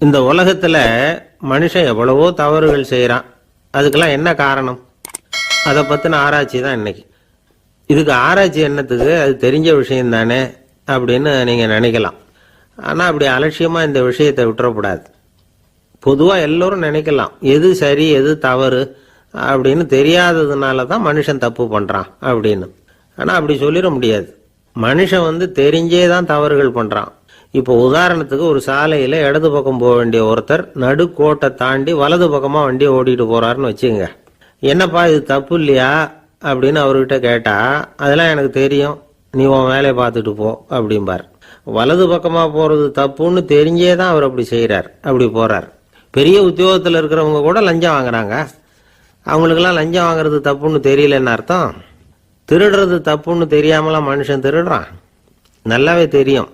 இந்த உலகத்துல மனுஷன் எவ்வளவோ தவறுகள் செய்யறான். அதுக்கெல்லாம் என்ன காரணம்? அதை பத்தின ஆராய்ச்சி தான் இன்னைக்கு. இதுக்கு ஆராய்ச்சி என்னத்துக்கு? அது தெரிஞ்ச விஷயம் தானே அப்படின்னு நீங்க நினைக்கலாம். ஆனா அப்படி அலட்சியமா இந்த விஷயத்தை விட்டுறக்கூடாது. பொதுவா எல்லோரும் நினைக்கலாம் எது சரி எது தவறு அப்படின்னு தெரியாததுனால தான் மனுஷன் தப்பு பண்றான் அப்படின்னு. ஆனா அப்படி சொல்லிட முடியாது. மனுஷன் தெரிஞ்சே தான் தவறுகள் பண்றான். இப்போ உதாரணத்துக்கு ஒரு சாலையில இடது பக்கம் போக வேண்டிய ஒருத்தர் நடுக்கோட்டை தாண்டி வலது பக்கமா வண்டியை ஓடிட்டு போறாருன்னு வச்சுங்க. என்னப்பா இது தப்பு இல்லையா அப்படின்னு அவர்கிட்ட கேட்டா, அதெல்லாம் எனக்கு தெரியும், நீ உன் வேலையை பார்த்துட்டு போ அப்படிம்பார். வலது பக்கமா போறது தப்புன்னு தெரிஞ்சே தான் அவர் அப்படி செய்யறார், அப்படி போறார். பெரிய உத்தியோகத்தில் இருக்கிறவங்க கூட லஞ்சம் வாங்குறாங்க. அவங்களுக்கெல்லாம் லஞ்சம் வாங்குறது தப்புன்னு தெரியலன்னு அர்த்தம். திருடுறது தப்புன்னு தெரியாமலாம் மனுஷன் திருடுறான். நல்லாவே தெரியும்.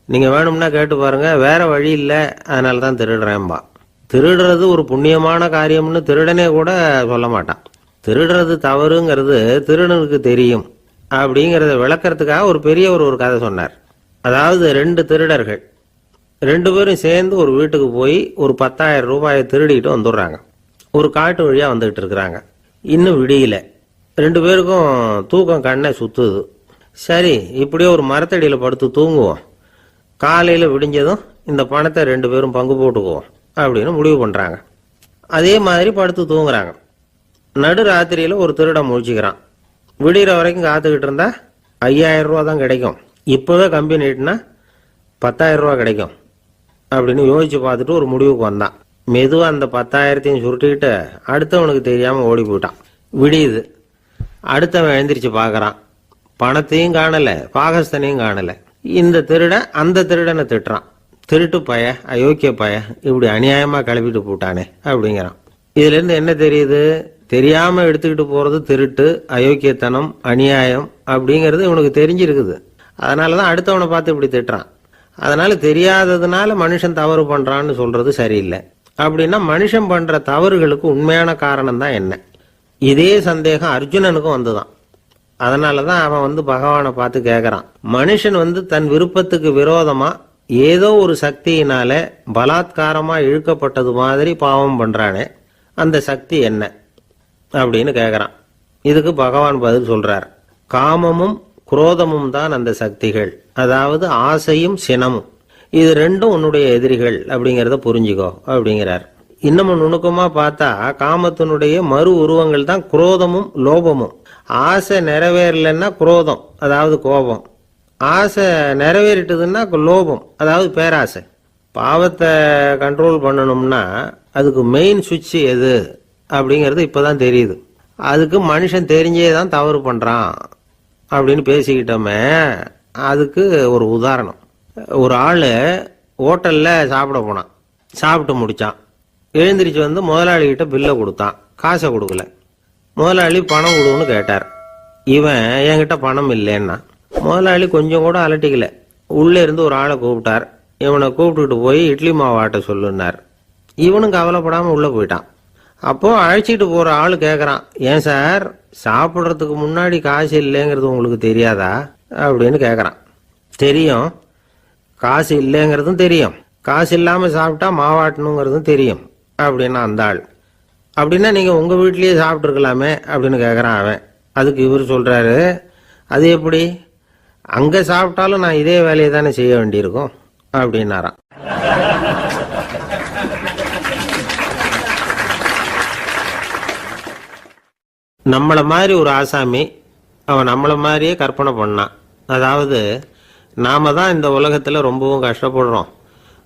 நீங்க வேணும்னா கேட்டு பாருங்க, வேற வழி இல்லை அதனால தான் திருடுறேன்பா. திருடுறது ஒரு புண்ணியமான காரியம்னு திருடனே கூட சொல்ல மாட்டான். திருடுறது தவறுங்கிறது திருடனுக்கு தெரியும் அப்படிங்கிறத விளக்கறதுக்காக ஒரு பெரியவர் ஒரு கதை சொன்னார். அதாவது 2 திருடர்கள் 2 பேரும் சேர்ந்து ஒரு வீட்டுக்கு போய் ஒரு 10,000 ரூபாயை திருடிட்டு வந்துடுறாங்க. ஒரு காட்டு வழியா வந்துகிட்டு இருக்கிறாங்க. இன்னும் விடியல. 2 பேருக்கும் தூக்கம் கண்ணை சுத்துது. சரி, இப்படியே ஒரு மரத்தடியில் படுத்து தூங்குவோம், காலையில் விடிஞ்சதும் இந்த பணத்தை 2 பேரும் பங்கு போட்டுக்குவோம் அப்படின்னு முடிவு பண்றாங்க. அதே மாதிரி படுத்து தூங்குறாங்க. நடு ராத்திரியில ஒரு திருடன் முழிச்சுக்கிறான். விடிகிற வரைக்கும் காத்துக்கிட்டு இருந்தா 5,000 ரூபா தான் கிடைக்கும், இப்பவே கம்பி நீட்டினா 10,000 ரூபா கிடைக்கும் அப்படின்னு யோசிச்சு பார்த்துட்டு ஒரு முடிவுக்கு வந்தான். மெதுவா அந்த 10,000த்தையும் சுருட்டிக்கிட்டு அடுத்தவனுக்கு தெரியாம ஓடி போயிட்டான். விடியுது. அடுத்தவன் எழுந்திரிச்சு பாக்குறான். பணத்தையும் காணல, பாகஸ்தனையும் காணல. இந்த திருடன் அந்த திருடனை திட்டுறான். திருட்டு பய, அயோக்கிய பய, இப்படி அநியாயமா கிளப்பிட்டு போட்டானே அப்படிங்கிறான். இதுல இருந்து என்ன தெரியுது? தெரியாம எடுத்துக்கிட்டு போறது திருட்டு, அயோக்கியத்தனம், அநியாயம் அப்படிங்கிறது இவனுக்கு தெரிஞ்சிருக்குது. அதனாலதான் அடுத்தவனை பார்த்து இப்படி திட்டுறான். அதனால தெரியாததுனால மனுஷன் தவறு பண்றான்னு சொல்றது சரியில்லை. அப்படின்னா மனுஷன் பண்ற தவறுகளுக்கு உண்மையான காரணம் தான் என்ன? இதே சந்தேகம் அர்ஜுனனுக்கும் வந்துதான். அதனாலதான் அவன் பகவானை பார்த்து கேட்கறான். மனுஷன் தன் விருப்பத்துக்கு விரோதமா ஏதோ ஒரு சக்தியினால பலாத்காரமா இழுக்கப்பட்டது மாதிரி பாவம் பண்றானே, அந்த சக்தி என்ன அப்படின்னு கேட்கறான். இதுக்கு பகவான் பதில் சொல்றார். காமமும் குரோதமும் தான் அந்த சக்திகள், அதாவது ஆசையும் சினமும். இது 2ம் உன்னுடைய எதிரிகள் அப்படிங்கிறத புரிஞ்சுக்கோ அப்படிங்கிறார். இன்னமும் நுணுக்கமா பார்த்தா காமத்தினுடைய மறு உருவங்கள் தான் குரோதமும் லோபமும். ஆசை நிறைவேறலன்னா குரோதம், அதாவது கோபம். ஆசை நிறைவேறிட்டதுன்னா லோபம், அதாவது பேராசை. பாவத்தை கண்ட்ரோல் பண்ணணும்னா அதுக்கு மெயின் சுவிட்ச் எது அப்படிங்கிறது இப்பதான் தெரியுது. அதுக்கு மனுஷன் தெரிஞ்சே தான் தவறு பண்றான் அப்படின்னு பேசிக்கிட்டோமே. அதுக்கு ஒரு உதாரணம். ஒரு ஆளு ஹோட்டல்ல சாப்பிட போனான். சாப்பிட்டு முடிச்சான். எழுந்திரிச்சு முதலாளிகிட்ட பில்லை கொடுத்தான். காசை கொடுக்கல. முதலாளி பணம் கொடுன்னு கேட்டார். இவன் என்கிட்ட பணம் இல்லைன்னா. முதலாளி கொஞ்சம் கூட அலட்டிக்கல. உள்ளே இருந்து ஒரு ஆளை கூப்பிட்டார். இவனை கூப்பிட்டுட்டு போய் இட்லி மாவு ஆட்ட சொல்லுன்னார். இவனும் கவலைப்படாம உள்ள போயிட்டான். அப்போ அழைச்சிட்டு போற ஆளு கேட்கறான், ஏன் சார் சாப்பிட்றதுக்கு முன்னாடி காசு இல்லைங்கிறது உங்களுக்கு தெரியாதா அப்படின்னு கேட்கறான். தெரியும், காசு இல்லைங்கிறதும் தெரியும், காசு இல்லாம சாப்பிட்டா மாவாட்டணுங்கிறதும் தெரியும் அப்படின்னா அந்த ஆள். அப்படின்னா நீங்க உங்க வீட்லயே சாப்பிட்டு இருக்கலாமே அப்படின்னு கேட்கறான் அவன். அதுக்கு இவர் சொல்றாரு, அது எப்படி? அங்க சாப்பிட்டாலும் நான் இதே வேலையை தானே செய்ய வேண்டியிருக்கும் அப்படின்னாராம். நம்மள மாதிரி ஒரு ஆசாமி அவன் நம்மள மாதிரியே கற்பனை பண்ணான். அதாவது நாம தான் இந்த உலகத்துல ரொம்பவும் கஷ்டப்படுறோம்,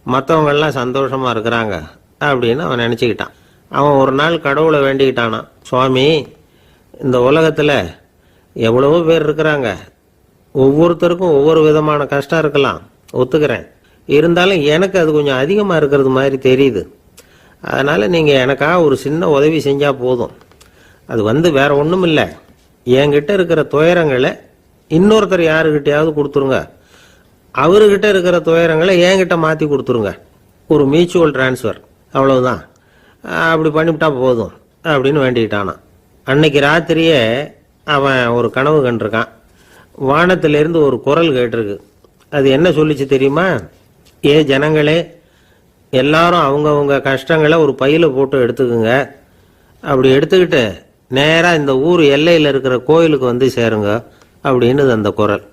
மற்றவங்க எல்லாம் சந்தோஷமா இருக்கிறாங்க அப்படின்னு அவன் நினைச்சுக்கிட்டான். அவன் ஒரு நாள் கடவுளை வேண்டிக்கிட்டானான். சுவாமி, இந்த உலகத்துல எவ்வளவோ பேர் இருக்கிறாங்க, ஒவ்வொருத்தருக்கும் ஒவ்வொரு விதமான கஷ்டம் இருக்கலாம், ஒத்துக்கிறேன். இருந்தாலும் எனக்கு அது கொஞ்சம் அதிகமா இருக்கிறது மாதிரி தெரியுது. அதனால நீங்க எனக்காக ஒரு சின்ன உதவி செஞ்சா போதும். அது வேற ஒண்ணும் இல்லை, என்கிட்ட இருக்கிற துயரங்களை இன்னொருத்தர் யாருக்கிட்டையாவது கொடுத்துருங்க, அவர்கிட்ட இருக்கிற துயரங்களை என்கிட்ட மாத்தி கொடுத்துருங்க. ஒரு மியூச்சுவல் டிரான்ஸ்ஃபர், அவ்வளவுதான். அப்படி பண்ணிவிட்டா போதும் அப்படின்னு வேண்டிக்கிட்டானான். அன்னைக்கு ராத்திரியே அவன் ஒரு கனவு கண்டிருக்கான். வானத்திலிருந்து ஒரு குரல் கேட்டிருக்கு. அது என்ன சொல்லிச்சு தெரியுமா? ஏ ஜனங்களே, எல்லாரும் அவங்கவுங்க கஷ்டங்களை ஒரு பையில போட்டு எடுத்துக்குங்க. அப்படி எடுத்துக்கிட்டு நேராக இந்த ஊர் எல்லையில் இருக்கிற கோயிலுக்கு வந்து சேருங்க அப்படின்னு அந்த குரல்.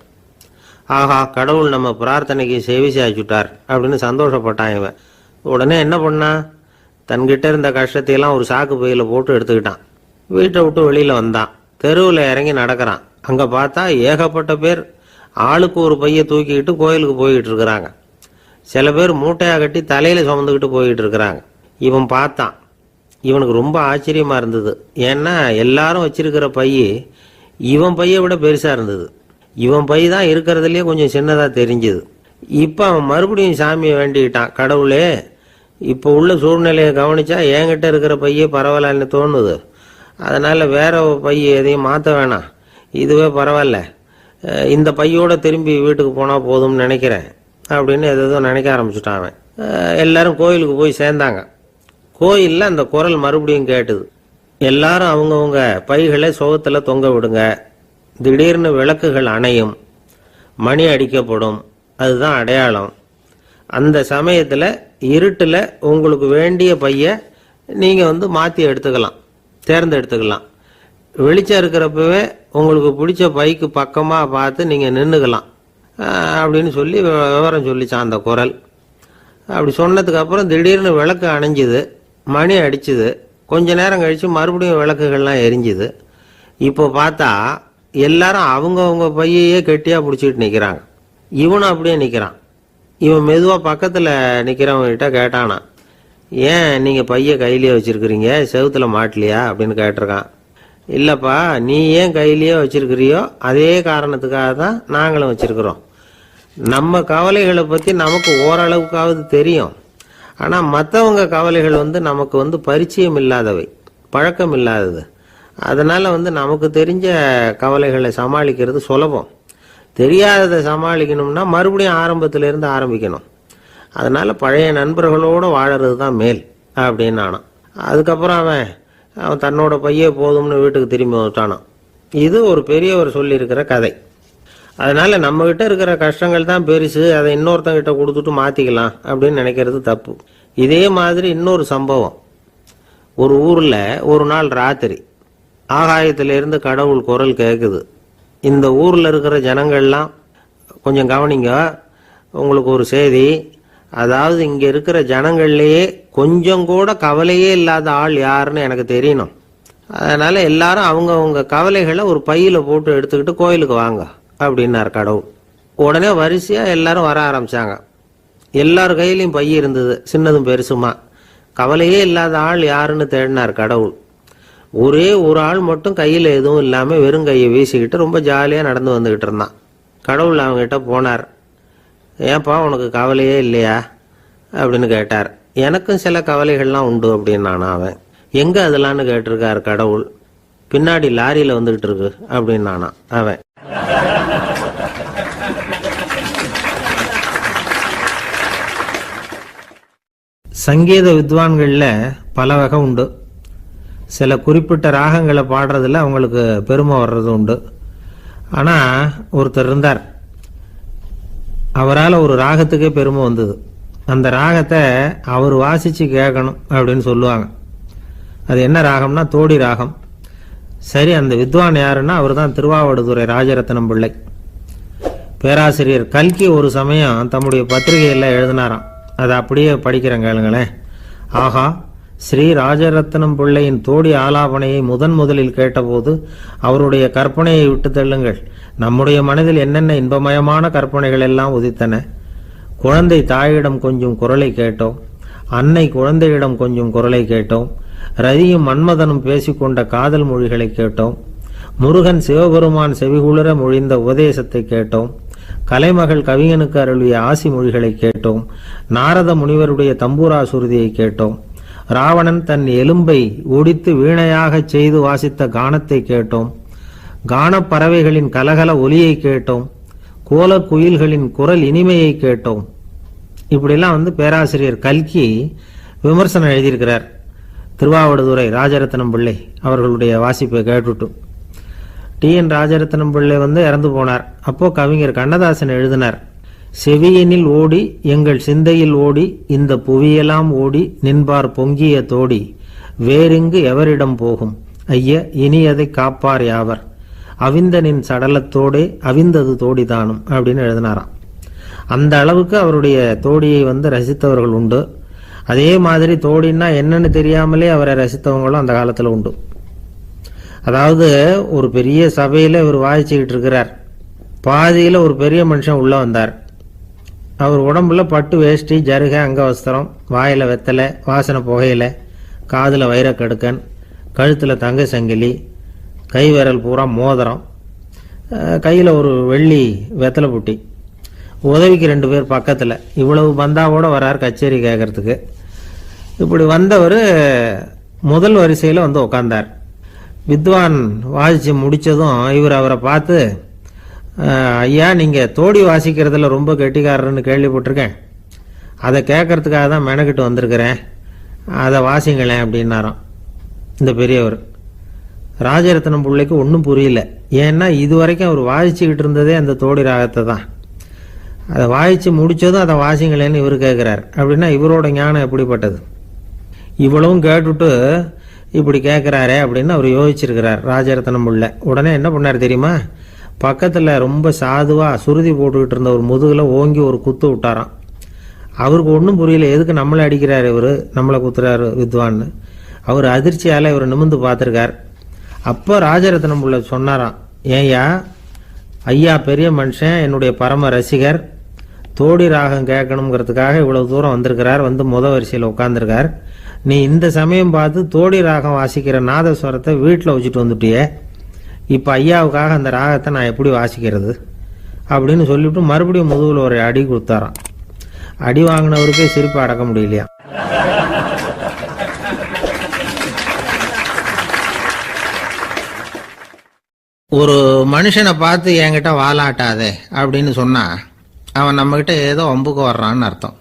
ஆஹா, கடவுள் நம்ம பிரார்த்தனைக்கு செவி சாய்ச்சுட்டார் அப்படின்னு சந்தோஷப்பட்டான் இவன். உடனே என்ன பண்ணான், தன்கிட்ட இருந்த கஷ்டத்தையெல்லாம் ஒரு சாக்கு பையில போட்டு எடுத்துக்கிட்டான். வீட்டை விட்டு வெளியில் வந்தான். தெருவில் இறங்கி நடக்கிறான். அங்கே பார்த்தா ஏகப்பட்ட பேர் ஆளுக்கு ஒரு பையை தூக்கிக்கிட்டு கோயிலுக்கு போய்கிட்டு இருக்கிறாங்க. சில பேர் மூட்டையாக கட்டி தலையில் சுமந்துக்கிட்டு போய்கிட்டு இருக்கிறாங்க. இவன் பார்த்தான். இவனுக்கு ரொம்ப ஆச்சரியமாக இருந்தது. ஏன்னா எல்லாரும் வச்சிருக்கிற பை இவன் பையை விட பெருசாக இருந்தது. இவன் பை தான் இருக்கிறதுலையே கொஞ்சம் சின்னதாக தெரிஞ்சுது. இப்போ அவன் மறுபடியும் சாமியை வேண்டிக்கிட்டான். கடவுளே, இப்போ உள்ள சூழ்நிலையை கவனிச்சா என்கிட்ட இருக்கிற பையே பரவாயில்லன்னு தோணுது. அதனால் வேற பை எதையும் மாற்ற வேணாம், இதுவே பரவாயில்ல, இந்த பையோட திரும்பி வீட்டுக்கு போனால் போதும்னு நினைக்கிறேன் அப்படின்னு எதோ நினைக்க ஆரம்பிச்சுட்டான் அவன். எல்லாரும் கோயிலுக்கு போய் சேர்ந்தாங்க. கோயிலில் அந்த குரல் மறுபடியும் கேட்டுது. எல்லாரும் அவங்கவுங்க பைகளை சுகத்தில் தொங்க விடுங்க. திடீர்னு விளக்குகள் அணையும், மணி அடிக்கப்படும், அதுதான் அடையாளம். அந்த சமயத்தில் இருட்டில் உங்களுக்கு வேண்டிய பையை நீங்கள் மாற்றி எடுத்துக்கலாம், தேர்ந்தெடுத்துக்கலாம். வெளிச்சம் இருக்கிறப்பவே உங்களுக்கு பிடிச்ச பைக்கு பக்கமாக பார்த்து நீங்கள் நின்றுக்கலாம் அப்படின்னு சொல்லி விவரம் சொல்லிச்சான் அந்த குரல். அப்படி சொன்னதுக்கு அப்புறம் திடீர்னு விளக்கு அணைஞ்சுது, மணி அடிச்சுது. கொஞ்ச நேரம் கழித்து மறுபடியும் விளக்குகள்லாம் எரிஞ்சுது. இப்போ பார்த்தா எல்லாரும் அவங்கவுங்க பையையே கெட்டியாக பிடிச்சிட்டு நிற்கிறாங்க. இவனும் அப்படியே நிற்கிறான். இவன் மெதுவாக பக்கத்தில் நிற்கிறவங்ககிட்ட கேட்டானா, ஏன் நீங்கள் பையை கையிலேயே வச்சுருக்கிறீங்க, செவுத்தில் மாட்டலையா அப்படின்னு கேட்டிருக்கான். இல்லைப்பா, நீ ஏன் கையிலேயே வச்சிருக்கிறியோ அதே காரணத்துக்காக தான் நாங்களும் வச்சிருக்கிறோம். நம்ம கவலைகளை பற்றி நமக்கு ஓரளவுக்காவது தெரியும். ஆனால் மற்றவங்க கவலைகள் நமக்கு பரிச்சயம் இல்லாதவை, பழக்கம் இல்லாதது. அதனால் நமக்கு தெரிஞ்ச கவலைகளை சமாளிக்கிறது சுலபம். தெரியாததை சமாளிக்கணும்னா மறுபடியும் ஆரம்பத்திலேருந்து ஆரம்பிக்கணும். அதனால் பழைய நண்பர்களோடு வாழறது தான் மேல் அப்படின்னு ஆனான். அதுக்கப்புறம் அவன் தன்னோட பையே போதும்னு வீட்டுக்கு திரும்பி வந்துட்டானான். இது ஒரு பெரியவர் சொல்லியிருக்கிற கதை. அதனால் நம்மகிட்ட இருக்கிற கஷ்டங்கள் தான் பெருசு, அதை இன்னொருத்தங்கிட்ட கொடுத்துட்டு மாற்றிக்கலாம் அப்படின்னு நினைக்கிறது தப்பு. இதே மாதிரி இன்னொரு சம்பவம். ஒரு ஊரில் ஒரு நாள் ராத்திரி ஆகாயத்திலிருந்து கடவுள் குரல் கேட்குது. இந்த ஊரில் இருக்கிற ஜனங்கள்லாம் கொஞ்சம் கவனிங்க, உங்களுக்கு ஒரு செய்தி. அதாவது இங்கே இருக்கிற ஜனங்கள்லேயே கொஞ்சம் கூட கவலையே இல்லாத ஆள் யாருன்னு எனக்கு தெரியணும். அதனால் எல்லாரும் அவங்கவுங்க கவலைகளை ஒரு பையில் போட்டு எடுத்துக்கிட்டு கோயிலுக்கு வாங்க அப்படின்னார் கடவுள். உடனே வரிசையாக எல்லாரும் வர ஆரம்பித்தாங்க. எல்லார் கையிலையும் பை இருந்தது, சின்னதும் பெருசுமா. கவலையே இல்லாத ஆள் யாருன்னு தேடினார் கடவுள். ஒரே ஒரு ஆள் மட்டும் கையில் எதுவும் இல்லாமல் வெறும் கையை வீசிக்கிட்டு ரொம்ப ஜாலியாக நடந்து வந்துக்கிட்டு இருந்தான். கடவுள் அவங்ககிட்ட போனார். ஏன்பா, உனக்கு கவலையே இல்லையா அப்படின்னு கேட்டார். எனக்கும் சில கவலைகள்லாம் உண்டு அப்படின்னு அவன். எங்கே அதெல்லாம்னு கேட்டிருக்கார் கடவுள். பின்னாடி லாரியில் வந்துக்கிட்டு இருக்கு அப்படின்னு அவன். சங்கீத வித்வான்களில் பல வகை உண்டு. சில குறிப்பிட்ட ராகங்களை பாடுறதுல அவங்களுக்கு பெருமை வர்றது உண்டு. ஆனால் ஒருத்தர் இருந்தார், அவரால் ஒரு ராகத்துக்கே பெருமை வந்தது. அந்த ராகத்தை அவர் வாசித்து கேட்கணும் அப்படின்னு சொல்லுவாங்க. அது என்ன ராகம்னா தோடி ராகம். சரி, அந்த வித்வான் யாருன்னா அவர் தான் திருவாவடுதுறை ராஜரத்னம் பிள்ளை. பேராசிரியர் கல்கி ஒரு சமயம் தம்முடைய பத்திரிகையில் எழுதினாராம். அதை அப்படியே படிக்கிறேன் கேளுங்களேன். ஆஹா, ஸ்ரீ ராஜரத்னம் பிள்ளையின் தோடி ஆலாபனையை முதலில் கேட்டபோது அவருடைய கற்பனையை விட்டு தள்ளுங்கள். நம்முடைய மனதில் என்னென்ன இன்பமயமான கற்பனைகள் எல்லாம் உதித்தன. குழந்தை தாயிடம் கொஞ்சம் குரலை கேட்டோம், அன்னை குழந்தையிடம் கொஞ்சம் குரலை கேட்டோம், ரதியும் மன்மதனும் பேசிக்கொண்ட காதல் மொழிகளை கேட்டோம், முருகன் சிவபெருமான் செவிகுளிர மொழிந்த உபதேசத்தை கேட்டோம், கலைமகள் கவிஞனுக்கு அருளிய ஆசி மொழிகளை கேட்டோம், நாரத முனிவருடைய தம்பூரா சுருதியை கேட்டோம், ராவணன் தன் எலும்பை ஒடித்து வீணையாகச் செய்து வாசித்த கானத்தை கேட்டோம், கானப்பறவைகளின் கலகல ஒலியை கேட்டோம், கோலக்குயில்களின் குரல் இனிமையை கேட்டோம். இப்படிலாம் பேராசிரியர் கல்கி விமர்சனம் எழுதியிருக்கிறார். திருவாவடுதுறை ராஜரத்னம் பிள்ளை அவர்களுடைய வாசிப்பை கேட்டுட்டு டி.என். ராஜரத்னம் பிள்ளை இறந்து போனார். அப்போ கவிஞர் கண்ணதாசன் எழுதினார், செவியினில் ஓடி எங்கள் சிந்தையில் ஓடி இந்த புவியெல்லாம் ஓடி நின்பார் பொங்கிய தோடி வேறெங்கு எவரிடம் போகும் ஐய இனி அதை காப்பார் யாவர் அவிந்தனின் சடலத்தோடே அவிந்தது தோடிதானும் அப்படின்னு எழுதினாராம். அந்த அளவுக்கு அவருடைய தோடியை ரசித்தவர்கள் உண்டு. அதே மாதிரி தோடின்னா என்னன்னு தெரியாமலே அவரை ரசித்தவங்களும் அந்த காலத்தில் உண்டு. அதாவது ஒரு பெரிய சபையில் இவர் வாசிச்சுக்கிட்டு இருக்கிறார். பாதியில் ஒரு பெரிய மனுஷன் உள்ள வந்தார். அவர் உடம்புல பட்டு வேஷ்டி, ஜருகை, அங்கவஸ்திரம், வாயில் வெத்தலை, வாசனை புகையில, காதில் வைரக்கடுக்கன், கழுத்தில் தங்க சங்கிலி, கை விரல் பூரா மோதிரம், கையில் ஒரு வெள்ளி வெத்தலை புட்டி, உதவிக்கு 2 பேர் பக்கத்தில். இவ்வளவு பந்தாவோடு வரார் கச்சேரி கேட்கறதுக்கு. இப்படி வந்தவர் முதல் வரிசையில் உட்கார்ந்தார். வித்வான் வாசித்து முடித்ததும் இவர் அவரை பார்த்து, ஐயா நீங்கள் தோடி வாசிக்கிறதுல ரொம்ப கெட்டிக்காரர்னு கேள்விப்பட்டிருக்கேன், அதை கேட்கறதுக்காக தான் மெனக்கிட்டு வந்திருக்கிறேன், அதை வாசிங்களேன் அப்படின்னாராம். இந்த பெரியவர் ராஜரத்னம் பிள்ளைக்கு ஒன்றும் புரியல. ஏன்னா இது வரைக்கும் அவர் வாசிச்சுக்கிட்டு இருந்ததே அந்த தோடி ராகத்தை தான். அதை வாசித்து முடித்ததும் அதை வாசிங்களேன்னு இவர் கேட்குறார். அப்படின்னா இவரோட ஞானம் எப்படிப்பட்டது? இவ்வளவும் கேட்டுட்டு இப்படி கேட்குறாரே அப்படின்னு அவர் யோசிச்சிருக்கிறார் ராஜரத்னம் பிள்ளை. உடனே என்ன பண்ணார் தெரியுமா? பக்கத்தில் ரொம்ப சாதுவாக சுருதி போட்டுக்கிட்டு இருந்த ஒரு முதுகில் ஓங்கி ஒரு குத்து விட்டாராம். அவருக்கு ஒன்றும் புரியல, எதுக்கு நம்மளை அடிக்கிறார் இவர், நம்மளை குத்துறாரு வித்வான்னு. அவர் அதிர்ச்சியால் இவர் நிமிந்து பார்த்துருக்கார். அப்போ ராஜரத்னம் பிள்ளை சொன்னாராம், ஏய்யா ஐயா பெரிய மனுஷன், என்னுடைய பரம ரசிகர், தோடி ராகம் கேட்கணுங்கிறதுக்காக இவ்வளவு தூரம் வந்திருக்கிறார், முத வரிசையில் உட்காந்துருக்கார். நீ இந்த சமயம் பார்த்து தோடி ராகம் வாசிக்கிற நாதஸ்வரத்தை வீட்டில் வச்சுட்டு வந்துட்டியே, இப்போ ஐயாவுக்காக அந்த ராகத்தை நான் எப்படி வாசிக்கிறது அப்படின்னு சொல்லிவிட்டு மறுபடியும் முதுகில் ஒரு அடி கொடுத்தாராம். அடி வாங்கினவருக்கே சிரிப்பு அடக்க முடியலையா. ஒரு மனுஷனை பார்த்து என்கிட்ட வாலாட்டாதே அப்படின்னு சொன்னா அவன் நம்மகிட்ட ஏதோ வம்புக்கு வர்றான்னு அர்த்தம்.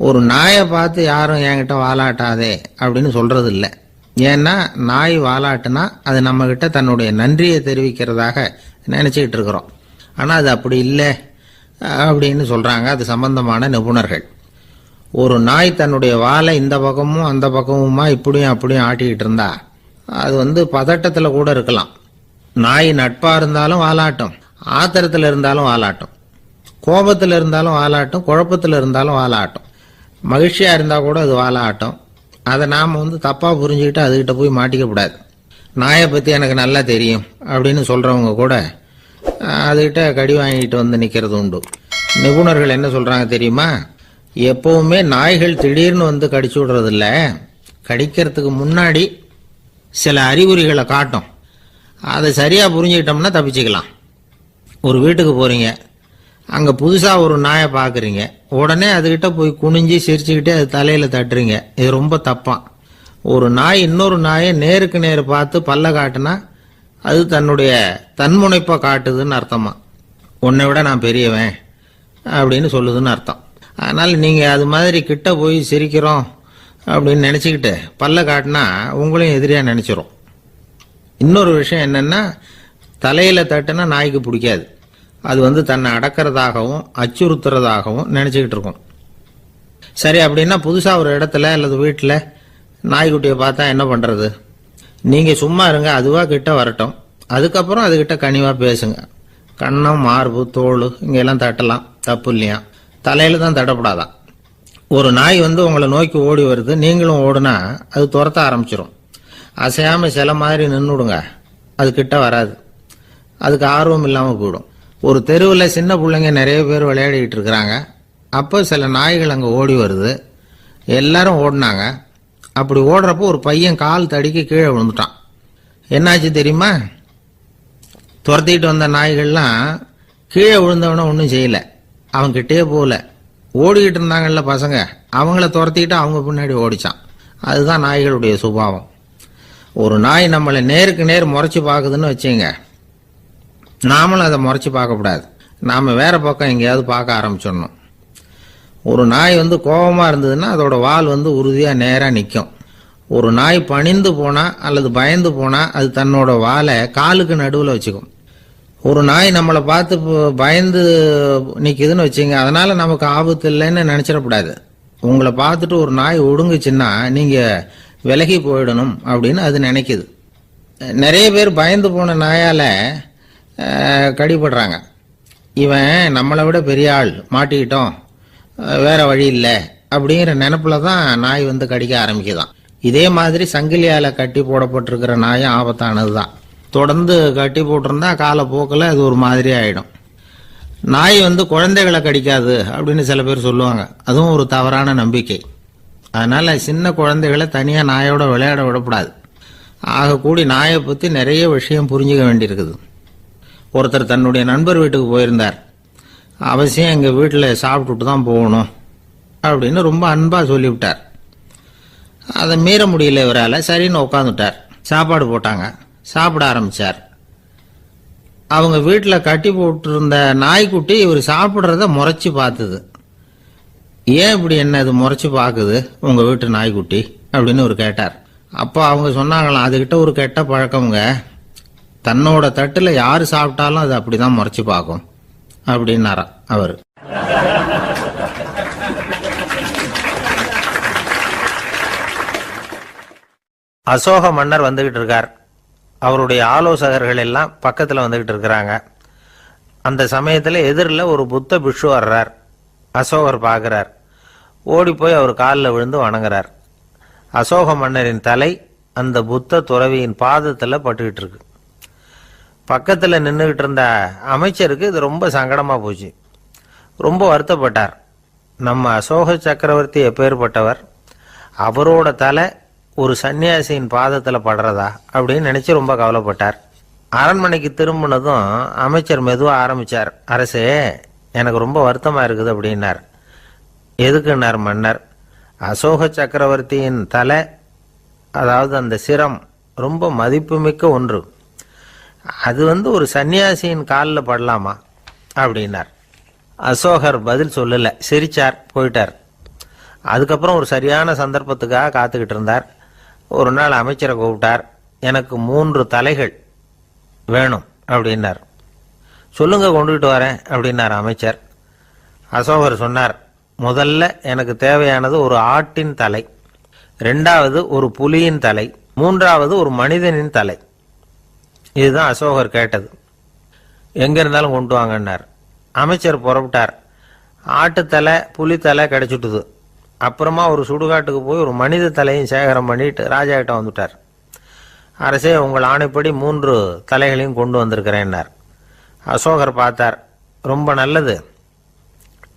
ஒரு நாயை பார்த்து யாரும் என்கிட்ட வாலாட்டாதே அப்படின்னு சொல்றது இல்லை. ஏன்னா நாய் வாலாட்டுனா அது நம்மகிட்ட தன்னுடைய நன்றியை தெரிவிக்கிறதாக நினைச்சிக்கிட்டு இருக்கிறோம். ஆனால் அது அப்படி இல்லை அப்படின்னு சொல்றாங்க அது சம்பந்தமான நிபுணர்கள். ஒரு நாய் தன்னுடைய வாலை இந்த பக்கமும் அந்த பக்கமுமா இப்படியும் அப்படியும் ஆட்டிக்கிட்டு இருந்தா அது பதட்டத்தில் கூட இருக்கலாம். நாய் நட்பா இருந்தாலும் வாலாட்டும், ஆத்திரத்தில் இருந்தாலும் வாலாட்டும், கோபத்தில் இருந்தாலும் வாலாட்டும், குழப்பத்தில் இருந்தாலும் வாலாட்டும், மகிழ்ச்சியா இருந்தா கூட அது வாலாட்டும். அதை நாம் தப்பா புரிஞ்சுக்கிட்டு அதுகிட்ட போய் மாட்டிக்க கூடாது. நாயை பத்தி எனக்கு நல்லா தெரியும் அப்படின்னு சொல்றவங்க கூட அதுகிட்ட கடி வாங்கிட்டு நிக்கிறது உண்டு. நிபுணர்கள் என்ன சொல்றாங்க தெரியுமா? எப்பவுமே நாய்கள் திடீர்னு கடிச்சு விடுறது இல்ல, கடிக்கிறதுக்கு முன்னாடி சில அறிகுறிகளை காட்டும். அதை சரியா புரிஞ்சுக்கிட்டோம்னா தப்பிச்சுக்கலாம். ஒரு வீட்டுக்கு போறீங்க, அங்க புதுசா ஒரு நாயை பாக்குறீங்க, உடனே அதுகிட்ட போய் குனிஞ்சு சிரிச்சுக்கிட்டே அது தலையில தட்டுறீங்க. இது ரொம்ப தப்பான். ஒரு நாய் இன்னொரு நாயை நேருக்கு நேரு பார்த்து பல்ல காட்டுனா அது தன்னுடைய தன்முனைப்பை காட்டுதுன்னு அர்த்தமா. உன்னை விட நான் பெரியவன் அப்படின்னு சொல்லுதுன்னு அர்த்தம். அதனால நீங்க அது மாதிரி கிட்ட போய் சிரிக்கிறோம் அப்படின்னு நினைச்சுக்கிட்டு பல்ல காட்டினா உங்களையும் எதிரியா நினைச்சிரும். இன்னொரு விஷயம் என்னன்னா, தலையில தட்டுனா நாய்க்கு பிடிக்காது. அது தன்னை அடக்கிறதாகவும் அச்சுறுத்துறதாகவும் நினைச்சுக்கிட்டு இருக்கும். சரி, அப்படின்னா புதுசா ஒரு இடத்துல அல்லது வீட்டில் நாய்க்குட்டியை பார்த்தா என்ன பண்றது? நீங்க சும்மா இருங்க, அதுவா கிட்ட வரட்டும், அதுக்கப்புறம் அதுகிட்ட கனிவா பேசுங்க. கண்ணம், மார்பு, தோல் இங்கெல்லாம் தட்டலாம், தப்பு இல்லையா? தலையில தான் தட்டப்படாதான். ஒரு நாய் உங்களை நோக்கி ஓடி வருது, நீங்களும் ஓடுனா அது துரத்த ஆரம்பிச்சிடும். அசையாம சில மாதிரி நின்றுடுங்க, அது கிட்ட வராது, அதுக்கு ஆர்வம் இல்லாம போயிடும். ஒரு தெருவில் சின்ன பிள்ளைங்க நிறைய பேர் விளையாடிட்டு இருக்கிறாங்க. அப்போ சில நாய்கள் அங்கே ஓடி வருது. எல்லாரும் ஓடினாங்க. அப்படி ஓடுறப்போ ஒரு பையன் கால் தடிக்கு கீழே விழுந்துட்டான். என்னாச்சு தெரியுமா? துரத்திட்டு வந்த நாய்கள்லாம் கீழே விழுந்தவன ஒன்றும் செய்யல, அவன் கிட்டே போகல. ஓடிக்கிட்டு இருந்தாங்கல்ல பசங்க, அவங்கள துரத்திக்கிட்டு அவங்க பின்னாடி ஓடிச்சான். அதுதான் நாய்களுடைய சுபாவம். ஒரு நாய் நம்மளை நேருக்கு நேர் முறைச்சு பார்க்குதுன்னு வச்சுங்க, நாமளும் அதை முறைச்சு பார்க்கக்கூடாது. நாம வேற பக்கம் எங்கேயாவது பார்க்க ஆரம்பிச்சிடணும். ஒரு நாய் கோபமா இருந்ததுன்னா அதோட வால் உறுதியா நேரா நிற்கும். ஒரு நாய் பணிந்து போனா அல்லது பயந்து போனா அது தன்னோட வாலை காலுக்கு நடுவில் வச்சுக்கும். ஒரு நாய் நம்மளை பார்த்து பயந்து நிக்குதுன்னு வச்சுங்க, அதனால நமக்கு ஆபத்து இல்லைன்னு நினைச்சிடக்கூடாது. உங்களை பார்த்துட்டு ஒரு நாய் ஒடுங்குச்சுன்னா நீங்க விலகி போயிடணும் அப்படின்னு அது நினைக்குது. நிறைய பேர் பயந்து போன நாயால கடிபடுறாங்க. இவன் நம்மளை விட பெரிய ஆள், மாட்டிக்கிட்டோம், வேற வழி இல்லை அப்படிங்கிற நினைப்புல தான் நாய் வந்து கடிக்க ஆரம்பிக்குதான். இதே மாதிரி சங்கிலியால கட்டி போடப்பட்டிருக்கிற நாயும் ஆபத்தானது தான். தொடர்ந்து கட்டி போட்டிருந்தா காலப்போக்கில் அது ஒரு மாதிரி ஆயிடும். நாய் வந்து குழந்தைகளை கடிக்காது அப்படின்னு சில பேர் சொல்லுவாங்க. அதுவும் ஒரு தவறான நம்பிக்கை. அதனால சின்ன குழந்தைகளை தனியாக நாயோட விளையாட விடக்கூடாது. ஆகக்கூடி நாயை பற்றி நிறைய விஷயம் புரிஞ்சுக்க வேண்டியிருக்குது. ஒருத்தர் தன்னுடைய நண்பர் வீட்டுக்கு போயிருந்தார். அவசியம் எங்கள் வீட்டில் சாப்பிட்டுட்டு தான் போகணும் அப்படின்னு ரொம்ப அன்பாக சொல்லிவிட்டார். அதை மீற முடியல இவரால். சரின்னு உட்காந்துட்டார். சாப்பாடு போட்டாங்க. சாப்பிட ஆரம்பிச்சார். அவங்க வீட்டில் கட்டி போட்டிருந்த நாய்க்குட்டி இவர் சாப்பிட்றத முறைச்சி பார்த்தது. ஏன் இப்படி என்ன இது முறைச்சி பார்க்குது உங்கள் வீட்டு நாய்க்குட்டி அப்படின்னு அவர் கேட்டார். அப்போ அவங்க சொன்னாங்களாம், அதுகிட்ட ஒரு கெட்ட பழக்கமுங்க, தன்னோட தட்டில் யார் சாப்பிட்டாலும் அது அப்படிதான் முறைச்சி பார்க்கும் அப்படின்னாராம் அவர். அசோக மன்னர் வந்துகிட்டு இருக்கார். அவருடைய ஆலோசகர்கள் எல்லாம் பக்கத்தில் வந்துகிட்டு இருக்கிறாங்க. அந்த சமயத்தில் எதிரில் ஒரு புத்த பிக்ஷு வர்றார். அசோகர் பார்க்குறார். ஓடி போய் அவர் காலில் விழுந்து வணங்குறார். அசோக மன்னரின் தலை அந்த புத்த துறவியின் பாதத்தில் பட்டுக்கிட்டு இருக்கு. பக்கத்தில் நின்றுகிட்டு இருந்த அமைச்சருக்கு இது ரொம்ப சங்கடமாக போச்சு. ரொம்ப வருத்தப்பட்டார். நம்ம அசோக சக்கரவர்த்தி எப்பேற்பட்டவர், அவரோட தலை ஒரு சன்னியாசியின் பாதத்தில் படுறதா அப்படின்னு நினைச்சு ரொம்ப கவலைப்பட்டார். அரண்மனைக்கு திரும்பினதும் அமைச்சர் மெதுவாக ஆரம்பிச்சார். அரசே, எனக்கு ரொம்ப வருத்தமாக இருக்குது அப்படின்னார். எதுக்குன்னார் மன்னர். அசோக சக்கரவர்த்தியின் தலை, அதாவது அந்த சிரம், ரொம்ப மதிப்புமிக்க ஒன்று. அது வந்து ஒரு சன்னியாசியின் காலில் படலாமா அப்படின்னார். அசோகர் பதில் சொல்லலை, சிரிச்சார், போயிட்டார். அதுக்கப்புறம் ஒரு சரியான சந்தர்ப்பத்துக்காக காத்துக்கிட்டு இருந்தார். ஒரு நாள் அமைச்சரை கூப்பிட்டார். எனக்கு 3 தலைகள் வேணும் அப்படின்னார். சொல்லுங்க, கொண்டுகிட்டு வரேன் அப்படின்னார் அமைச்சர். அசோகர் சொன்னார், முதல்ல எனக்கு தேவையானது ஒரு ஆட்டின் தலை, 2வது ஒரு புலியின் தலை, 3வது ஒரு மனிதனின் தலை. இதுதான் அசோகர் கேட்டது. எங்க இருந்தாலும் கொண்டு வாங்கன்னார். அமைச்சர் புறப்பட்டார். ஆட்டுத்தலை, புலித்தலை கிடைச்சிட்டுது. அப்புறமா ஒரு சுடுகாட்டுக்கு போய் ஒரு மனித தலையும் சேகரம் பண்ணிட்டு ராஜா கிட்ட வந்துட்டார். அரசே, உங்கள் ஆணைப்படி 3 தலைகளையும் கொண்டு வந்திருக்கிறேன்னார். அசோகர் பார்த்தார். ரொம்ப நல்லது,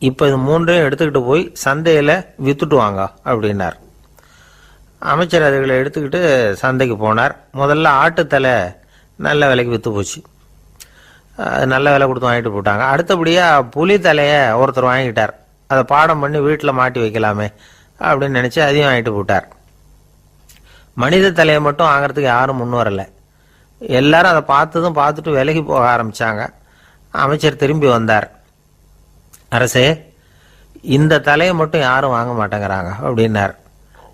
இப்போ இது 3ஐயும் எடுத்துக்கிட்டு போய் சந்தையில் வித்துட்டு வாங்க அப்படின்னார். அமைச்சர் அதுகளை எடுத்துக்கிட்டு சந்தைக்கு போனார். முதல்ல ஆட்டுத்தலை நல்ல விலைக்கு விற்று போச்சு. நல்ல விலை கொடுத்து வாங்கிட்டு போட்டாங்க. அடுத்தபடியாக புலி தலையை ஒருத்தர் வாங்கிட்டார். அதை பாடம் பண்ணி வீட்டில் மாட்டி வைக்கலாமே அப்படின்னு நினச்சி அதையும் வாங்கிட்டு போட்டார். மனித தலையை மட்டும் வாங்கிறதுக்கு யாரும் முன் வரலை. எல்லாரும் அதை பார்த்துட்டு விலகி போக ஆரம்பித்தாங்க. அமைச்சர் திரும்பி வந்தார். அரசே, இந்த தலையை மட்டும் யாரும் வாங்க மாட்டேங்கிறாங்க அப்படின்னார்.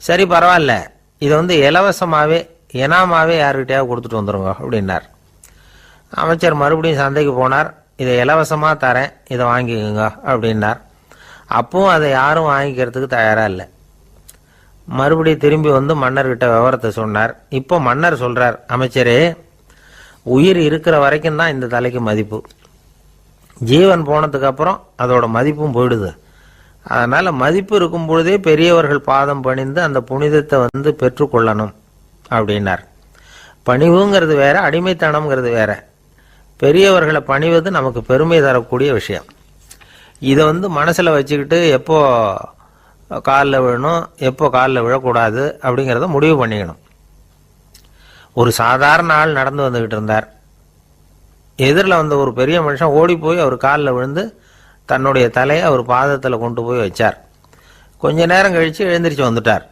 சரி, பரவாயில்ல, இதை வந்து இலவசமாகவே இனாமாவே யாருக்கிட்டையாவது கொடுத்துட்டு வந்துருங்க அப்படின்னார். அமைச்சர் மறுபடியும் சந்தைக்கு போனார். இதை இலவசமாக தரேன், இதை வாங்கிக்கோங்க அப்படின்னார். அப்பவும் அதை யாரும் வாங்கிக்கிறதுக்கு தயாராக இல்லை. மறுபடியும் திரும்பி வந்து மன்னர்கிட்ட விவரத்தை சொன்னார். இப்போ மன்னர் சொல்றார், அமைச்சரே, உயிர் இருக்கிற வரைக்கும் தான் இந்த தலைக்கு மதிப்பு. ஜீவன் போனதுக்கு அப்புறம் அதோட மதிப்பும் போயிடுது. அதனால மதிப்பு இருக்கும் பொழுதே பெரியவர்கள் பாதம் பணிந்து அந்த புனிதத்தை வந்து பெற்றுக்கொள்ளணும் அப்படின்னார். பணிவுங்கிறது வேற, அடிமைத்தனம்ங்கிறது வேற. பெரியவர்களை பணிவது நமக்கு பெருமை தரக்கூடிய விஷயம். இதை வந்து மனசில் வச்சுக்கிட்டு எப்போ காலில் விழணும், எப்போ காலில் விழக்கூடாது அப்படிங்கிறத முடிவு பண்ணிக்கணும். ஒரு சாதாரண ஆள் நடந்து வந்துக்கிட்டு இருந்தார். எதிரில் வந்த ஒரு பெரிய மனுஷன் ஓடி போய் அவர் காலில் விழுந்து தன்னுடைய தலையை அவர் பாதத்தில் கொண்டு போய் வச்சார். கொஞ்ச நேரம் கழித்து எழுந்திரிச்சு வந்துட்டார்.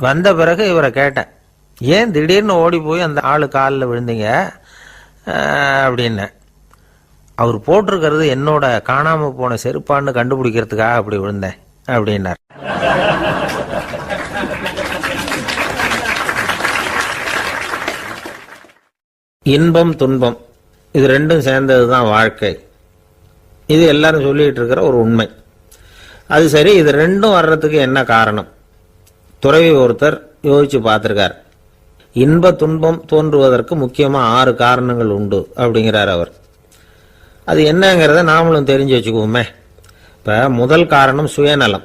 வந்த பிறகு இவரை கேட்டேன், ஏன் திடீர்னு ஓடி போய் அந்த ஆளு காலில் விழுந்தீங்க அப்படின்னு. அவர் போட்டிருக்கிறது என்னோட காணாம போன செருப்பான்னு கண்டுபிடிக்கிறதுக்காக அப்படி விழுந்தேன் அப்படின்னார். இன்பம் துன்பம் இது ரெண்டும் சேர்ந்தது தான் வாழ்க்கை. இது எல்லாரும் சொல்லிட்டு இருக்கிற ஒரு உண்மை. அது சரி, இது ரெண்டும் வர்றதுக்கு என்ன காரணம்? துறவி ஒருத்தர் யோசிச்சு பார்த்திருக்கார். இன்ப துன்பம் தோன்றுவதற்கு முக்கியமா 6 காரணங்கள் உண்டு அப்படிங்கிறார் அவர். அது என்னங்கிறத நாமளும் தெரிஞ்சு வச்சுக்குவோமே. இப்ப முதல் காரணம் சுயநலம்.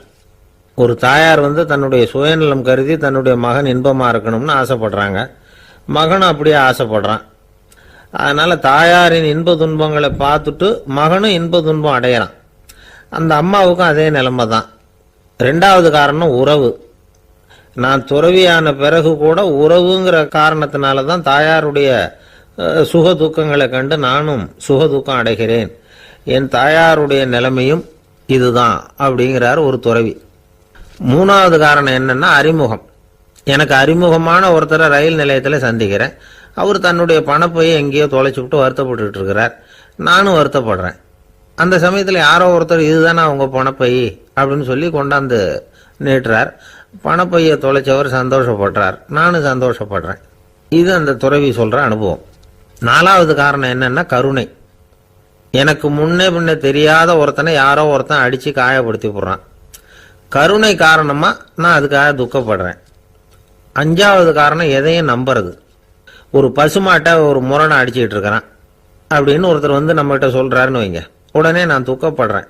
ஒரு தாயார் தன்னுடைய சுயநலம் கருதி தன்னுடைய மகன் இன்பமா இருக்கணும்னு ஆசைப்படுறாங்க. மகனும் அப்படியே ஆசைப்படுறான். அதனால தாயாரின் இன்ப துன்பங்களை பார்த்துட்டு மகனும் இன்ப துன்பம் அடையறான். அந்த அம்மாவுக்கும் அதே நிலைமை தான். 2வது காரணம் உறவு. நான் துறவியான பிறகு கூட உறவுங்கிற காரணத்தினால தான் தாயாருடைய சுக துக்கங்களை கண்டு நானும் சுக துக்கம் அடைகிறேன். என் தாயாருடைய நிலைமையும் இதுதான் அப்படிங்கிறார் ஒரு துறவி. 3வது காரணம் என்னன்னா அறிமுகம். எனக்கு அறிமுகமான ஒருத்தரை ரயில் நிலையத்தில் சந்திக்கிறேன். அவர் தன்னுடைய பணப்பையை எங்கேயோ தொலைச்சு விட்டு வருத்தப்பட்டு இருக்கிறார். நானும் வருத்தப்படுறேன். அந்த சமயத்தில் யாரோ ஒருத்தர் இதுதானே அவங்க பணப்பை அப்படின்னு சொல்லி கொண்டாந்து நீட்டுறார். பணப்பையை தொலைச்சவர் சந்தோஷப்படுறார். நானும் சந்தோஷப்படுறேன். இது அந்த துறவி சொல்ற அனுபவம். 4வது காரணம் என்னன்னா கருணை. எனக்கு முன்னே பின்ன தெரியாத ஒருத்தனை யாரோ ஒருத்தன் அடிச்சு காயப்படுத்தி போடுறான். கருணை காரணமா நான் அதுக்காக துக்கப்படுறேன். 5வது காரணம் எதையும் நம்புறது. ஒரு பசுமாட்டை ஒரு முரணை அடிச்சுக்கிட்டு இருக்கிறான் அப்படின்னு ஒருத்தர் நம்ம கிட்ட சொல்றாருன்னு வைங்க, உடனே நான் துக்கப்படுறேன்.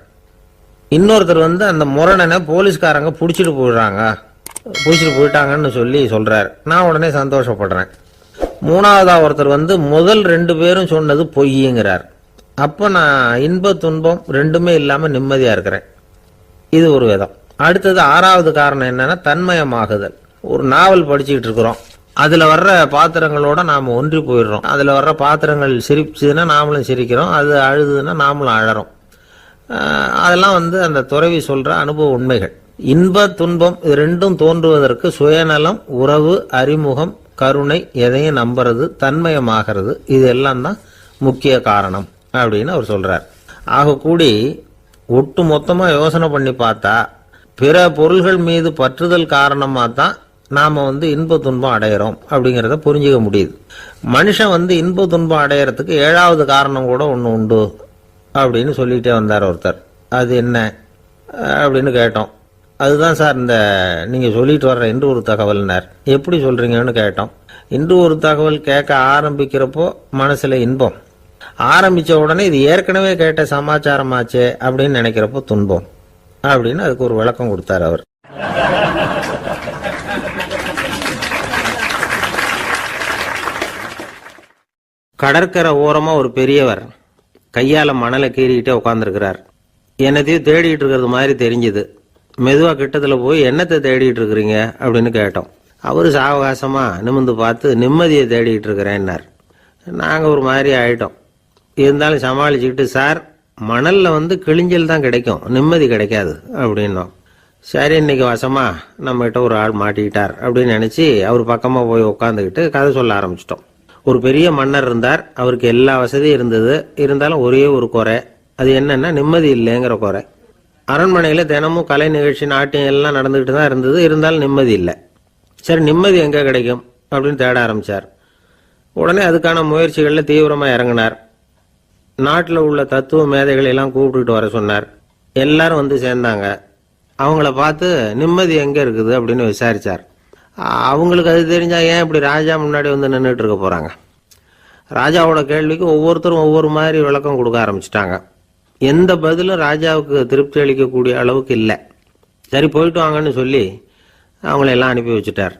இன்னொருத்தர் அந்த முரணனை போலீஸ்காரங்க பிடிச்சிட்டு போயிட்டாங்கன்னு சொல்லி சொல்றாரு. நான் உடனே சந்தோஷப்படுறேன். 3வதா ஒருத்தர் முதல் 2 பேரும் சொன்னது பொய்யுங்கிறார். அப்ப நான் இன்ப துன்பம் ரெண்டுமே இல்லாம நிம்மதியா இருக்கிறேன். இது ஒரு விதம். அடுத்தது 6வது காரணம் என்னன்னா தன்மயமாகுதல். ஒரு நாவல் படிச்சுக்கிட்டு இருக்கிறோம். அதுல வர்ற பாத்திரங்களோட நாம ஒன்றி போயிடுறோம். அதுல வர்ற பாத்திரங்கள் சிரிச்சுதுன்னா நாமளும் சிரிக்கிறோம், அது அழுதுன்னா நாமளும் அழறோம். அதெல்லாம் அந்த துறவி சொல்ற அனுபவ உண்மைகள். இன்ப துன்பம் இது ரெண்டும் தோன்றுவதற்கு சுயநலம், உறவு, அறிமுகம், கருணை, எதையும் நம்புறது, தன்மயமாகிறது, இது எல்லாம் தான் முக்கிய காரணம் அப்படின்னு அவர் சொல்றார். ஆக கூடி ஒட்டு மொத்தமா யோசனை பண்ணி பார்த்தா பிற பொருள்கள் மீது பற்றுதல் காரணமா தான் நாம இன்ப துன்பம் அடையிறோம் அப்படிங்கிறத புரிஞ்சுக்க முடியுது. மனுஷன் இன்ப துன்பம் அடையறதுக்கு 7வது காரணம் கூட ஒன்று உண்டு அப்படின்னு சொல்லிட்டே வந்தார் ஒருத்தர். அது என்ன அப்படின்னு கேட்டோம். அதுதான் சார் இந்த நீங்க சொல்லிட்டு வர்ற இன்று ஒரு தகவல்னார். எப்படி சொல்றீங்கன்னு கேட்டோம். இன்று ஒரு தகவல் கேட்க ஆரம்பிக்கிறப்போ மனசுல இன்பம், ஆரம்பிச்ச உடனே இது ஏற்கனவே கேட்ட சமாச்சாரமாச்சே அப்படின்னு நினைக்கிறப்போ துன்பம் அப்படின்னு அதுக்கு ஒரு விளக்கம் கொடுத்தார் அவர். கடற்கரை ஓரமா ஒரு பெரியவர் கையால மணலை கீறிக்கிட்டே உட்காந்துருக்கிறார். என்னத்தையும் தேடிட்டு இருக்கிறது மாதிரி தெரிஞ்சுது. மெதுவா கிட்டத்துல போய் என்னத்தை தேடிட்டு இருக்கிறீங்க அப்படின்னு கேட்டோம். அவரு சாவகாசமா நிமிந்து பார்த்து நிம்மதியை தேடிட்டு இருக்கிறேன்னார். நாங்க ஒரு மாதிரி ஆயிட்டோம். இருந்தாலும் சமாளிச்சுக்கிட்டு, சார் மணல்ல கிழிஞ்சல் தான் கிடைக்கும், நிம்மதி கிடைக்காது அப்படின்னோம். சரி, இன்னைக்கு வசமா நம்ம கிட்ட ஒரு ஆள் மாட்டிக்கிட்டார் அப்படின்னு நினைச்சு அவர் பக்கமா போய் உட்காந்துக்கிட்டு கதை சொல்ல ஆரம்பிச்சிட்டோம். ஒரு பெரிய மன்னர் இருந்தார். அவருக்கு எல்லா வசதியும் இருந்தது. இருந்தாலும் ஒரே ஒரு குறை. அது என்னன்னா நிம்மதி இல்லைங்கிற குறை. அரண்மனையில தினமும் கலை நிகழ்ச்சி, நாட்டியம் எல்லாம் நடந்துகிட்டு தான் இருந்தது. இருந்தாலும் நிம்மதி இல்லை. சரி, நிம்மதி எங்க கிடைக்கும் அப்படின்னு தேட ஆரம்பிச்சார். உடனே அதுக்கான முயற்சிகள்ல தீவிரமா இறங்கினார். நாட்டில் உள்ள தத்துவ மேதைகளை எல்லாம் கூப்பிட்டுட்டு வர சொன்னார். எல்லாரும் சேர்ந்தாங்க. அவங்கள பார்த்து நிம்மதி எங்க இருக்குது அப்படின்னு விசாரிச்சார். அவங்களுக்கு அது தெரிஞ்சா ஏன் இப்படி ராஜா முன்னாடி நின்றுட்டு இருக்க போறாங்க? ராஜாவோட கேள்விக்கு ஒவ்வொருத்தரும் ஒவ்வொரு மாதிரி விளக்கம் கொடுக்க ஆரம்பிச்சிட்டாங்க. எந்த பதிலும் ராஜாவுக்கு திருப்தி அளிக்கக்கூடிய அளவுக்கு இல்லை. சரி, போயிட்டு வாங்கன்னு சொல்லி அவங்களெல்லாம் அனுப்பி வச்சுட்டார்.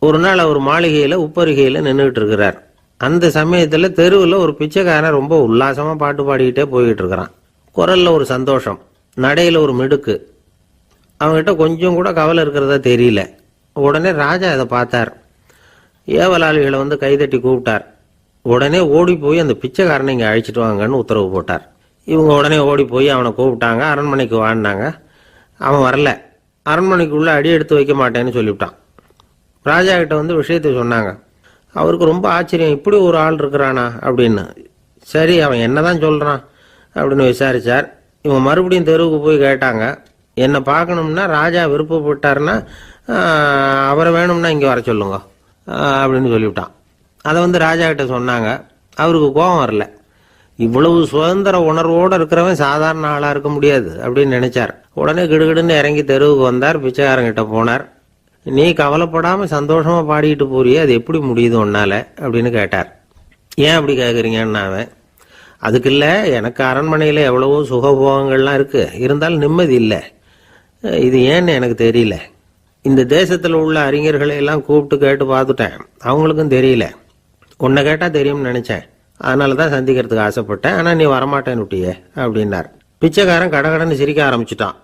ஒரு நாள் அவர் மாளிகையில உப்பருகையில நின்றுட்டு இருக்கிறார். அந்த சமயத்துல தெருவில் ஒரு பிச்சைக்காரன் ரொம்ப உல்லாசமா பாட்டு பாடிக்கிட்டே போய்கிட்டு இருக்கிறான். குரல்ல ஒரு சந்தோஷம், நடையில ஒரு மிடுக்கு. அவங்ககிட்ட கொஞ்சம் கூட கவலை இருக்கிறதா தெரியல. உடனே ராஜா இதை பார்த்தார். ஏவலாளிகளை கைதட்டி கூப்பிட்டார். உடனே ஓடி போய் அந்த பிச்சைக்காரனை இங்க அழைச்சிட்டு வாங்கன்னு உத்தரவு போட்டார். இவங்க உடனே ஓடி போய் அவனை கூப்பிட்டாங்க. அரண்மனைக்கு வாழ்ந்தாங்க. அவன் வரல. அரண்மனைக்குள்ள அடி எடுத்து வைக்க மாட்டேன்னு சொல்லிவிட்டான். ராஜா கிட்ட விஷயத்தை சொன்னாங்க. அவருக்கு ரொம்ப ஆச்சரியம், இப்படி ஒரு ஆள் இருக்கிறானா அப்படின்னு. சரி, அவன் என்னதான் சொல்றான் அப்படின்னு விசாரிச்சார். இவங்க மறுபடியும் தெருவுக்கு போய் கேட்டாங்க. என்னை பார்க்கணும்னா ராஜா விருப்பப்பட்டாருன்னா அவரை வேணும்னா இங்கே வர சொல்லுங்க அப்படின்னு சொல்லிவிட்டான். அதை ராஜா கிட்ட சொன்னாங்க. அவருக்கு கோபம் வரல. இவ்வளவு சுதந்திர உணர்வோடு இருக்கிறவன் சாதாரண ஆளா இருக்க முடியாது அப்படின்னு நினைச்சார். உடனே கிடுகிடுன்னு இறங்கி தெருவுக்கு வந்தார். பிச்சைக்காரங்கிட்ட போனார். நீ கவலைப்படாம சந்தோஷமா பாடிக்கிட்டு போறியே, அது எப்படி முடியுது உன்னால அப்படின்னு கேட்டார். ஏன் அப்படி கேட்குறீங்கன்னு அவன், அதுக்கு இல்லை, எனக்கு அரண்மனையில் எவ்வளவோ சுகபோகங்கள்லாம் இருக்கு, இருந்தாலும் நிம்மதி இல்லை. இது ஏன்னு எனக்கு தெரியல. இந்த தேசத்தில் உள்ள அறிஞர்களை எல்லாம் கூப்பிட்டு கேட்டு பார்த்துட்டேன், அவங்களுக்கும் தெரியல. உன்னை கேட்டால் தெரியும்னு நினைச்சேன், அதனால தான் சந்திக்கிறதுக்கு ஆசைப்பட்டேன். ஆனால் நீ வரமாட்டேன்னு விட்டியே அப்படின்னார். பிச்சைக்காரன் கடகடன்னு சிரிக்க ஆரம்பிச்சுட்டான்.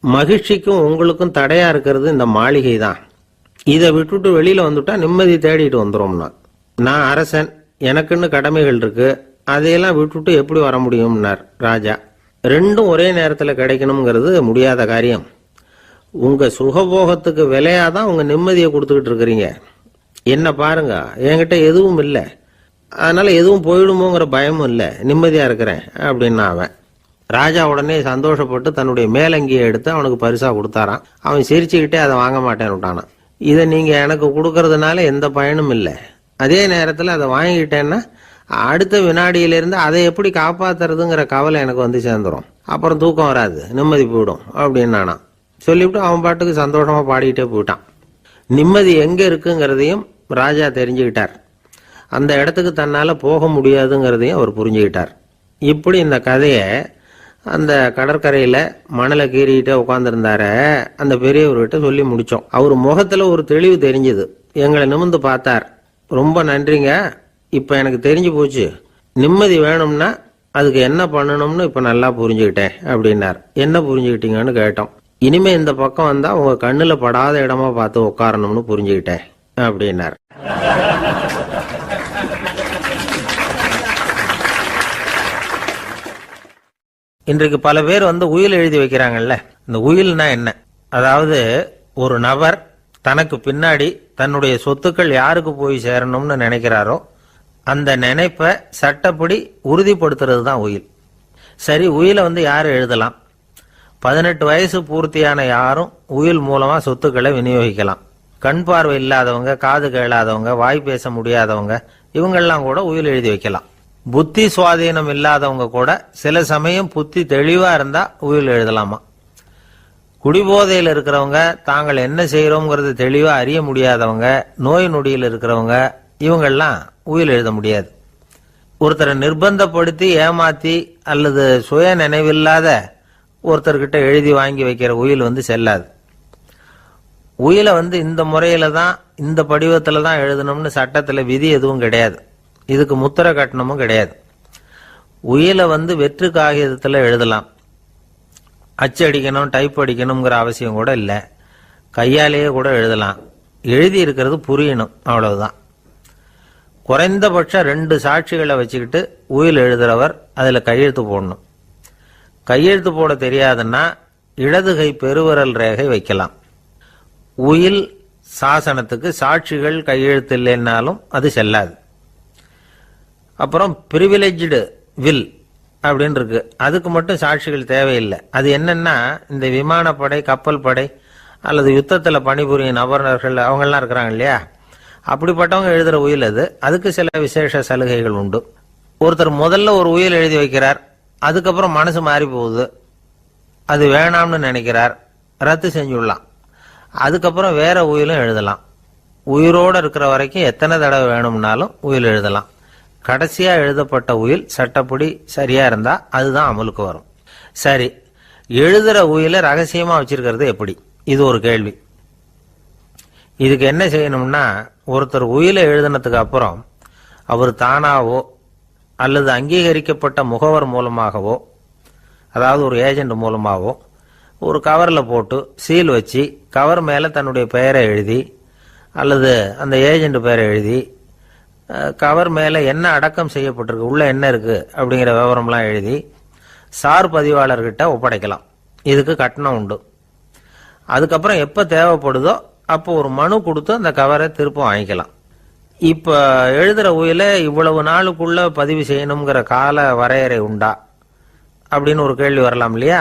மகிழ்ச்சிக்கும் உங்களுக்கும் தடையா இருக்கிறது இந்த மாளிகை தான். இதை விட்டுட்டு வெளியில வந்துட்டா நிம்மதி தேடிட்டு வந்துடும்னா. நான் அரசன், எனக்குன்னு கடமைகள் இருக்கு, அதையெல்லாம் விட்டுட்டு எப்படி வர முடியும்னார் ராஜா. ரெண்டும் ஒரே நேரத்தில் கிடைக்கணுங்கிறது முடியாத காரியம். உங்க சுகபோகத்துக்கு விலையாதான் உங்க நிம்மதியை கொடுத்துக்கிட்டு இருக்கிறீங்க. என்ன பாருங்க, என்கிட்ட எதுவும் இல்லை, அதனால எதுவும் போயிடுமோங்கிற பயமும் இல்லை, நிம்மதியா இருக்கிறேன் அப்படின்னா அவன். ராஜா உடனே சந்தோஷப்பட்டு தன்னுடைய மேலங்கியை எடுத்து அவனுக்கு பரிசா கொடுத்தாரான். அவன் சிரிச்சுக்கிட்டே அதை வாங்க மாட்டேன்னு விட்டானான். இதை நீங்க எனக்கு கொடுக்கறதுனால எந்த பயனும் இல்லை, அதே நேரத்தில் அதை வாங்கிக்கிட்டேன்னா அடுத்த வினாடியிலிருந்து அதை எப்படி காப்பாத்துறதுங்கிற கவலை எனக்கு வந்து சேர்ந்துடும், அப்புறம் தூக்கம் வராது, நிம்மதி போயிடும் அப்படின்னானா. சொல்லிவிட்டு அவன் பாட்டுக்கு சந்தோஷமா பாடிக்கிட்டே போயிட்டான். நிம்மதி எங்க இருக்குங்கிறதையும் ராஜா தெரிஞ்சுக்கிட்டார். அந்த இடத்துக்கு தன்னால போக முடியாதுங்கிறதையும் அவர் புரிஞ்சுக்கிட்டார். இப்படி இந்த கதையை அந்த கடற்கரையில மணலை கீறிக்கிட்டே உட்காந்துருந்தார அந்த பெரியவர்கிட்ட சொல்லி முடிச்சோம். அவர் முகத்துல ஒரு தெளிவு தெரிஞ்சது. எங்களை நிமிர்ந்து பார்த்தார். ரொம்ப நன்றிங்க, இப்ப எனக்கு தெரிஞ்சு போச்சு, நிம்மதி வேணும்னா அதுக்கு என்ன பண்ணணும்னு இப்ப நல்லா புரிஞ்சுக்கிட்டேன் அப்படின்னார். என்ன புரிஞ்சுக்கிட்டீங்கன்னு கேட்டோம். இனிமே இந்த பக்கம் வந்தா உங்க கண்ணுல படாத இடமா பார்த்து உட்காரணும்னு புரிஞ்சுக்கிட்டேன் அப்படின்னார். இன்றைக்கு பல பேர் உயில் எழுதி வைக்கிறாங்கல்ல. இந்த உயில்னா என்ன? அதாவது ஒரு நபர் தனக்கு பின்னாடி தன்னுடைய சொத்துக்கள் யாருக்கு போய் சேரணும்னு நினைக்கிறாரோ அந்த நினைப்பை சட்டப்படி உறுதிப்படுத்துறது தான் உயில். சரி, உயிலை யார் எழுதலாம்? 18 வயசு பூர்த்தியான யாரும் உயில் மூலமா சொத்துக்களை விநியோகிக்கலாம். கண் பார்வை இல்லாதவங்க, காது கேளாதவங்க, வாய் பேச முடியாதவங்க, இவங்கெல்லாம் கூட உயில் எழுதி வைக்கலாம். புத்தி சுவாதீனம் இல்லாதவங்க கூட சில சமயம் புத்தி தெளிவா இருந்தா உயில் எழுதலாமா. குடிபோதையில் இருக்கிறவங்க, தாங்கள் என்ன செய்யறோங்கிறது தெளிவா அறிய முடியாதவங்க, நோய் நொடியில் இருக்கிறவங்க, இவங்கெல்லாம் உயில் எழுத முடியாது. ஒருத்தரை நிர்பந்தப்படுத்தி ஏமாத்தி அல்லது சுய நினைவில்லாத ஒருத்தர்கிட்ட எழுதி வாங்கி வைக்கிற உயில் செல்லாது. உயிலை இந்த முறையில தான், இந்த படிவத்துல தான் எழுதணும்னு சட்டத்துல விதி எதுவும் கிடையாது. இதுக்கு முத்திரை கட்டணமும் கிடையாது. உயிலை வெற்று காகிதத்துல எழுதலாம். அச்சடிக்கணும், டைப் அடிக்கணுங்கிற அவசியம் கூட இல்லை. கையாலேயே கூட எழுதலாம். எழுதி இருக்கிறது புரியணும், அவ்வளவுதான். குறைந்தபட்சம் 2 சாட்சிகளை வச்சுக்கிட்டு உயில் எழுதுறவர் அதுல கையெழுத்து போடணும். கையெழுத்து போட தெரியாதுன்னா இடது கை பெருவிரல் ரேகை வைக்கலாம். உயில் சாசனத்துக்கு சாட்சிகள் கையெழுத்து இல்லைன்னாலும் அது செல்லாது. அப்புறம் பிரிவிலேஜ்டு வில் அப்படின்னு இருக்கு, அதுக்கு மட்டும் சாட்சிகள் தேவையில்லை. அது என்னன்னா, இந்த விமானப்படை, கப்பல் படை அல்லது யுத்தத்தில் பணிபுரியும் நபர்கள் அவங்கெல்லாம் இருக்கிறாங்க இல்லையா, அப்படிப்பட்டவங்க எழுதுற உயில் அது. அதுக்கு சில விசேஷ சலுகைகள் உண்டு. ஒருத்தர் முதல்ல ஒரு உயில் எழுதி வைக்கிறார், அதுக்கப்புறம் மனசு மாறி போகுது, அது வேணாம்னு நினைக்கிறார், ரத்து செஞ்சுடலாம். அதுக்கப்புறம் வேற உயிலும் எழுதலாம். உயிரோடு இருக்கிற வரைக்கும் எத்தனை தடவை வேணும்னாலும் உயில் எழுதலாம். கடைசியா எழுதப்பட்ட உயில் சட்டப்படி சரியா இருந்தா அதுதான் அமலுக்கு வரும். சரி, எழுதுற உயில ரகசியமா வச்சிருக்கிறது எப்படி? இது ஒரு கேள்வி. இதுக்கு என்ன செய்யணும்னா, ஒருத்தர் உயில எழுதினதுக்கு அப்புறம் அவர் தானாவோ அல்லது அங்கீகரிக்கப்பட்ட முகவர் மூலமாகவோ, அதாவது ஒரு ஏஜென்ட் மூலமாகவோ, ஒரு கவரில் போட்டு சீல் வச்சு கவர் மேலே தன்னுடைய பெயரை எழுதி அல்லது அந்த ஏஜென்ட் பெயரை எழுதி கவர் மேலே என்ன அடக்கம் செய்யப்பட்டிருக்கு, உள்ள என்ன இருக்கு அப்படிங்கிற விவரம்லாம் எழுதி சார் பதிவாளர்கிட்ட ஒப்படைக்கலாம். இதுக்கு கட்டணம் உண்டு. அதுக்கப்புறம் எப்போ தேவைப்படுதோ அப்போ ஒரு மனு கொடுத்து அந்த கவரை திரும்ப வாங்கிக்கலாம். இப்போ எழுதுற உயில இவ்வளவு நாளுக்குள்ள பதிவு செய்யணுங்கிற கால வரையறை உண்டா அப்படின்னு ஒரு கேள்வி வரலாம் இல்லையா?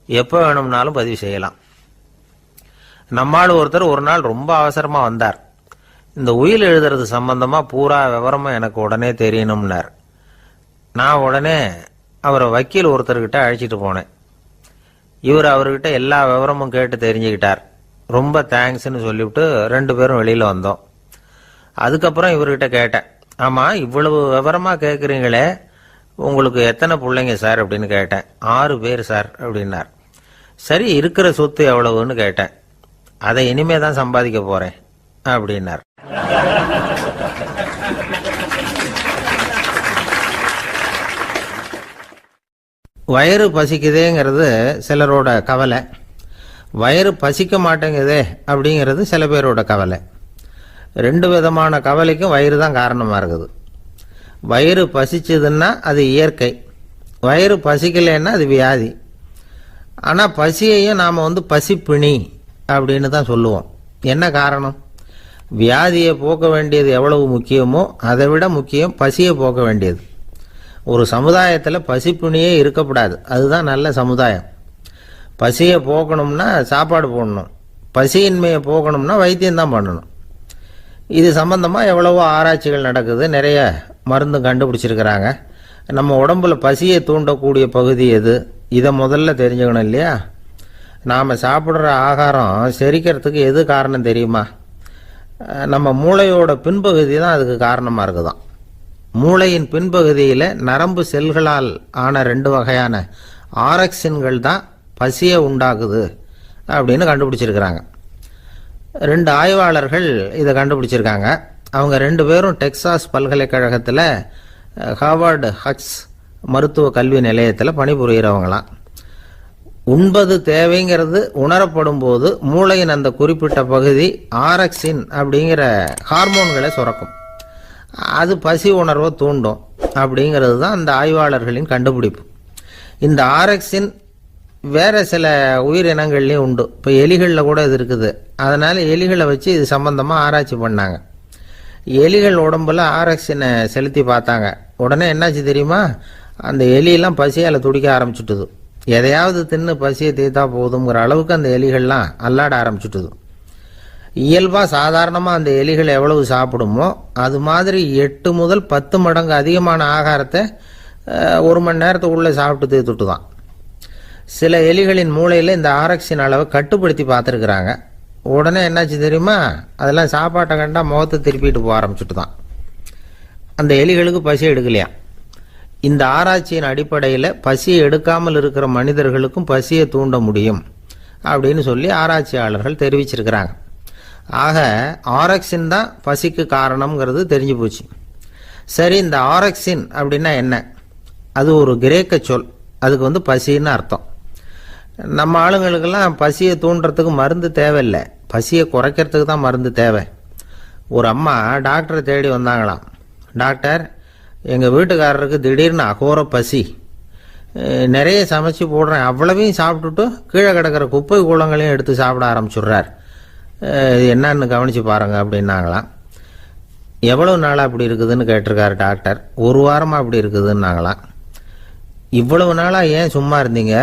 எப்போ வேணும்னாலும் பதிவு செய்யலாம். நம்மால் ஒருத்தர் ஒரு நாள் ரொம்ப அவசரமா வந்தார். இந்த உயில் எழுதுறது சம்பந்தமா பூரா விவரமா எனக்கு உடனே தெரியணும்னார். நான் உடனே அவரை வக்கீல் ஒருத்தர்கிட்ட அழைச்சிட்டு போனேன். இவர் அவர்கிட்ட எல்லா விவரமும் கேட்டு தெரிஞ்சுக்கிட்டார். ரொம்ப தேங்க்ஸ்ன்னு சொல்லிவிட்டு 2 பேரும் வெளியில வந்தோம். அதுக்கப்புறம் இவர்கிட்ட கேட்டேன், ஆமா இவ்வளவு விவரமா கேட்குறீங்களே, உங்களுக்கு எத்தனை பிள்ளைங்க சார் அப்படின்னு கேட்டேன். 6 பேர் சார் அப்படின்னார். சரி, இருக்கிற சொத்து எவ்வளவுன்னு கேட்டேன். அதை இனிமே தான் சம்பாதிக்க போறேன் அப்படின்னார். வயிறு பசிக்குதேங்கிறது சிலரோட கவலை, வயிறு பசிக்க மாட்டேங்குதே அப்படிங்கிறது சில பேரோட கவலை. 2 விதமான கவலைக்கும் வயிறு தான் காரணமாக இருக்குது. வயிறு பசிச்சதுன்னா அது இயற்கை, வயிறு பசிக்கலைன்னா அது வியாதி. ஆனால் பசியையும் நாம் பசிப்பிணி அப்படின்னு தான் சொல்லுவோம். என்ன காரணம்? வியாதியை போக்க வேண்டியது எவ்வளவு முக்கியமோ அதை விட முக்கியம் பசியை போக்க வேண்டியது. ஒரு சமுதாயத்தில் பசிப்பிணியே இருக்கக்கூடாது, அதுதான் நல்ல சமுதாயம். பசியை போக்கணும்னா சாப்பாடு போடணும், பசியின்மையை போக்கணும்னா வைத்தியம்தான் பண்ணணும். இது சம்பந்தமாக எவ்வளவோ ஆராய்ச்சிகள் நடக்குது, நிறைய மருந்து கண்டுபிடிச்சிருக்கிறாங்க. நம்ம உடம்புல பசியை தூண்டக்கூடிய பகுதி எது, இதை முதல்ல தெரிஞ்சுக்கணும் இல்லையா? நாம் சாப்பிட்ற ஆகாரம் செரிக்கிறதுக்கு எது காரணம் தெரியுமா? நம்ம மூளையோட பின்பகுதி தான் அதுக்கு காரணமாக இருக்குதாம். மூளையின் பின்பகுதியில் நரம்பு செல்களால் ஆன 2 வகையான ஆரக்சின்கள் தான் பசியை உண்டாக்குது அப்படின்னு கண்டுபிடிச்சிருக்கிறாங்க. 2 ஆய்வாளர்கள் இதை கண்டுபிடிச்சிருக்காங்க. அவங்க 2 பேரும் டெக்சாஸ் பல்கலைக்கழகத்தில் ஹார்வர்டு ஹக்ஸ் மருத்துவ கல்வி நிலையத்தில் பணிபுரிகிறவங்களாம். உண்பது தேவைங்கிறது உணரப்படும் போது மூளையின் அந்த குறிப்பிட்ட பகுதி ஆரக்சின் அப்படிங்கிற ஹார்மோன்களை சுரக்கும். அது பசி உணர்வை தூண்டும் அப்படிங்கிறது தான் அந்த ஆய்வாளர்களின் கண்டுபிடிப்பு. இந்த ஆரக்சின் வேற சில உயிரினங்கள்லேயும் உண்டு. இப்போ எலிகளில் கூட இது இருக்குது. அதனால் எலிகளை வச்சு இது சம்பந்தமாக ஆராய்ச்சி பண்ணாங்க. எலிகள் உடம்புல ஆரக்சினை செலுத்தி பார்த்தாங்க. உடனே என்னாச்சு தெரியுமா? அந்த எலியெல்லாம் பசியால் துடிக்க ஆரம்பிச்சுட்டுது. எதையாவது தின்னு பசியை தீர்த்தா போதுங்கிற அளவுக்கு அந்த எலிகள்லாம் அல்லாட ஆரம்பிச்சுட்டுது. இயல்பாக சாதாரணமாக அந்த எலிகள் எவ்வளவு சாப்பிடுமோ அது மாதிரி 8 முதல் 10 மடங்கு அதிகமான ஆகாரத்தை 1 மணி நேரத்துக்குள்ளே சாப்பிட்டு தீர்த்துட்டு தான். சில எலிகளின் மூளையில் இந்த ஆரக்சின் அளவை கட்டுப்படுத்தி பார்த்துருக்குறாங்க. உடனே என்னாச்சு தெரியுமா? அதெல்லாம் சாப்பாட்டை கண்டா முகத்தை திருப்பிட்டு போக ஆரம்பிச்சுட்டு தான். அந்த எலிகளுக்கு பசி எடுக்கலையா. இந்த ஆராய்ச்சியின் அடிப்படையில் பசியை எடுக்காமல் இருக்கிற மனிதர்களுக்கும் பசியை தூண்ட முடியும் அப்படின்னு சொல்லி ஆராய்ச்சியாளர்கள் தெரிவிச்சிருக்கிறாங்க. ஆக ஆரக்சின் தான் பசிக்கு காரணம்ங்கிறது தெரிஞ்சு போச்சு. சரி, இந்த ஆரக்சின் அப்படின்னா என்ன? அது ஒரு கிரேக்க சொல். அதுக்கு பசின்னு அர்த்தம். நம்ம ஆளுங்களுக்கெல்லாம் பசியை தூண்டுறதுக்கு மருந்து தேவையில்லை, பசியை குறைக்கிறதுக்கு தான் மருந்து தேவை. ஒரு அம்மா டாக்டரை தேடி வந்தாங்களாம். டாக்டர், எங்கள் வீட்டுக்காரருக்கு திடீர்னு அகோர பசி, நிறைய சமைச்சு போடுறேன், அவ்வளவையும் சாப்பிட்டுட்டு கீழே கிடக்கிற குப்பை கூலங்களையும் எடுத்து சாப்பிட ஆரம்பிச்சுடுறார், என்னன்னு கவனித்து பாருங்க அப்படின்னாங்களாம். எவ்வளவு நாளாக அப்படி இருக்குதுன்னு கேட்டிருக்காரு டாக்டர். 1 வாரமாக அப்படி இருக்குதுன்னாங்களாம். இவ்வளவு நாளாக ஏன் சும்மா இருந்தீங்க,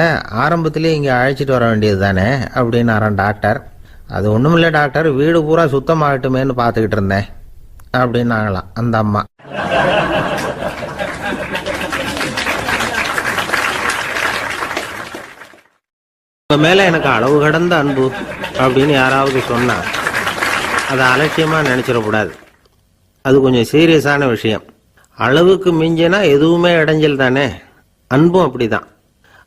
ஆரம்பத்திலே இங்கே அழைச்சிட்டு வர வேண்டியது தானே அப்படின்னாரான் டாக்டர். அது ஒன்றும் இல்லை டாக்டர், வீடு பூரா சுத்தமாகட்டுமேன்னு பார்த்துக்கிட்டு இருந்தேன் அப்படின்னாங்களாம் அந்த அம்மா. உங்க மேல எனக்கு அளவு கடந்த அன்பு அப்படின்னு யாராவது சொன்னா அதை அலட்சியமா நினைச்சிடக்கூடாது. அது கொஞ்சம் சீரியஸான விஷயம். அளவுக்கு மிஞ்சினா எதுவுமே இடைஞ்சல் தானே. அன்பும் அப்படிதான்.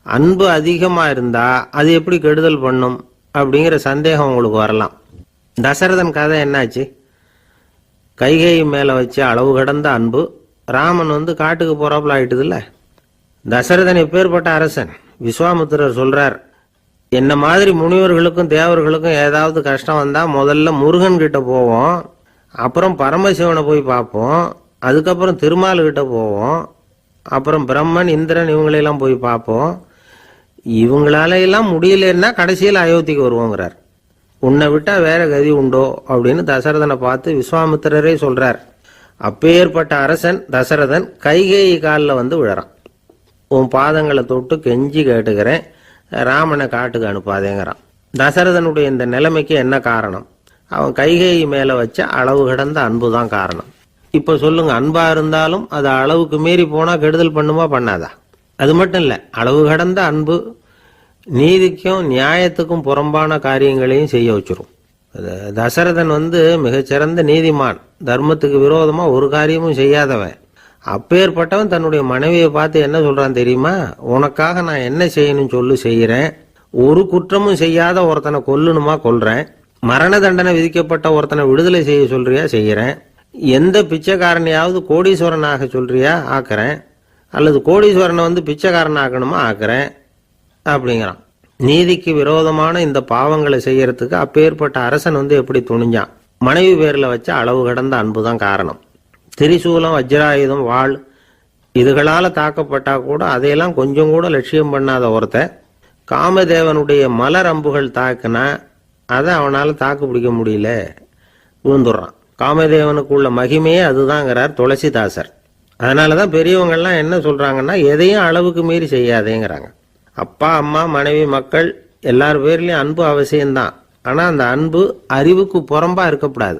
அன்பு அதிகமா இருந்தா அது எப்படி கெடுதல் பண்ணும் அப்படிங்கிற சந்தேகம் உங்களுக்கு வரலாம். தசரதன் கதை என்னாச்சு? கைகேயி மேல வச்சு அளவு கடந்த அன்பு ராமன் காட்டுக்கு போறாப்புல ஆயிட்டுதுல்ல. தசரதன் எப்பேற்பட்ட அரசன். விஸ்வாமித்திரர் சொல்றார், என்ன மாதிரி முனிவர்களுக்கும் தேவர்களுக்கும் ஏதாவது கஷ்டம் வந்தா முதல்ல முருகன் கிட்ட போவோம், அப்புறம் பரமசிவனை போய் பார்ப்போம், அதுக்கப்புறம் திருமால் கிட்ட போவோம், அப்புறம் பிரம்மன் இந்திரன் இவங்களையெல்லாம் போய் பார்ப்போம், இவங்களால எல்லாம் முடியலன்னா கடைசியில் அயோத்திக்கு வருவோங்கிறார். உன்னை விட்டா வேற கதி உண்டோ அப்படின்னு தசரதனை பார்த்து விஸ்வாமித்திரரே சொல்றார். அப்பேற்பட்ட அரசன் தசரதன் கைகேயி காலில் விழறான். உன் பாதங்களை தொட்டு கெஞ்சி கேட்டுக்கிறேன், ராமனை காட்டுக்கு அனுப்பாதேங்கிறான். தசரதனுடைய இந்த நிலைமைக்கு என்ன காரணம்? அவன் கைகேயி மேல வச்ச அளவு கடந்த அன்பு தான் காரணம். இப்ப சொல்லுங்க, அன்பா இருந்தாலும் அது அளவுக்கு மீறி போனா கெடுதல் பண்ணுமா பண்ணாதா? அது மட்டும் இல்ல, அளவு கடந்த அன்பு நீதிக்கும் நியாயத்துக்கும் புறம்பான காரியங்களையும் செய்ய வச்சிரும். தசரதன் மிகச்சிறந்த நீதிமான், தர்மத்துக்கு விரோதமா ஒரு காரியமும் செய்யாதவன். அப்பேற்பட்டவன் தன்னுடைய மனைவியை பார்த்து என்ன சொல்றான் தெரியுமா? உனக்காக நான் என்ன செய்யணும் சொல்லு, செய்யறேன். ஒரு குற்றமும் செய்யாத ஒருத்தனை கொல்லணுமா கொல்றேன். மரண தண்டனை விதிக்கப்பட்ட ஒருத்தனை விடுதலை செய்ய சொல்றியா செய்யறேன். எந்த பிச்சைக்காரனையாவது கோடீஸ்வரனாக சொல்றியா ஆக்குறேன். அல்லது கோடீஸ்வரனை பிச்சைக்காரன் ஆக்கணுமா ஆக்குறேன் அப்படிங்கிறான். நீதிக்கு விரோதமான இந்த பாவங்களை செய்யறதுக்கு அப்பேற்பட்ட அரசன் எப்படி துணிஞ்சான்? மனைவி பேர்ல வச்ச அளவு கடந்த அன்புதான் காரணம். திரிசூலம், வஜ்ராயுதம், வாள் இதுகளால தாக்கப்பட்டா கூட அதையெல்லாம் கொஞ்சம் கூட லட்சியம் பண்ணாத ஒருத்தன் காமதேவனுடைய மலர் அம்புகள் தாக்குனா அதை அவனால தாக்கு பிடிக்க முடியல, விழுந்துடுறான். காமதேவனுக்குள்ள மகிமையே அதுதாங்கிறார் துளசிதாசர். அதனாலதான் பெரியவங்கள்லாம் என்ன சொல்றாங்கன்னா, எதையும் அளவுக்கு மீறி செய்யாதேங்கிறாங்க. அப்பா, அம்மா, மனைவி, மக்கள் எல்லார் பேர்லயும் அன்பு அவசியம்தான். ஆனா அந்த அன்பு அறிவுக்கு புறம்பா இருக்கக்கூடாது,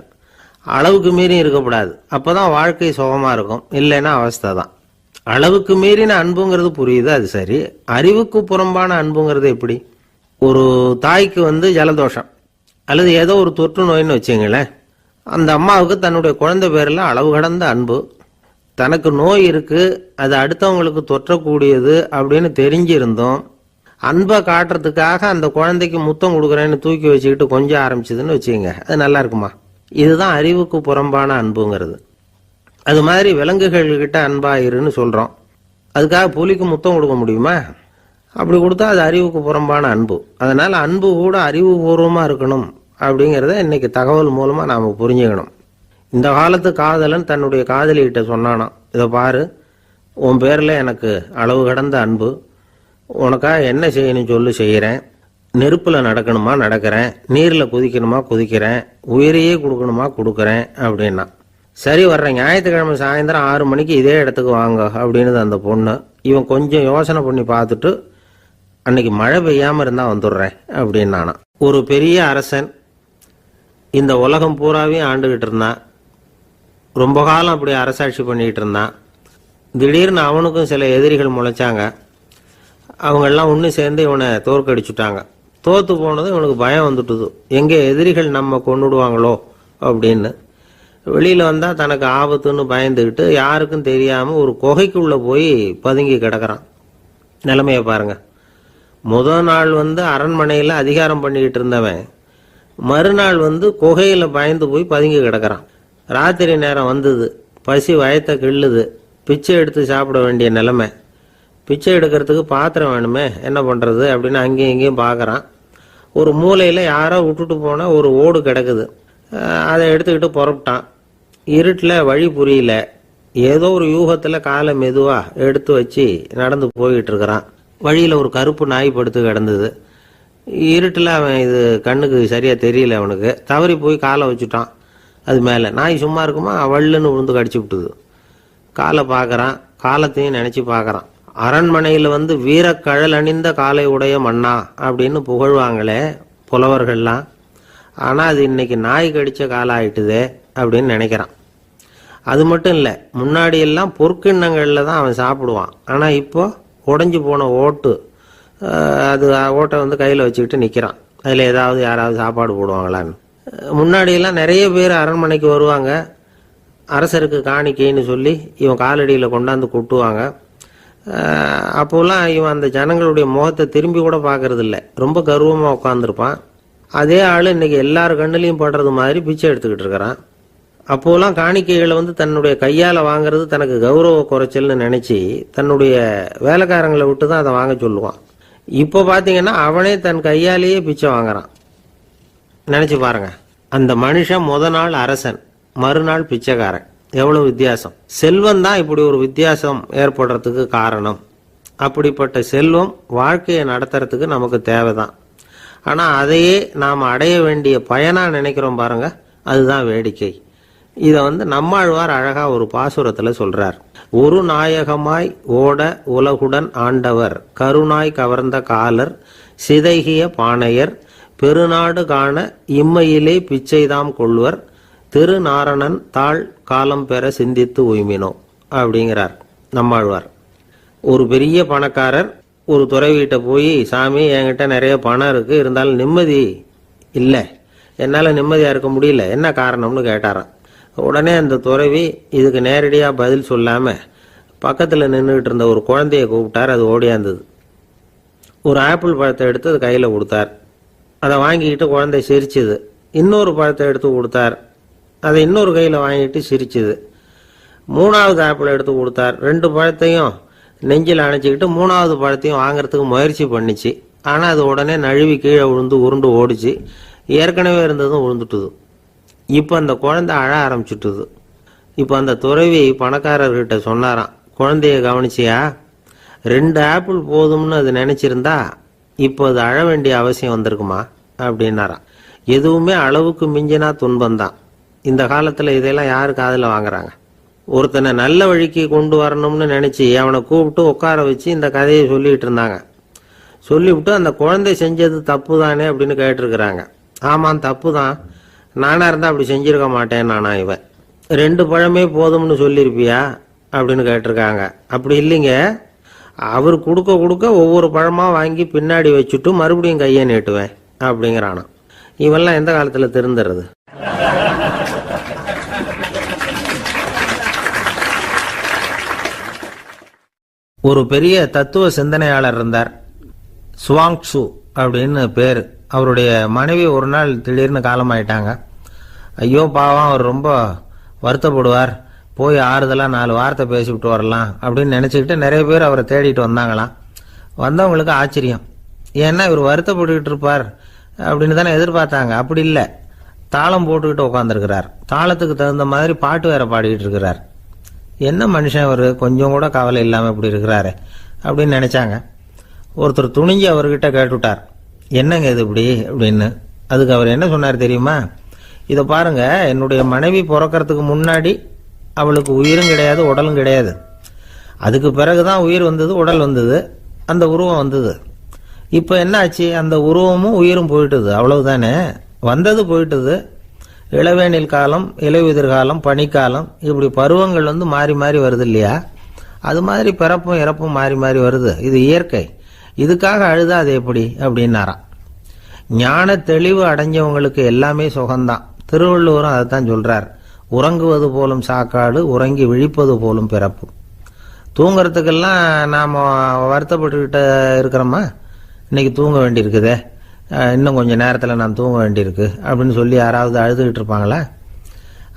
அளவுக்கு மீறி இருக்கக்கூடாது. அப்பதான் வாழ்க்கை சுகமா இருக்கும். இல்லைன்னா அவஸ்தை தான். அளவுக்கு மீறின அன்புங்கிறது புரியுது, அது சரி. அறிவுக்கு புறம்பான அன்புங்கிறது எப்படி? ஒரு தாய்க்கு ஜலதோஷம் அல்லது ஏதோ ஒரு தொற்று நோயின்னு வச்சுங்களேன். அந்த அம்மாவுக்கு தன்னுடைய குழந்தை பேர்ல அளவு கடந்த அன்பு. தனக்கு நோய் இருக்கு, அது அடுத்தவங்களுக்கு தொற்றக்கூடியது அப்படின்னு தெரிஞ்சிருந்தோம் அன்பை காட்டுறதுக்காக அந்த குழந்தைக்கு முத்தம் கொடுக்குறேன்னு தூக்கி வச்சுக்கிட்டு கொஞ்சம் ஆரம்பிச்சதுன்னு வச்சுக்கோங்க, அது நல்லா இருக்குமா? இதுதான் அறிவுக்கு புறம்பான அன்புங்கிறது. அது மாதிரி விலங்குகள்கிட்ட அன்பாயிருன்னு சொல்றோம். அதுக்காக புலிக்கு முத்தம் கொடுக்க முடியுமா? அப்படி கொடுத்தா அது அறிவுக்கு புறம்பான அன்பு. அதனால அன்பு கூட அறிவுபூர்வமா இருக்கணும் அப்படிங்கிறத இன்னைக்கு தகவல் மூலமா நாம புரிஞ்சுக்கணும். இந்த காலத்து காதலன் தன்னுடைய காதலிகிட்ட சொன்னானாம், இதை பாரு, உன் பேர்ல எனக்கு அளவு கடந்த அன்பு, உனக்காக என்ன செய்யணும் சொல்லு செய்யறேன். நெருப்புல நடக்கணுமா நடக்கிறேன், நீர்ல குதிக்கணுமா குதிக்கிறேன், உயிரையே கொடுக்கணுமா கொடுக்கறேன் அப்படின்னா. சரி, வர்ற ஞாயிற்றுக்கிழமை சாயந்தரம் 6 மணிக்கு இதே இடத்துக்கு வாங்க அப்படின்னு அந்த பொண்ணு. இவன் கொஞ்சம் யோசனை பண்ணி பார்த்துட்டு, அன்னைக்கு மழை பெய்யாம இருந்தா வந்துடுறேன் அப்படின்னானா. ஒரு பெரிய அரசன் இந்த உலகம் பூராவையும் ஆண்டுகிட்டு இருந்தான். ரொம்ப காலம் அப்படி அரசாட்சி பண்ணிக்கிட்டு இருந்தான். திடீர்னு அவனுக்கும் சில எதிரிகள் முளைச்சாங்க. அவங்கெல்லாம் ஒன்று சேர்ந்து இவனை தோற்கடிச்சுட்டாங்க. தோத்து போனது இவனுக்கு பயம் வந்துட்டுது, எங்கே எதிரிகள் நம்ம கொண்டுடுவாங்களோ அப்படின்னு. வெளியில் வந்தால் தனக்கு ஆபத்துன்னு பயந்துக்கிட்டு யாருக்கும் தெரியாமல் ஒரு குகைக்குள்ளே போய் பதுங்கி கிடக்கிறான். நிலைமையை பாருங்க. முதல் நாள் அரண்மனையில் அதிகாரம் பண்ணிக்கிட்டு இருந்தவன் மறுநாள் குகையில் பயந்து போய் பதுங்கி கிடக்கிறான். ராத்திரி நேரம் வந்தது, பசி வயத்தை கிள்ளுது, பிச்சை எடுத்து சாப்பிட வேண்டிய நிலைமை. பிச்சை எடுக்கிறதுக்கு பாத்திரம் வேணுமே, என்ன பண்ணுறது அப்படின்னு அங்கேயும் இங்கேயும் பார்க்குறான். ஒரு மூலையில் யாரோ விட்டுட்டு போன ஒரு ஓடு கிடக்குது. அதை எடுத்துக்கிட்டு புறப்பட்டான். இருட்டில் வழி புரியல. ஏதோ ஒரு யூகத்தில் காலை மெதுவாக எடுத்து வச்சு நடந்து போய்கிட்டு இருக்கிறான். வழியில் ஒரு கருப்பு நாய் படுத்து கிடந்தது. இருட்டில் அவன் இது கண்ணுக்கு சரியாக தெரியல, அவனுக்கு தவறி போய் காலை வச்சுட்டான். அது மேலே நாய் சும்மா இருக்குமா, வள்ளுன்னு விழுந்து கடிச்சு விட்டுது. காலை பார்க்குறான், காலத்தையும் நினச்சி பார்க்குறான். அரண்மனையில் வீரக்கழல் அணிந்த காலை உடைய மன்னா அப்படின்னு புகழ்வாங்களே புலவர்கள்லாம். ஆனால் அது இன்னைக்கு நாய் கடித்த காலம் ஆயிட்டுதே அப்படின்னு நினைக்கிறான். அது மட்டும் இல்லை, முன்னாடி எல்லாம் பொற்கிண்ணங்களில் தான் அவன் சாப்பிடுவான். ஆனால் இப்போ உடஞ்சி போன ஓட்டு, அது ஓட்டை கையில் வச்சுக்கிட்டு நிற்கிறான். அதில் ஏதாவது யாராவது சாப்பாடு போடுவாங்களான்னு. முன்னாடியெல்லாம் நிறைய பேர் அரண்மனைக்கு வருவாங்க, அரசருக்கு காணிக்கைன்னு சொல்லி இவன் காலடியில் கொண்டாந்து கொட்டுவாங்க. அப்போலாம் இவன் அந்த ஜனங்களுடைய முகத்தை திரும்பி கூட பார்க்கறது இல்லை, ரொம்ப கர்வமாக உட்காந்துருப்பான். அதே ஆள் இன்னைக்கு எல்லார் கண்ணுலையும் படுறது மாதிரி பிச்சை எடுத்துக்கிட்டு இருக்கிறான். அப்போலாம் காணிக்கைகளை தன்னுடைய கையால் வாங்குறது தனக்கு கௌரவ குறைச்சல்னு நினச்சி தன்னுடைய வேலைக்காரங்களை விட்டு தான் அதை வாங்க சொல்லுவான். இப்போ பார்த்தீங்கன்னா அவனே தன் கையாலேயே பிச்சை வாங்குறான். நினச்சி பாருங்க, அந்த மனுஷன் நாள் அரசன், மறுநாள் பிச்சைக்காரன், எவ்வளவு வித்தியாசம். செல்வம் தான் இப்படி ஒரு வித்தியாசம் ஏற்படுறதுக்கு காரணம். அப்படிப்பட்ட செல்வம் வாழ்க்கையை நடத்துறதுக்கு நமக்கு தேவைதான். ஆனால் அதையே நாம் அடைய வேண்டிய பயனா நினைக்கிறோம் பாருங்க, அதுதான் வேடிக்கை. இதை நம்மாழ்வார் அழகா ஒரு பாசுரத்தில் சொல்றார். ஒரு நாயகமாய் ஓட உலகுடன் ஆண்டவர், கருணாய் கவர்ந்த காலர், சிதைகிய பானையர், பெருநாடு காண இம்மையிலே பிச்சைதாம் கொள்வர், திருநாரணன் தாழ் காலம் பெற சிந்தித்து உய்மினோ அப்படிங்கிறார் நம்மாழ்வார். ஒரு பெரிய பணக்காரர் ஒரு துறவிகிட்ட போய், சாமி என்கிட்ட நிறைய பணம் இருக்கு, இருந்தாலும் நிம்மதி இல்லை, என்னால் நிம்மதியாக இருக்க முடியல, என்ன காரணம்னு கேட்டாராம். உடனே அந்த துறவி இதுக்கு நேரடியாக பதில் சொல்லாமல் பக்கத்தில் நின்றுக்கிட்டு இருந்த ஒரு குழந்தைய கூப்பிட்டார். அது ஓடியாந்தது. ஒரு ஆப்பிள் பழத்தை எடுத்து அது கையில் கொடுத்தார். அதை வாங்கிக்கிட்டு குழந்தை சிரிச்சுது. இன்னொரு பழத்தை எடுத்து கொடுத்தார். அதை இன்னொரு கையில் வாங்கிட்டு சிரிச்சுது. மூணாவது ஆப்பிள் எடுத்து கொடுத்தார். 2 பழத்தையும் நெஞ்சில் அணைச்சிக்கிட்டு 3வது பழத்தையும் வாங்கிறதுக்கு முயற்சி பண்ணிச்சு. ஆனால் அது உடனே நழுவி கீழே விழுந்து உருண்டு ஓடிச்சு. ஏற்கனவே இருந்ததும் விழுந்துட்டுது. இப்போ அந்த குழந்தை அழ ஆரம்பிச்சுட்டுது. இப்போ அந்த துறவி பணக்காரர்கிட்ட சொன்னாராம், குழந்தைய கவனிச்சியா, 2 ஆப்பிள் போதும்னு அது நினைச்சிருந்தா இப்போ அது அழ வேண்டிய அவசியம் வந்திருக்குமா அப்படின்னாராம். எதுவுமே அளவுக்கு மிஞ்சினா துன்பம்தான். இந்த காலத்தில் இதெல்லாம் யாரு காதில் வாங்குறாங்க? ஒருத்தனை நல்ல வழிக்கு கொண்டு வரணும்னு நினைச்சு அவனை கூப்பிட்டு உட்கார வச்சு இந்த கதையை சொல்லிட்டு இருந்தாங்க. சொல்லிவிட்டு அந்த குழந்தை செஞ்சது தப்பு தானே அப்படின்னு கேட்டிருக்கிறாங்க. ஆமாம், தப்பு தான், நானா இருந்தா அப்படி செஞ்சிருக்க மாட்டேன் நானா இவன். 2 பழமே போதும்னு சொல்லியிருப்பியா அப்படின்னு கேட்டிருக்காங்க. அப்படி இல்லைங்க, அவர் கொடுக்க கொடுக்க ஒவ்வொரு பழமா வாங்கி பின்னாடி வச்சுட்டு மறுபடியும் கையை நீட்டுவேன் அப்படிங்கிறானா. இவெல்லாம் எந்த காலத்துல திருந்துறது? ஒரு பெரிய தத்துவ சிந்தனையாளர் இருந்தார், சுவாங்சு அப்படின்னு பேர். அவருடைய மனைவி ஒரு நாள் திடீர்னு காலமாயிட்டாங்க. ஐயோ பாவம், அவர் ரொம்ப வருத்தப்படுவார், போய் ஆறுதலாக 4 வார்த்தை பேசிவிட்டு வரலாம் அப்படின்னு நினச்சிக்கிட்டு நிறைய பேர் அவரை தேடிட்டு வந்தாங்களாம். வந்தவங்களுக்கு ஆச்சரியம், ஏன்னா இவர் வருத்தப்பட்டுக்கிட்டு இருப்பார் அப்படின்னு தானே எதிர்பார்த்தாங்க. அப்படி இல்லை, தாளம் போட்டுக்கிட்டு உட்காந்துருக்கிறார். தாளத்துக்கு தகுந்த மாதிரி பாட்டு வேற பாடிக்கிட்டு இருக்கிறார். என்ன மனுஷன் அவர், கொஞ்சம் கூட கவலை இல்லாமல் இப்படி இருக்கிறாரு அப்படின்னு நினைச்சாங்க. ஒருத்தர் துணிஞ்சு அவர்கிட்ட கேட்டுவிட்டார், என்னங்க இது இப்படி அப்படின்னு. அதுக்கு அவர் என்ன சொன்னார் தெரியுமா? இதை பாருங்க, என்னுடைய மனைவி பிறக்கிறதுக்கு முன்னாடி அவளுக்கு உயிரும் கிடையாது, உடலும் கிடையாது. அதுக்கு பிறகுதான் உயிர் வந்தது, உடல் வந்தது, அந்த உருவம் வந்தது. இப்போ என்ன ஆச்சு? அந்த உருவமும் உயிரும் போயிட்டுது, அவ்வளவுதானே. வந்தது போயிட்டுது. இளவேனில் காலம், இலையுதிர் காலம், பனிக்காலம், இப்படி பருவங்கள் மாறி மாறி வருது இல்லையா? அது மாதிரி பிறப்பும் இறப்பும் மாறி மாறி வருது. இது இயற்கை. இதுக்காக அழுதா அது எப்படி அப்படின்னாராம். ஞான தெளிவு அடைஞ்சவங்களுக்கு எல்லாமே சுகம்தான். திருவள்ளுவரும் அதைத்தான் சொல்றார், உறங்குவது போலும் சாக்காடு, உறங்கி விழிப்பது போலும் பிறப்பு. தூங்குறதுக்கெல்லாம் நாம் வருத்தப்பட்டுக்கிட்ட இருக்கிறோமா? இன்னைக்கு தூங்க வேண்டியிருக்குதே, இன்னும் கொஞ்சம் நேரத்தில் நான் தூங்க வேண்டியிருக்கு அப்படின்னு சொல்லி யாராவது அழுதுகிட்டு இருப்பாங்களா?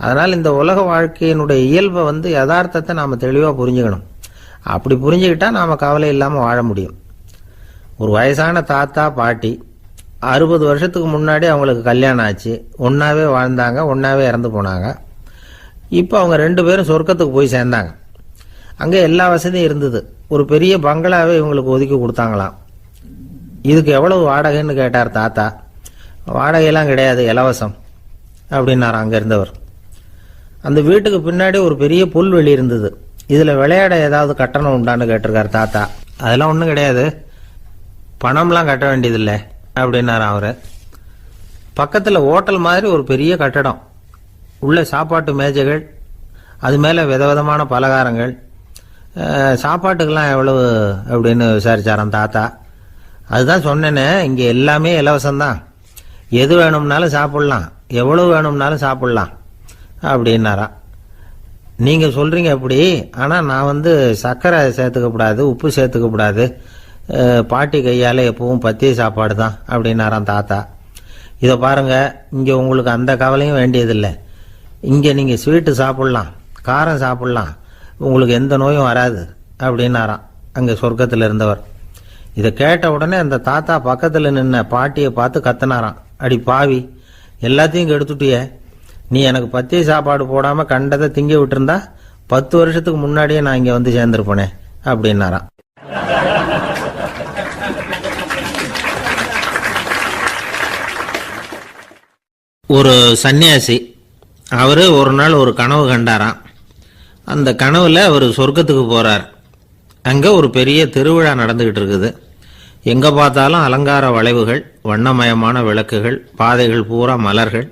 அதனால் இந்த உலக வாழ்க்கையினுடைய இயல்பை யதார்த்தத்தை நாம் தெளிவாக புரிஞ்சுக்கணும். அப்படி புரிஞ்சுக்கிட்டா நாம் கவலை இல்லாமல் வாழ முடியும். ஒரு வயசான தாத்தா பாட்டி 60 வருஷத்துக்கு முன்னாடி அவங்களுக்கு கல்யாணம் ஆச்சு. ஒன்றாவே வாழ்ந்தாங்க, ஒன்றாவே இறந்து போனாங்க. இப்போ அவங்க 2 பேரும் சொர்க்கத்துக்கு போய் சேர்ந்தாங்க. அங்கே எல்லா வசதியும் இருந்தது. ஒரு பெரிய பங்களாவே இவங்களுக்கு ஒதுக்கி கொடுத்தாங்களாம். இதுக்கு எவ்வளவு வாடகைன்னு கேட்டார் தாத்தா. வாடகையெல்லாம் கிடையாது, இலவசம் அப்படின்னார் அங்கே இருந்தவர். அந்த வீட்டுக்கு பின்னாடி ஒரு பெரிய புல்வெளி இருந்தது. இதில் விளையாட ஏதாவது கட்டணம் உண்டான்னு கேட்டிருக்கார் தாத்தா. அதெல்லாம் ஒன்றும் கிடையாது, பணம்லாம் கட்ட வேண்டியதில்லை அப்படின்னார் அவர். பக்கத்தில் ஹோட்டல் மாதிரி ஒரு பெரிய கட்டடம், உள்ள சாப்பாட்டு மேஜைகள், அது மேலே விதவிதமான பலகாரங்கள். சாப்பாட்டுக்கெல்லாம் எவ்வளவு அப்படின்னு விசாரிச்சாராம் தாத்தா. அதுதான் சொன்னேனே, இங்கே எல்லாமே இலவசம்தான், எது வேணும்னாலும் சாப்பிட்லாம், எவ்வளவு வேணும்னாலும் சாப்பிட்லாம் அப்படின்னாராம். நீங்கள் சொல்கிறீங்க அப்படி, ஆனால் நான் சர்க்கரை சேர்த்துக்கக்கூடாது, உப்பு சேர்த்துக்கக்கூடாது, பாட்டி கையால் எப்பவும் பத்திய சாப்பாடு தான் அப்படின்னாராம் தாத்தா. இதை பாருங்கள், இங்கே உங்களுக்கு அந்த கவலையும் வேண்டியதில்லை. இங்கே நீங்கள் ஸ்வீட்டு சாப்பிட்லாம், காரம் சாப்பிட்லாம், உங்களுக்கு எந்த நோயும் வராது அப்படின்னாராம் அங்கே சொர்க்கத்தில் இருந்தவர். இதை கேட்ட உடனே அந்த தாத்தா பக்கத்தில் நின்ன பாட்டியை பார்த்து கத்தினாராம், அடி பாவி, எல்லாத்தையும் கெடுத்துட்டியே, நீ எனக்கு பத்திய சாப்பாடு போடாமல் கண்டதை திங்க விட்டுருந்தா 10 வருஷத்துக்கு முன்னாடியே நான் இங்கே சேர்ந்துருப்பேனே அப்படின்னாராம். ஒரு சன்னியாசி, அவர் ஒரு நாள் ஒரு கனவு கண்டாராம். அந்த கனவுல அவர் சொர்க்கத்துக்கு போறார். அங்கே ஒரு பெரிய திருவிழா நடந்துகிட்டு இருக்குது. எங்கே பார்த்தாலும் அலங்கார வளைவுகள், வண்ணமயமான விளக்குகள், பாதைகள் பூரா மலர்கள்,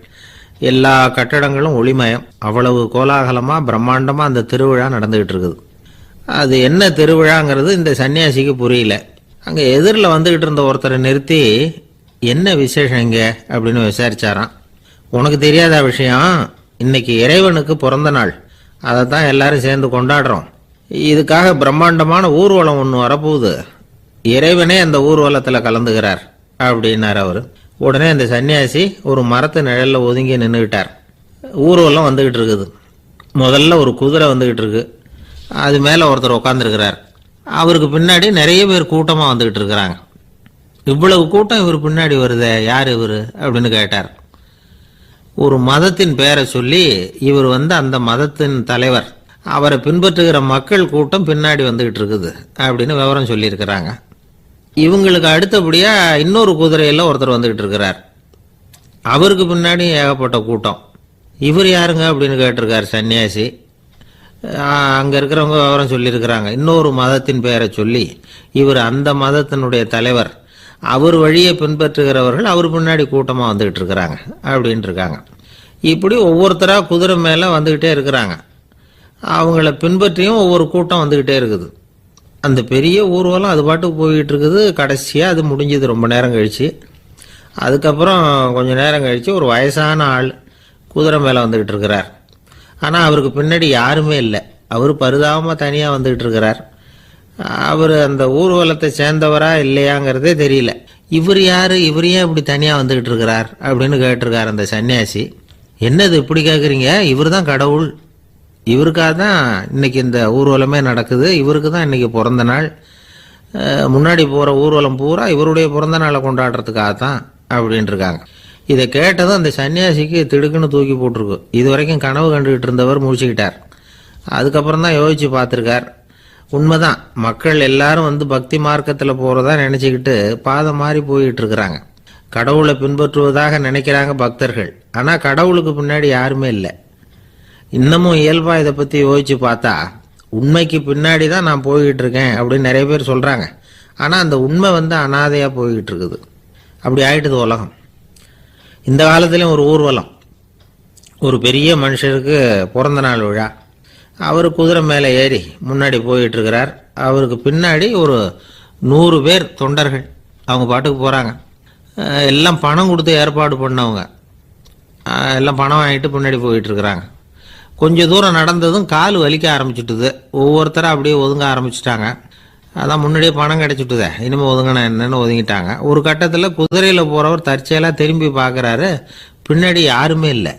எல்லா கட்டடங்களும் ஒளிமயம். அவ்வளவு கோலாகலமா பிரம்மாண்டமா அந்த திருவிழா நடந்துகிட்டு இருக்குது. அது என்ன திருவிழாங்கிறது இந்த சன்னியாசிக்கு புரியல. அங்க எதிரில் வந்துகிட்டு இருந்த ஒருத்தரை நிறுத்தி, என்ன விசேஷம் இங்க அப்படின்னு விசாரிச்சாராம். உனக்கு தெரியாத விஷயம், இன்னைக்கு இறைவனுக்கு பிறந்த நாள், அதை தான் எல்லாரும் சேர்ந்து கொண்டாடுறோம். இதுக்காக பிரம்மாண்டமான ஊர்வலம் ஒன்று வரப்போகுது. இறைவனே அந்த ஊர்வலத்தில் கலந்துகிறார் அப்படின்னார் அவர். உடனே அந்த சன்னியாசி ஒரு மரத்து நிழல்ல ஒதுங்கி நின்றுக்கிட்டார். ஊர்வலம் வந்துகிட்டு இருக்குது. முதல்ல ஒரு குதிரை வந்துகிட்டு இருக்கு. அது மேலே ஒருத்தர் உட்காந்துருக்கிறார். அவருக்கு பின்னாடி நிறைய பேர் கூட்டமாக வந்துகிட்டு இருக்கிறாங்க. இவ்வளவு கூட்டம் இவர் பின்னாடி வருதே, யார் இவர் அப்படின்னு கேட்டார். ஒரு மதத்தின் பெயரை சொல்லி, இவர் அந்த மதத்தின் தலைவர், அவரை பின்பற்றுகிற மக்கள் கூட்டம் பின்னாடி வந்துகிட்டு இருக்குது அப்படின்னு விவரம் சொல்லியிருக்கிறாங்க. இவங்களுக்கு அடுத்தபடியா இன்னொரு குதிரையில் ஒருத்தர் வந்துகிட்டு இருக்கிறார். அவருக்கு பின்னாடி ஏகப்பட்ட கூட்டம். இவர் யாருங்க அப்படின்னு கேட்டிருக்கார் சன்னியாசி. அங்கே இருக்கிறவங்க விவரம் சொல்லியிருக்கிறாங்க. இன்னொரு மதத்தின் பெயரை சொல்லி, இவர் அந்த மதத்தினுடைய தலைவர், அவர் வழியை பின்பற்றுகிறவர்கள் அவர் பின்னாடி கூட்டமாக வந்துகிட்டு இருக்கிறாங்க அப்படின்ட்டு இருக்காங்க. இப்படி ஒவ்வொருத்தராக குதிரை மேலே வந்துக்கிட்டே இருக்கிறாங்க. அவங்கள பின்பற்றியும் ஒவ்வொரு கூட்டம் வந்துக்கிட்டே இருக்குது. அந்த பெரிய ஊர்வலம் அது பாட்டுக்கு போய்கிட்டு இருக்குது. கடைசியாக அது முடிஞ்சது ரொம்ப நேரம் கழித்து. அதுக்கப்புறம் கொஞ்சம் நேரம் கழித்து ஒரு வயசான ஆள் குதிரை மேலே வந்துக்கிட்டு இருக்கிறார். ஆனால் அவருக்கு பின்னாடி யாருமே இல்லை. அவர் பரிதாபமாக தனியாக வந்துக்கிட்டு இருக்கிறார். அவர் அந்த ஊர்வலத்தை சேர்ந்தவரா இல்லையாங்கிறதே தெரியல. இவர் யார், இவர் ஏன் இப்படி தனியாக வந்துக்கிட்டு இருக்கிறார் அப்படின்னு கேட்டிருக்கார் அந்த சன்னியாசி. என்னது இப்படி கேட்குறீங்க? இவர் தான் கடவுள். இவருக்காக தான் இன்னைக்கு இந்த ஊர்வலமே நடக்குது. இவருக்கு தான் இன்னைக்கு பிறந்த நாள். முன்னாடி போகிற ஊர்வலம் பூரா இவருடைய பிறந்த நாளை கொண்டாடுறதுக்காக தான் அப்படின்ட்டு இருக்காங்க. இதை கேட்டதும் அந்த சன்னியாசிக்கு திடுக்குன்னு தூக்கி போட்டிருக்கு. இது வரைக்கும் கனவு கண்டுகிட்டு இருந்தவர் முடிச்சுக்கிட்டார். அதுக்கப்புறம் தான் யோசிச்சு பார்த்துருக்கார். உண்மைதான், மக்கள் எல்லாரும் பக்தி மார்க்கத்தில் போகிறதா நினச்சிக்கிட்டு பாதை மாறி போயிட்டு இருக்கிறாங்க. கடவுளை பின்பற்றுவதாக நினைக்கிறாங்க பக்தர்கள். ஆனால் கடவுளுக்கு பின்னாடி யாருமே இல்லை. இன்னமும் இயல்பாக இதை பற்றி யோசிச்சு பார்த்தா, உண்மைக்கு பின்னாடி தான் நான் போய்கிட்டு இருக்கேன் அப்படின்னு நிறைய பேர் சொல்கிறாங்க. ஆனால் அந்த உண்மை அனாதையாக போய்கிட்டு இருக்குது. அப்படி ஆயிட்டுது உலகம். இந்த காலத்துலேயும் ஒரு ஊர்வலம், ஒரு பெரிய மனுஷருக்கு பிறந்த நாள் விழா. அவர் குதிரை மேலே ஏறி முன்னாடி போயிட்டு இருக்கிறார். அவருக்கு பின்னாடி ஒரு 100 பேர் தொண்டர்கள் அவங்க பாட்டுக்கு போகிறாங்க. எல்லாம் பணம் கொடுத்து ஏற்பாடு பண்ணவங்க. எல்லாம் பணம் வாங்கிட்டு பின்னாடி போயிட்டு இருக்கிறாங்க. கொஞ்சம் தூரம் நடந்ததும் கால் வலிக்க ஆரம்பிச்சுட்டுது. ஒவ்வொருத்தராக அப்படியே ஒதுங்க ஆரம்பிச்சுட்டாங்க. அதான் முன்னாடியே பணம் கிடைச்சிட்டுதே, இனிமேல் ஒதுங்கினா என்னன்னு ஒதுங்கிட்டாங்க. ஒரு கட்டத்தில் குதிரையில் போகிறவர் தற்செயலாக திரும்பி பார்க்குறாரு. பின்னாடி யாருமே இல்லை.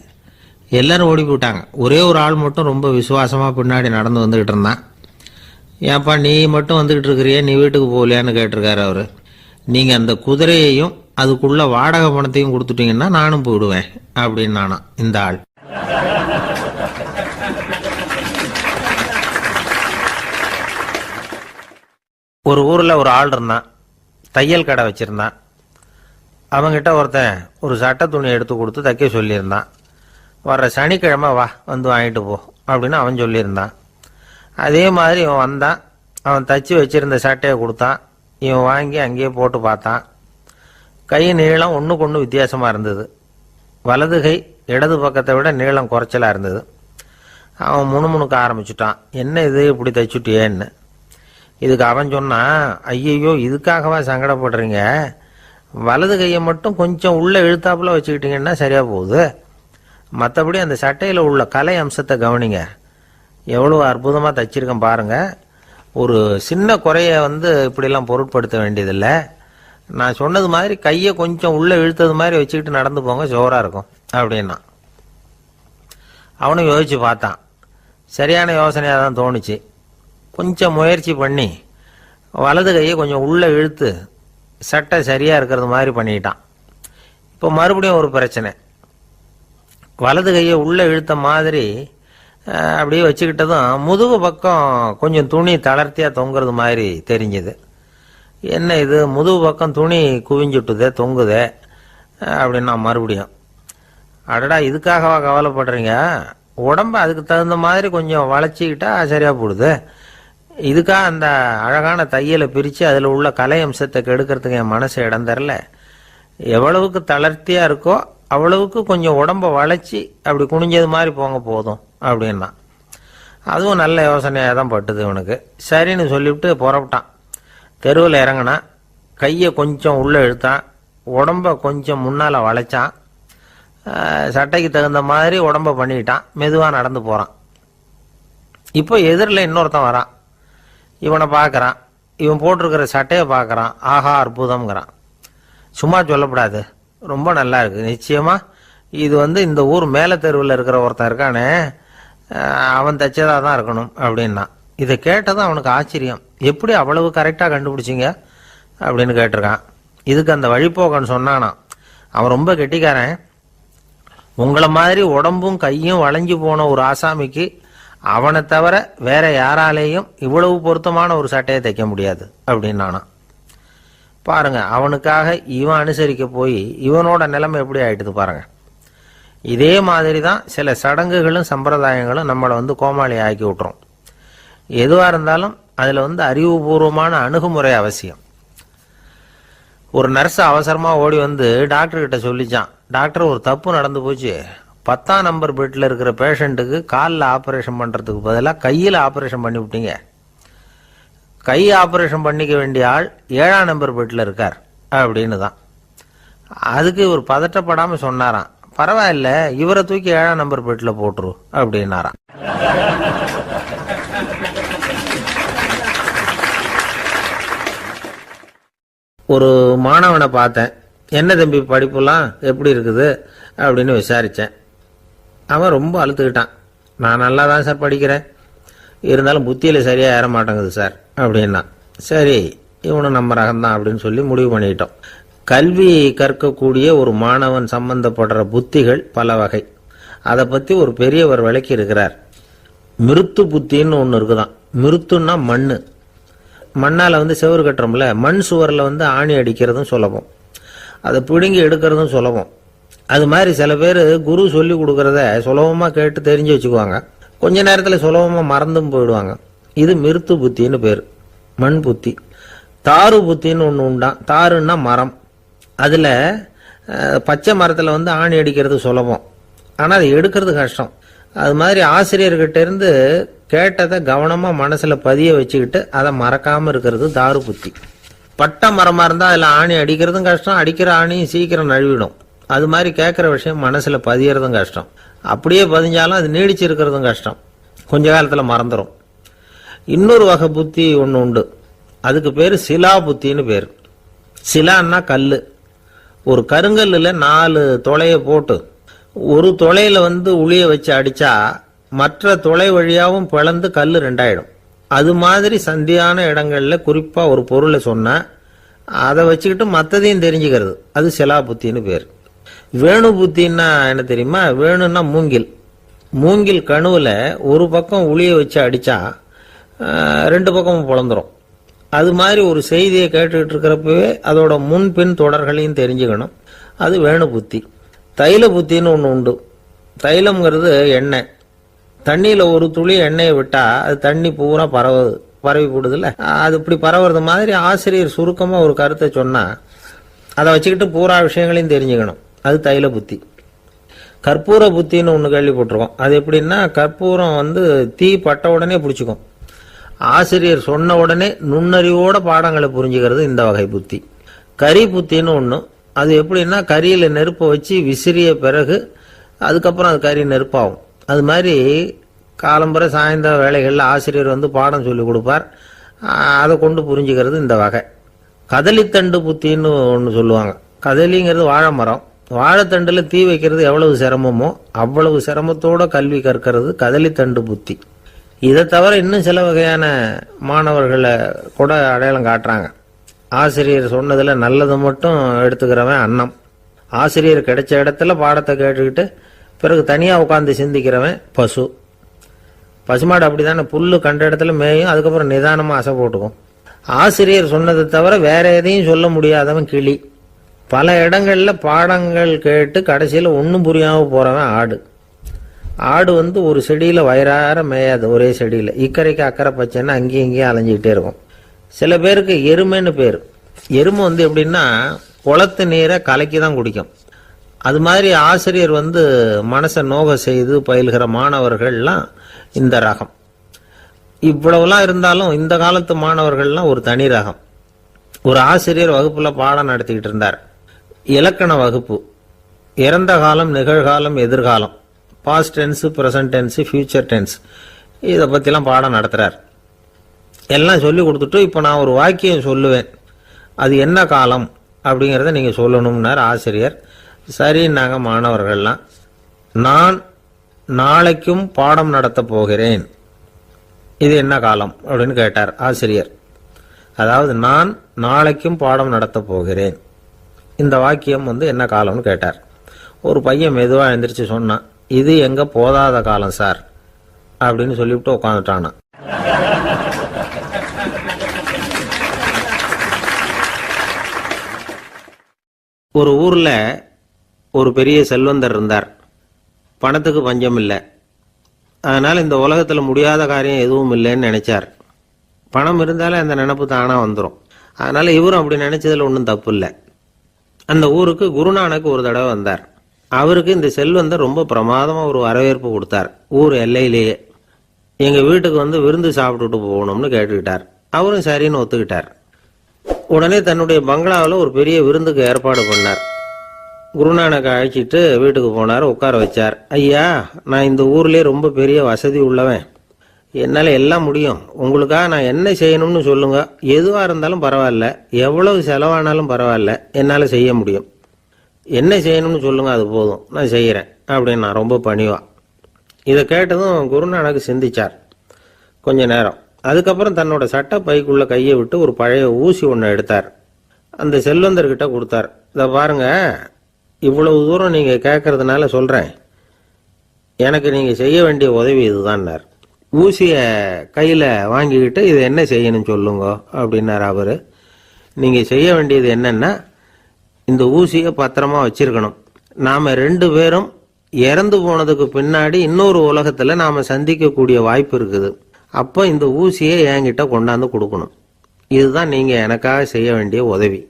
எல்லாரும் ஓடி போயிட்டாங்க. ஒரே ஒரு ஆள் மட்டும் ரொம்ப விசுவாசமாக பின்னாடி நடந்து வந்துக்கிட்டு இருந்தான். ஏன்ப்பா நீ மட்டும் வந்துக்கிட்டு இருக்கிறியே, நீ வீட்டுக்கு போகலையான்னு கேட்டிருக்காரு அவர். நீங்கள் அந்த குதிரையையும் அதுக்குள்ள வாடகை பணத்தையும் கொடுத்துட்டீங்கன்னா நானும் போயிடுவேன் அப்படின்னு நானாம் இந்த ஆள். ஒரு ஊரில் ஒரு ஆள் இருந்தான். தையல் கடை வச்சுருந்தான். அவங்கிட்ட ஒருத்தன் ஒரு சட்டை துணி எடுத்து கொடுத்து தைக்க சொல்லியிருந்தான். வர்ற சனிக்கிழமை வா, வாங்கிட்டு போ அப்படின்னு அவன் சொல்லியிருந்தான். அதே மாதிரி இவன் வந்தான். அவன் தச்சு வச்சிருந்த சட்டையை கொடுத்தான். இவன் வாங்கி அங்கேயே போட்டு பார்த்தான். கை நீளம் ஒன்றுக்கு ஒன்று வித்தியாசமாக இருந்தது. வலது கை இடது பக்கத்தை விட நீளம் குறைச்சலாக இருந்தது. அவன் முணுமுணுக்க ஆரம்பிச்சுட்டான். என்ன இது இப்படி தைச்சுட்டியேன்னு. இதுக்கு அவன் சொன்னான், ஐயையோ இதுக்காகவா சங்கடப்படுறீங்க, வலது கையை மட்டும் கொஞ்சம் உள்ளே இழுத்தாப்புல வச்சுக்கிட்டீங்கன்னா சரியாக போகுது. மற்றபடி அந்த சட்டையில் உள்ள கலை அம்சத்தை கவனிங்க. எவ்வளோ அற்புதமாக தைச்சிருக்கேன் பாருங்கள். ஒரு சின்ன குறைய இப்படிலாம் பொருட்படுத்த வேண்டியதில்லை. நான் சொன்னது மாதிரி கையை கொஞ்சம் உள்ளே இழுத்தது மாதிரி வச்சுக்கிட்டு நடந்து போங்க, ஜோராக இருக்கும் அப்படின்னா. அவனும் யோசித்து பார்த்தான். சரியான யோசனையாக தான் தோணுச்சு. கொஞ்சம் முயற்சி பண்ணி வலது கையை கொஞ்சம் உள்ளே இழுத்து சட்டை சரியாக இருக்கிறது மாதிரி பண்ணிட்டான். இப்போ மறுபடியும் ஒரு பிரச்சனை. வலது கையை உள்ளே இழுத்த மாதிரி அப்படியே வச்சுக்கிட்டதும் முதுகு பக்கம் கொஞ்சம் துணி தளர்த்தியாக தொங்குறது மாதிரி தெரிஞ்சுது. என்ன இது, முதுகு பக்கம் துணி குவிஞ்சுட்டுதே, தொங்குதே அப்படின்னா மறுபடியும், அடடா இதுக்காகவா கவலைப்படுறீங்க, உடம்பு அதுக்கு தகுந்த மாதிரி கொஞ்சம் வளைச்சிக்கிட்டா சரியாக போடுது. இதுக்காக அந்த அழகான தையலை பிரித்து அதில் உள்ள கலை அம்சத்தை கெடுக்கிறதுக்கு என் மனசு இடம் தரல. எவ்வளவுக்கு தளர்த்தியாக இருக்கோ அவ்வளவுக்கு கொஞ்சம் உடம்ப வளைச்சி அப்படி குனிஞ்சது மாதிரி போங்க போதும் அப்படின்னா. அதுவும் நல்ல யோசனையாக தான் பட்டுது இவனுக்கு. சரின்னு சொல்லிவிட்டு புறப்பட்டான். தெருவில் இறங்கினான். கையை கொஞ்சம் உள்ளே இழுத்தான். உடம்ப கொஞ்சம் முன்னால் வளைச்சான். சட்டைக்கு தகுந்த மாதிரி உடம்ப பண்ணிக்கிட்டான். மெதுவாக நடந்து போகிறான். இப்போ எதிரில் இன்னொருத்தன் வரான். இவனை பார்க்குறான். இவன் போட்டிருக்கிற சட்டையை பார்க்குறான். ஆஹா அற்புதம்ங்கிறான். சும்மா சொல்லக்கூடாது, ரொம்ப நல்லா இருக்குது. நிச்சயமாக இது இந்த ஊர் மேலே தெருவில் இருக்கிற ஒருத்தன் இருக்கானே, அவன் தைச்சதாக தான் இருக்கணும் அப்படின்னா. இதை கேட்டதும் அவனுக்கு ஆச்சரியம். எப்படி அவ்வளவு கரெக்டாக கண்டுபிடிச்சிங்க அப்படின்னு கேட்டிருக்கான். இதுக்கு அந்த வழிபோக்கன்னு சொன்னானா, அவன் ரொம்ப கெட்டிக்காரன். உங்களை மாதிரி உடம்பும் கையும் வளைஞ்சு போன ஒரு ஆசாமிக்கு அவனை தவிர வேற யாராலேயும் இவ்வளவு பொருத்தமான ஒரு சட்டையை தைக்க முடியாது அப்படின்னானா. பாருங்க, அவனுக்காக இவன் அனுசரிக்க போய் இவனோட நிலைமை எப்படி ஆயிட்டுது பாருங்க. இதே மாதிரி தான் சில சடங்குகளும் சம்பிரதாயங்களும் நம்மளை கோமாளி ஆக்கி விட்டுரும். எதுவாக இருந்தாலும் அதில் அறிவுபூர்வமான அணுகுமுறை அவசியம். ஒரு நர்ஸ் அவசரமாக ஓடி டாக்டர்கிட்ட சொல்லிச்சான், டாக்டர் ஒரு தப்பு நடந்து போச்சு, 10ஆம் நம்பர் பெட்டில் இருக்கிற பேஷண்ட்டுக்கு காலில் ஆப்ரேஷன் பண்ணுறதுக்கு பதிலாக கையில் ஆப்ரேஷன் பண்ணி விட்டீங்க. கை ஆப்ரேஷன் பண்ணிக்க வேண்டிய ஆள் 7ஆம் நம்பர் பெட்டில் இருக்கார் அப்படின்னு தான். அதுக்கு இவர் பதட்டப்படாமல் சொன்னாராம், பரவாயில்ல, இவரை தூக்கி 7ஆம் நம்பர் பெட்டில் போட்டுரு அப்படின்னாராம். ஒரு மாணவனை பார்த்தேன். என்ன தம்பி படிப்புலாம் எப்படி இருக்குது அப்படின்னு விசாரித்தேன். அவன் ரொம்ப அழுத்துக்கிட்டான். நான் நல்லா தான் சார் படிக்கிறேன், இருந்தாலும் புத்தியில் சரியாக ஏற மாட்டேங்குது சார் அப்படின்னா. சரி, இவனும் நம்ம ரகம்தான் அப்படின்னு சொல்லி முடிவு பண்ணிக்கிட்டோம். கல்வி கற்கக்கூடிய ஒரு மாணவன் சம்பந்தப்படுற புத்திகள் பல வகை. அதை பற்றி ஒரு பெரியவர் விளக்கி இருக்கிறார். மிருத்து புத்தின்னு ஒன்று இருக்குதான். மிருத்துன்னா மண்ணு. மண்ணால் செவரு கட்டுறோம்ல, மண் சுவரில் ஆணி அடிக்கிறதும் சுலபம், அதை பிடுங்கி எடுக்கிறதும் சுலபம். அது மாதிரி சில பேர் குரு சொல்லி கொடுக்கறத சுலபமாக கேட்டு தெரிஞ்சு வச்சுக்குவாங்க, கொஞ்ச நேரத்தில் சுலபமாக மறந்தும் போயிடுவாங்க. இது மிருத்து புத்தின்னு பேர், மண் புத்தி. தாரு புத்தின்னு ஒன்று உண்டான். தாருன்னா மரம். அதில் பச்சை மரத்தில் ஆணி அடிக்கிறது சுலபம், ஆனால் அதை எடுக்கிறது கஷ்டம். அது மாதிரி ஆசிரியர்கிட்ட இருந்து கேட்டதை கவனமாக மனசில் பதிய வச்சுக்கிட்டு அதை மறக்காமல் இருக்கிறது தாரு புத்தி. பட்ட மரமாக இருந்தால் அதில் ஆணி அடிக்கிறதும் கஷ்டம், அடிக்கிற ஆணியும் சீக்கிரம் நழுவிடும். அது மாதிரி கேட்குற விஷயம் மனசில் பதியறதும் கஷ்டம். அப்படியே பதிஞ்சாலும் அது நீடிச்சிருக்கிறதும் கஷ்டம், கொஞ்ச காலத்தில் மறந்துடும். இன்னொரு வகை புத்தி ஒன்று உண்டு, அதுக்கு பேர் சிலா புத்தின்னு பேர். சிலான்னா கல். ஒரு கருங்கல்லில் 4 துளையை போட்டு ஒரு துளையில உளிய வச்சு அடிச்சா மற்ற துளை வழியாகவும் பிளந்து கல் 2ஆயிடும். அது மாதிரி சந்தியான இடங்கள்ல குறிப்பா ஒரு பொருளை சொன்னா அதை வச்சுக்கிட்டு மற்றதையும் தெரிஞ்சுக்கிறது, அது சிலா புத்தின்னு பேர். வேணு புத்தின்னா என்ன தெரியுமா? வேணுன்னா மூங்கில். மூங்கில் கணுவில் ஒரு பக்கம் உளிய வச்சு அடிச்சா 2 பக்கமும் பிளந்துரும். அது மாதிரி ஒரு செய்தியை கேட்டுக்கிட்டு இருக்கிறப்பவே அதோட முன்பின் தொடர்களையும் தெரிஞ்சுக்கணும், அது வேணு புத்தி. தைல புத்தின்னு ஒன்று உண்டு. தைலம்ங்கிறது எண்ணெய். தண்ணியில் ஒரு துளி எண்ணெயை விட்டா அது தண்ணி பூரா பரவி போடுதுல்ல, அது இப்படி பரவுறது மாதிரி ஆசிரியர் சுருக்கமாக ஒரு கருத்தை சொன்னால் அதை வச்சுக்கிட்டு பூரா விஷயங்களையும் தெரிஞ்சுக்கணும், அது தைல புத்தி. கற்பூர புத்தின்னு ஒன்று கேள்விப்பட்டிருக்கோம். அது எப்படின்னா, கற்பூரம் தீ பட்ட உடனே பிடிச்சிக்கும். ஆசிரியர் சொன்ன உடனே நுண்ணறிவோட பாடங்களை புரிஞ்சுக்கிறது இந்த வகை புத்தி. கரி புத்தின்னு ஒன்று. அது எப்படின்னா, கரியில் நெருப்பை வச்சு விசிறிய பிறகு அதுக்கப்புறம் அது கறி நெருப்பாகும். அது மாதிரி காலம்பரை சாயந்தர வேலைகளில் ஆசிரியர் பாடம் சொல்லி கொடுப்பார், அதை கொண்டு புரிஞ்சுக்கிறது இந்த வகை. கதலித்தண்டு புத்தின்னு ஒன்று சொல்லுவாங்க. கதலிங்கிறது வாழை மரம். வாழைத்தண்டில் தீ வைக்கிறது எவ்வளவு சிரமமோ அவ்வளவு சிரமத்தோட கல்வி கற்கிறது கதலித்தண்டு புத்தி. இதை தவிர இன்னும் சில வகையான மாணவர்களை கூட அடையாளம் காட்டுறாங்க. ஆசிரியர் சொன்னதில் நல்லதை மட்டும் எடுத்துக்கிறவன் அன்னம். ஆசிரியர் கிடைச்ச இடத்துல பாடத்தை கேட்டுக்கிட்டு பிறகு தனியாக உட்காந்து சிந்திக்கிறவன் பசு. பசுமாடு அப்படி தானே, புல்லு கண்ட இடத்துல மேயும், அதுக்கப்புறம் நிதானமாக அசை போட்டுக்கும். ஆசிரியர் சொன்னதை தவிர வேற எதையும் சொல்ல முடியாதவன் கிளி. பல இடங்களில் பாடங்கள் கேட்டு கடைசியில் ஒன்றும் புரியாமல் போகிறவன் ஆடு. ஆடு ஒரு செடியில் வயிறார மேயாது, ஒரே செடியில். இக்கரைக்கு அக்கறை பச்சைன்னா அங்கேயும் இங்கேயும் அலைஞ்சிக்கிட்டே இருக்கும். சில பேருக்கு எருமைன்னு பேர். எருமை எப்படின்னா, குளத்து நீரை கலக்கி தான் குடிக்கும். அது மாதிரி ஆசிரியர் மனசை நோக செய்து பயில்கிற மாணவர்கள்லாம் இந்த ரகம். இவ்வளவுலாம் இருந்தாலும் இந்த காலத்து மாணவர்கள்லாம் ஒரு தனி ரகம். ஒரு ஆசிரியர் வகுப்புல பாடம் நடத்திக்கிட்டு இருந்தார். இலக்கண வகுப்பு. இறந்த காலம், நிகழ்காலம், எதிர்காலம், past tense, present tense, future tense, இதை பற்றிலாம் பாடம் நடத்துகிறார். எல்லாம் சொல்லி கொடுத்துட்டு இப்போ நான் ஒரு வாக்கியம் சொல்லுவேன், அது என்ன காலம் அப்படிங்கிறத நீங்கள் சொல்லணும்னார் ஆசிரியர். சரின்னாங்க மாணவர்கள்லாம். நான் நாளைக்கும் பாடம் நடத்த போகிறேன், இது என்ன காலம் அப்படின்னு கேட்டார் ஆசிரியர். அதாவது நான் நாளைக்கும் பாடம் நடத்த போகிறேன், இந்த வாக்கியம் என்ன காலம்னு கேட்டார். ஒரு பையன் மெதுவாக எழுந்திரிச்சு சொன்னான், இது எங்க போதாத காலம் சார் அப்படின்னு சொல்லிவிட்டு உட்காந்துட்டானா. ஒரு ஊர்ல ஒரு பெரிய செல்வந்தர் இருந்தார். பணத்துக்கு பஞ்சம் இல்லை. அதனால இந்த உலகத்துல முடியாத காரியம் எதுவும் இல்லைன்னு நினைச்சார். பணம் இருந்தாலே அந்த நினைப்பு தானா வந்துடும். அதனால இவரும் அப்படி நினைச்சதுல ஒன்றும் தப்பு இல்லை. அந்த ஊருக்கு குருநானக் ஒரு தடவை வந்தார். அவருக்கு இந்த செல்வந்தர் ரொம்ப பிரமாதமா ஒரு வரவேற்பு கொடுத்தார். ஊர் எல்லையிலேயே எங்க வீட்டுக்கு விருந்து சாப்பிட்டுட்டு போகணும்னு கேட்டுக்கிட்டார். அவரும் சரின்னு ஒத்துக்கிட்டார். உடனே தன்னுடைய பங்களாவில் ஒரு பெரிய விருந்துக்கு ஏற்பாடு பண்ணார். குருநானக் அழைச்சிட்டு வீட்டுக்கு போனார், உட்கார வச்சார். ஐயா, நான் இந்த ஊர்லயே ரொம்ப பெரிய வசதி உள்ளவன், என்னால் எல்லாம் முடியும். உங்களுக்காக நான் என்ன செய்யணும்னு சொல்லுங்க, எதுவாக இருந்தாலும் பரவாயில்ல, எவ்வளவு செலவானாலும் பரவாயில்ல, என்னால் செய்ய முடியும். என்ன செய்யணும்னு சொல்லுங்க, அது போதும், நான் செய்கிறேன் அப்படின்னு நான் ரொம்ப பணிவா. இதை கேட்டதும் குருநானக் சிந்திச்சார் கொஞ்ச நேரம். அதுக்கப்புறம் தன்னோட சட்டை பைக்குள்ள கையை விட்டு ஒரு பழைய ஊசி ஒன்று எடுத்தார். அந்த செல்வந்தர்கிட்ட கொடுத்தார். இதை பாருங்க, இவ்வளவு தூரம் நீங்கள் கேட்கறதுனால சொல்கிறேன், எனக்கு நீங்கள் செய்ய வேண்டிய உதவி இதுதான்னார். ஊசியை கையில் வாங்கிக்கிட்டு இது என்ன செய்யணும்னு சொல்லுங்க அப்படின்னார் அவர். நீங்கள் செய்ய வேண்டியது என்னன்னா, இந்த ஊசியை பத்திரமா வச்சிருக்கணும். நாம் 2 பேரும் இறந்து போனதுக்கு பின்னாடி இன்னொரு உலகத்தில் நாம் சந்திக்கக்கூடிய வாய்ப்பு இருக்குது. அப்போ இந்த ஊசியை என்கிட்ட கொண்டாந்து கொடுக்கணும். இதுதான் நீங்கள் எனக்காக செய்ய வேண்டிய உதவி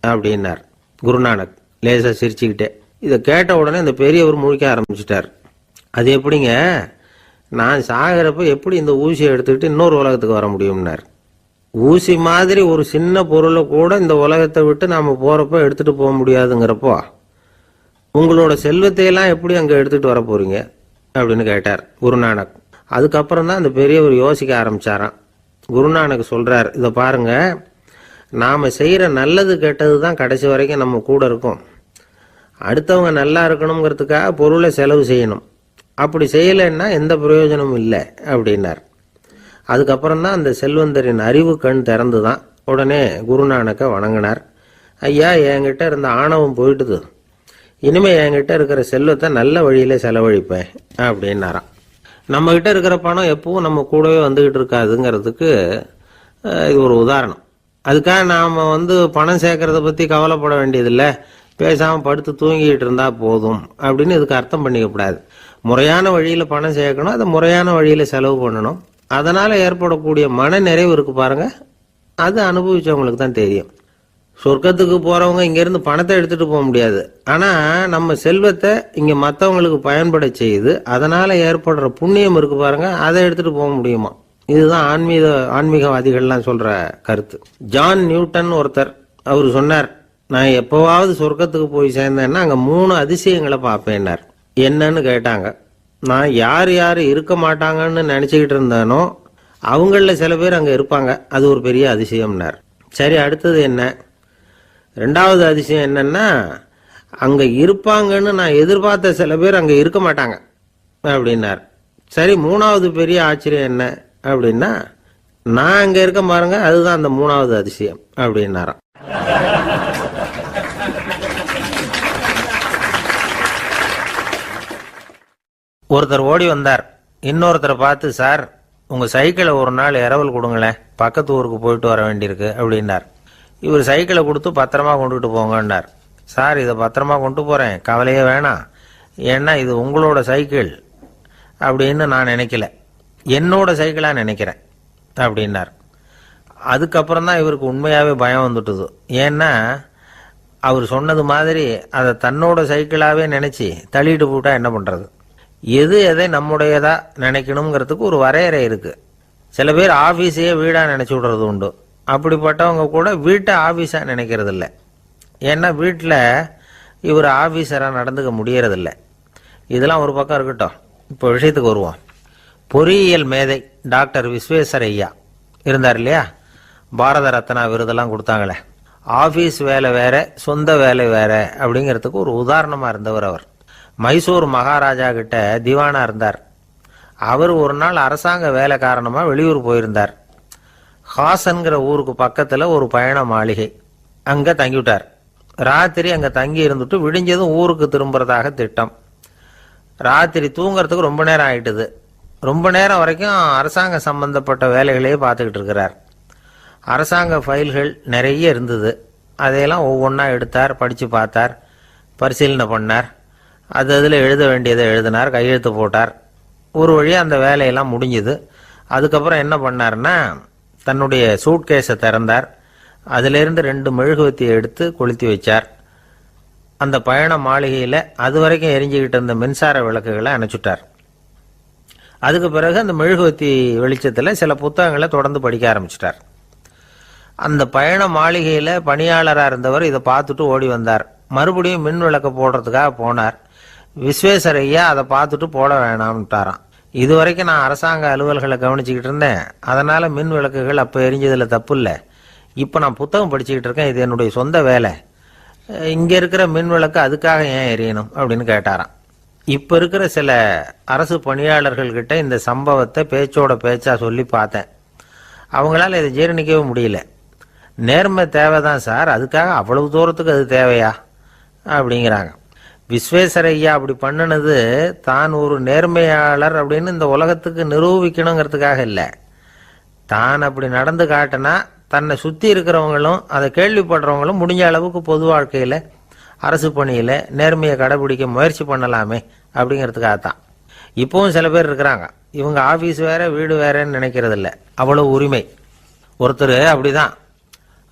அப்படின்னார் குருநானக் லேசாக சிரிச்சுக்கிட்டே. இதை கேட்ட உடனே இந்த பெரியவர் முழிக்க ஆரம்பிச்சிட்டார். அது எப்படிங்க, நான் சாகிறப்ப எப்படி இந்த ஊசியை எடுத்துக்கிட்டு இன்னொரு உலகத்துக்கு வர முடியும்னார். ஊசி மாதிரி ஒரு சின்ன பொருளை கூட இந்த உலகத்தை விட்டு நாம் போகிறப்ப எடுத்துகிட்டு போக முடியாதுங்கிறப்போ உங்களோட செல்வத்தையெல்லாம் எப்படி அங்கே எடுத்துகிட்டு வர போகிறீங்க அப்படின்னு கேட்டார் குருநானக். அதுக்கப்புறம் தான் அந்த பெரியவர் யோசிக்க ஆரம்பிச்சாராம். குருநானக் சொல்கிறார், இதை பாருங்க, நாம் செய்கிற நல்லது கெட்டது தான் கடைசி வரைக்கும் நம்ம கூட இருக்கும். அடுத்தவங்க நல்லா இருக்கணுங்கிறதுக்காக பொருளை செலவு செய்யணும். அப்படி செய்யலைன்னா எந்த பிரயோஜனமும் இல்லை அப்படின்னார். அதுக்கப்புறம் தான் அந்த செல்வந்தரின் அறிவு கண் திறந்து தான். உடனே குருநானக்கை வணங்கினார். ஐயா, என்கிட்ட இருந்த ஆணவம் போயிட்டுது, இனிமே என்கிட்ட இருக்கிற செல்வத்தை நல்ல வழியில செலவழிப்பேன் அப்படின்னாராம். நம்ம கிட்ட இருக்கிற பணம் எப்பவும் நம்ம கூடவே வந்துகிட்டு இருக்காதுங்கிறதுக்கு இது ஒரு உதாரணம். அதுக்காக நாம் பணம் சேர்க்கறத பற்றி கவலைப்பட வேண்டியதில்லை, பேசாமல் படுத்து தூங்கிட்டு இருந்தா போதும் அப்படின்னு இதுக்கு அர்த்தம் பண்ணிக்கப்படாது. முறையான வழியில் பணம் சேர்க்கணும், அதை முறையான வழியில் செலவு பண்ணணும். அதனால் ஏற்படக்கூடிய மன நிறைவு இருக்கு பாருங்க, அது அனுபவிச்சவங்களுக்கு தான் தெரியும். சொர்க்கத்துக்கு போகிறவங்க இங்கேருந்து பணத்தை எடுத்துகிட்டு போக முடியாது. ஆனால் நம்ம செல்வத்தை இங்கே மற்றவங்களுக்கு பயன்பட செய்து அதனால் ஏற்படுற புண்ணியம் இருக்கு பாருங்க, அதை எடுத்துகிட்டு போக முடியுமா. இதுதான் ஆன்மீகவாதிகள்லாம் சொல்கிற கருத்து. ஜான் நியூட்டன் ஒருத்தர், அவர் சொன்னார், நான் எப்போவாவது சொர்க்கத்துக்கு போய் சேர்ந்தேன்னா அங்கே 3 அதிசயங்களை பார்ப்பேன்னார். என்னன்னு கேட்டாங்க. நான் யார் யார் இருக்க மாட்டாங்கன்னு நினச்சிக்கிட்டு இருந்தேனோ அவங்களில் சில பேர் அங்கே இருப்பாங்க, அது ஒரு பெரிய அதிசயம்னார். சரி, அடுத்தது என்ன? 2வது அதிசயம் என்னன்னா, அங்கே இருப்பாங்கன்னு நான் எதிர்பார்த்த சில பேர் அங்கே இருக்க மாட்டாங்க அப்படின்னார். சரி, 3வது பெரிய ஆச்சரியம் என்ன அப்படின்னா, நான் அங்கே இருக்க பாருங்க, அதுதான் அந்த 3வது அதிசயம் அப்படின்னாராம். ஒருத்தர் ஓடி வந்தார். இன்னொருத்தரை பார்த்து, சார், உங்கள் சைக்கிளை ஒரு நாள் இரவல் கொடுங்களேன், பக்கத்து ஊருக்கு போயிட்டு வர வேண்டியிருக்கு அப்படின்னார். இவர் சைக்கிளை கொடுத்து பத்திரமா கொண்டுகிட்டு போங்கன்னார். சார், இதை பத்திரமா கொண்டு போகிறேன், கவலையே வேணாம், ஏன்னா இது உங்களோட சைக்கிள் அப்படின்னு நான் நினைக்கல, என்னோட சைக்கிளாக நினைக்கிறேன் அப்படின்னார். அதுக்கப்புறம் தான் இவருக்கு உண்மையாகவே பயம் வந்துட்டுது. ஏன்னா அவர் சொன்னது மாதிரி அதை தன்னோட சைக்கிளாகவே நினச்சி தள்ளிட்டு போட்டா என்ன பண்ணுறது? எது எதை நம்முடையதா நினைக்கணுங்கிறதுக்கு ஒரு வரையறை இருக்குது. சில பேர் ஆஃபீஸையே வீடாக நினச்சி விடுறது உண்டு. அப்படிப்பட்டவங்க கூட வீட்டை ஆஃபீஸாக நினைக்கிறது இல்லை. ஏன்னா வீட்டில் இவர் ஆஃபீஸராக நடந்துக்க முடியறதில்ல. இதெல்லாம் ஒரு பக்கம் இருக்கட்டும். இப்போ விஷயத்துக்கு வருவோம். பொறியியல் மேதை டாக்டர் விஸ்வேஸ்வரய்யா இருந்தார் இல்லையா, பாரத ரத்னா விருதெல்லாம் கொடுத்தாங்களே. ஆஃபீஸ் வேலை வேற, சொந்த வேலை வேற அப்படிங்கிறதுக்கு ஒரு உதாரணமாக இருந்தவர் அவர். மைசூர் மகாராஜா கிட்ட திவானா இருந்தார். அவர் ஒரு நாள் அரசாங்க வேலை காரணமாக வெளியூர் போயிருந்தார். ஹாசன்கிற ஊருக்கு பக்கத்தில் ஒரு பயண மாளிகை, அங்கே தங்கிவிட்டார். ராத்திரி அங்கே தங்கி இருந்துட்டு விடிஞ்சதும் ஊருக்கு திரும்புறதாக திட்டம். ராத்திரி தூங்கிறதுக்கு ரொம்ப நேரம் ஆயிட்டுது. ரொம்ப நேரம் வரைக்கும் அரசாங்க சம்பந்தப்பட்ட வேலைகளையே பார்த்துக்கிட்டு இருக்கிறார். அரசாங்க ஃபைல்கள் நிறைய இருந்தது. அதையெல்லாம் ஒவ்வொன்றா எடுத்தார், படித்து பார்த்தார், பரிசீலனை பண்ணார். அதில் எழுத வேண்டியதை எழுதினார், கையெழுத்து போட்டார். ஒரு வழியாக அந்த வேலையெல்லாம் முடிஞ்சுது. அதுக்கப்புறம் என்ன பண்ணார்னா, தன்னுடைய சூட்கேஸை திறந்தார். அதிலிருந்து 2 மெழுகுவத்தியை எடுத்து கொளுத்தி வச்சார். அந்த பயண மாளிகையில் அது வரைக்கும் எரிஞ்சுக்கிட்டு இருந்த மின்சார விளக்குகளை அணைச்சுட்டார். அதுக்கு பிறகு அந்த மெழுகுவத்தி வெளிச்சத்தில் சில புத்தகங்களை தொடர்ந்து படிக்க ஆரம்பிச்சிட்டார். அந்த பயண மாளிகையில் பணியாளராக இருந்தவர் இதை பார்த்துட்டு ஓடி வந்தார். மறுபடியும் மின் விளக்க போடுறதுக்காக போனார். விஸ்வேஸ்வரய்யா அதை பார்த்துட்டு போட வேணாம்ட்டாராம். இது வரைக்கும் நான் அரசாங்க அலுவல்களை கவனிச்சுக்கிட்டு இருந்தேன், அதனால் மின் விளக்குகள் அப்போ எரிஞ்சதில் தப்பு இல்லை. இப்போ நான் புத்தகம் படிச்சுக்கிட்டு இருக்கேன், இது என்னுடைய சொந்த வேலை. இங்கே இருக்கிற மின் விளக்கு அதுக்காக ஏன் எரியணும் அப்படின்னு கேட்டாராம். இப்போ இருக்கிற சில அரசு பணியாளர்கள்கிட்ட இந்த சம்பவத்தை பேச்சோட பேச்சா சொல்லி பார்த்தேன். அவங்களால இதை ஜீரணிக்கவே முடியல. நேர்மை தேவைதான் சார், அதுக்காக அவ்வளவு தூரத்துக்கு அது தேவையா அப்படிங்கிறாங்க. விஸ்வேஸ்வரய்யா அப்படி பண்ணினது தான் ஒரு நேர்மையாளர் அப்படின்னு இந்த உலகத்துக்கு நிரூபிக்கணுங்கிறதுக்காக இல்லை. தான் அப்படி நடந்து காட்டினா தன்னை சுற்றி இருக்கிறவங்களும் அதை கேள்விப்படுறவங்களும் முடிஞ்ச அளவுக்கு பொது வாழ்க்கையில், அரசு பணியில் நேர்மையை கடைபிடிக்க முயற்சி பண்ணலாமே அப்படிங்கிறதுக்காகத்தான். இப்போவும் சில பேர் இருக்கிறாங்க, இவங்க ஆஃபீஸ் வேற வீடு வேறன்னு நினைக்கிறது இல்லை, அவ்வளோ உரிமை. ஒருத்தர் அப்படிதான்,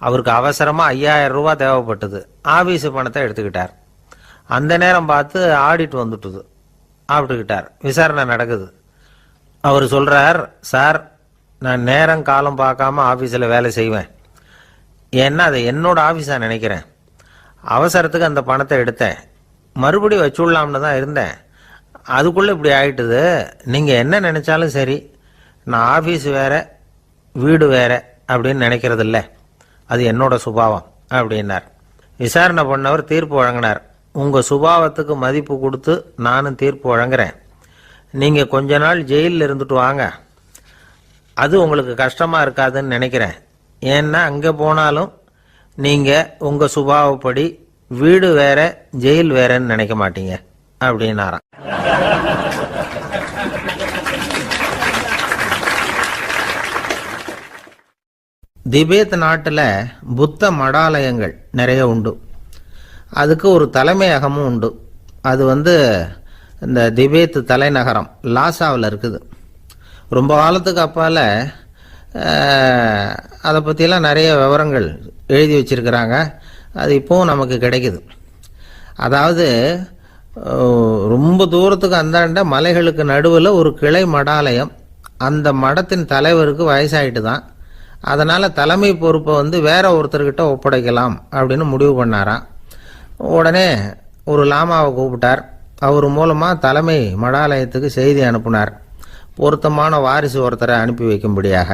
அவருக்கு அவசரமாக 5000 ரூபா தேவைப்பட்டது. ஆஃபீஸு பணத்தை எடுத்துக்கிட்டார். அந்த நேரம் பார்த்து ஆடிட் வந்துட்டுது. ஆப்பிட்டுக்கிட்டார். விசாரணை நடக்குது. அவர் சொல்கிறார், சார் நான் நேரம் காலம் பார்க்காம ஆஃபீஸில் வேலை செய்வேன். ஏன்னா அதை என்னோட ஆஃபீஸாக நினைக்கிறேன். அவசரத்துக்கு அந்த பணத்தை எடுத்தேன், மறுபடியும் வச்சுடலாம்னு தான் இருந்தேன். அதுக்குள்ளே இப்படி ஆயிட்டுது. நீங்கள் என்ன நினச்சாலும் சரி, நான் ஆஃபீஸ் வேற வீடு வேற அப்படின்னு நினைக்கிறது இல்லை, அது என்னோட சுபாவம் அப்படின்னார். விசாரணை பண்ணவர் தீர்ப்பு வழங்கினார். உங்கள் சுபாவத்துக்கு மதிப்பு கொடுத்து நானும் தீர்ப்பு வழங்குறேன். நீங்கள் கொஞ்ச நாள் ஜெயிலில் இருந்துட்டு வாங்க, அது உங்களுக்கு கஷ்டமாக இருக்காதுன்னு நினைக்கிறேன். ஏன்னா அங்கே போனாலும் நீங்கள் உங்கள் சுபாவப்படி வீடு வேற ஜெயில் வேறன்னு நினைக்க மாட்டீங்க அப்படின்னாராம். திபேத் நாட்டில் புத்த மடாலயங்கள் நிறைய உண்டு. அதுக்கு ஒரு தலைமையகமும் உண்டு. அது இந்த திபேத் தலைநகரம் லாசாவில் இருக்குது. ரொம்ப காலத்துக்கு அப்பால் அதை பற்றிலாம் நிறைய விவரங்கள் எழுதி வச்சிருக்கிறாங்க. அது இப்போவும் நமக்கு கிடைக்குது. அதாவது ரொம்ப தூரத்துக்கு அந்தாண்ட மலைகளுக்கு நடுவில் ஒரு கிளை மடாலயம். அந்த மடத்தின் தலைவருக்கு வயசாயிட்டு தான். அதனால் தலைமை பொறுப்பை வேற ஒருத்தர்கிட்ட ஒப்படைக்கலாம் அப்படின்னு முடிவு பண்ணாராம். உடனே ஒரு லாமாவை கூப்பிட்டார். அவர் மூலமாக தலைமை மடாலயத்துக்கு செய்தி அனுப்புனார், பொருத்தமான வாரிசு ஒருத்தரை அனுப்பி வைக்கும்படியாக.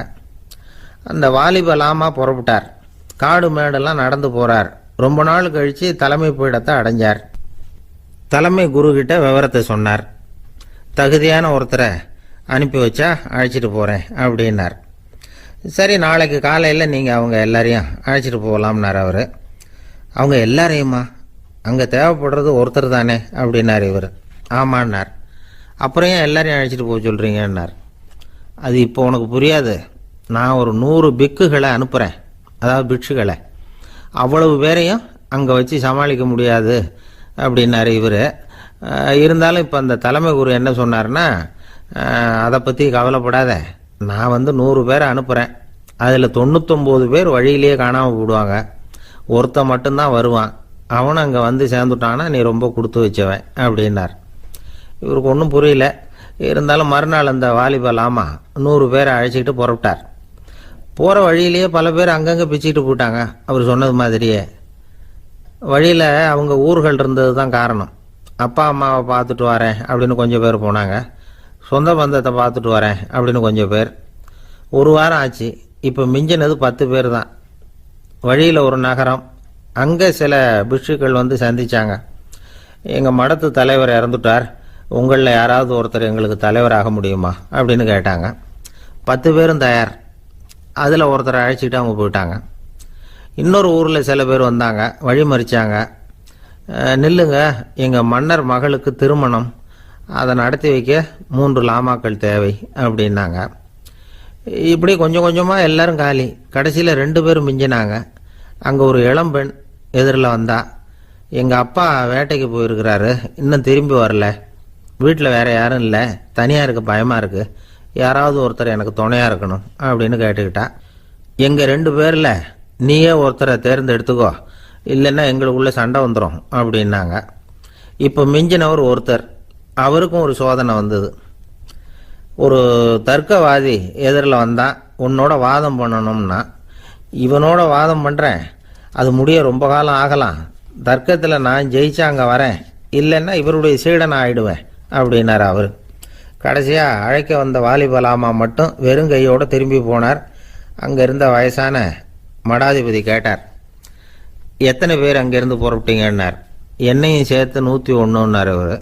அந்த வாலிப லாமா புறப்பட்டார். காடு மேடெல்லாம் நடந்து போகிறார். ரொம்ப நாள் கழித்து தலைமை பீடத்தை அடைஞ்சார். தலைமை குருக்கிட்ட விவரத்தை சொன்னார். தகுதியான ஒருத்தரை அனுப்பி வச்சா அழைச்சிட்டு போகிறேன் அப்படின்னார். சரி, நாளைக்கு காலையில் நீங்கள் அவங்க எல்லாரையும் அழைச்சிட்டு போகலாம்னார் அவர். அவங்க எல்லாரையுமா? அங்கே தேவைப்படுறது ஒருத்தர் தானே அப்படின்னார் இவர். ஆமான்னார். அப்புறம் ஏன் எல்லாரையும் அழைச்சிட்டு போக சொல்கிறீங்கன்னார். அது இப்போ உனக்கு புரியாது. நான் ஒரு 100 பிக்குகளை அனுப்புகிறேன், அதாவது பிக்ஷுகளை. அவ்வளவு பேரையும் அங்கே வச்சு சமாளிக்க முடியாது அப்படின்னார் இவர். இருந்தாலும் இப்போ அந்த தலைமை குரு என்ன சொன்னார்னா, அதை பற்றி கவலைப்படாத, நான் 100 பேரை அனுப்புகிறேன். அதில் 99 பேர் வழியிலேயே காணாமல் போடுவாங்க, ஒருத்தன் மட்டும்தான் வருவான். அவனும் அங்கே வந்து சேர்ந்துட்டானா நீ ரொம்ப கொடுத்து வச்சவன் அப்படின்னார். இவருக்கு ஒன்றும் புரியல. இருந்தாலும் மறுநாள் அந்த வாலிபல் ஆமா 100 பேரை அழைச்சிக்கிட்டு புறப்பட்டார். போகிற வழியிலேயே பல பேர் அங்கங்கே பிச்சுக்கிட்டு போயிட்டாங்க. அவர் சொன்னது மாதிரியே வழியில் அவங்க ஊர்கள் இருந்தது தான் காரணம். அப்பா அம்மாவை பார்த்துட்டு வரேன் அப்படின்னு கொஞ்சம் பேர் போனாங்க. சொந்த பந்தத்தை பார்த்துட்டு வரேன் அப்படின்னு கொஞ்சம் பேர். ஒரு வாரம் ஆச்சு. இப்போ மிஞ்சினது 10 பேர் தான். வழியில் ஒரு நகரம். அங்கே சில பிஷுக்கள் வந்து சந்திச்சாங்க. எங்கள் மடத்து தலைவர் இறந்துட்டார், உங்களில் யாராவது ஒருத்தர் எங்களுக்கு தலைவராக முடியுமா அப்படின்னு கேட்டாங்க. 10 பேரும் தயார். அதில் ஒருத்தரை அழைச்சிட்டு அவங்க போயிட்டாங்க. இன்னொரு ஊரில் சில பேர் வந்தாங்க, வழி மறிச்சாங்க. நில்லுங்க, எங்கள் மன்னர் மகளுக்கு திருமணம், அதை நடத்தி வைக்க 3 லாமாக்கள் தேவை அப்படின்னாங்க. இப்படி கொஞ்சம் கொஞ்சமாக எல்லாரும் காலி. கடைசியில் 2 பேரும் மிஞ்சினாங்க. அங்கே ஒரு இளம்பெண் எதிரில் வந்தா, எங்கள் அப்பா வேட்டைக்கு போயிருக்கிறாரு, இன்னும் திரும்பி வரல, வீட்டில் வேற யாரும் இல்லை, தனியாக இருக்க பயமாக இருக்குது, யாராவது ஒருத்தர் எனக்கு துணையாக இருக்கணும் அப்படின்னு கேட்டுக்கிட்டா. எங்கள் 2 பேரில் நீயே ஒருத்தரை தேர்ந்தெடுத்துக்கோ, இல்லைன்னா எங்களுக்குள்ள சண்டை வந்துடும் அப்படின்னாங்க. இப்போ மிஞ்சினவர் ஒருத்தர். அவருக்கும் ஒரு சோதனை வந்தது. ஒரு தர்க்கவாதி எதிரில் வந்தான். உன்னோட வாதம் பண்ணணும்னா, இவனோட வாதம் பண்ணுறேன், அது முடிய ரொம்ப காலம் ஆகலாம், தர்க்கத்தில் நான் ஜெயிச்சா அங்கே வரேன், இல்லைன்னா இவருடைய சீடனை ஆயிடுவேன் அப்படின்னார் அவர். கடைசியாக அழைக்க வந்த வாலிபலாமா மட்டும் வெறும் கையோடு திரும்பி போனார். அங்கே இருந்த வயசான மடாதிபதி கேட்டார், எத்தனை பேர் அங்கேருந்து புறப்பட்டீங்கன்னார். என்னையும் சேர்த்து 101ன்னார் இவர்.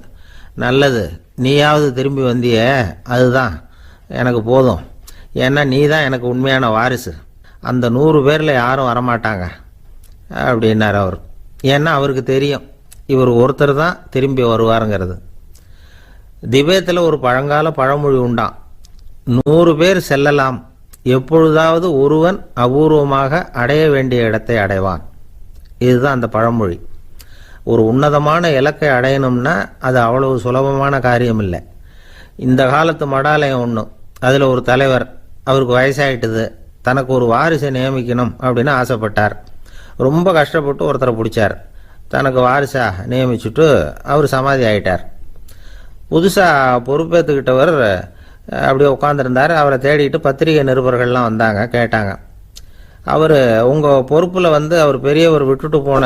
நல்லது, நீயாவது திரும்பி வந்திய, அதுதான் எனக்கு போதும், ஏன்னா நீ தான் எனக்கு உண்மையான வாரிசு, அந்த 100 பேரில் யாரும் வரமாட்டாங்க அப்படின்னார் அவர். ஏன்னா அவருக்கு தெரியும் இவர் ஒருத்தர் தான் திரும்பி வருவாருங்கிறது. திபேத்தில் ஒரு பழங்கால பழமொழி உண்டாம், 100 பேர் செல்லலாம், எப்பொழுதாவது ஒருவன் அபூர்வமாக அடைய வேண்டிய இடத்தை அடைவான். இதுதான் அந்த பழமொழி. ஒரு உன்னதமான இலக்கை அடையணும்னா அது அவ்வளவு சுலபமான காரியம் இல்லை. இந்த காலத்து மடாலயம் ஒன்று, அதில் ஒரு தலைவர், அவருக்கு வயசாயிட்டுது, தனக்கு ஒரு வாரிசை நியமிக்கணும் அப்படின்னு ஆசைப்பட்டார். ரொம்ப கஷ்டப்பட்டு ஒருத்தரை பிடிச்சார். தனக்கு வாரிசா நியமிச்சுட்டு அவர் சமாதி ஆயிட்டார். புதுசாக பொறுப்பேற்றுக்கிட்டவர் அப்படியே உட்காந்துருந்தார். அவரை தேடிட்டு பத்திரிகை நிருபர்கள்லாம் வந்தாங்க, கேட்டாங்க. அவர் உங்கள் பொறுப்பில் வந்து அவர் பெரியவர் விட்டுட்டு போன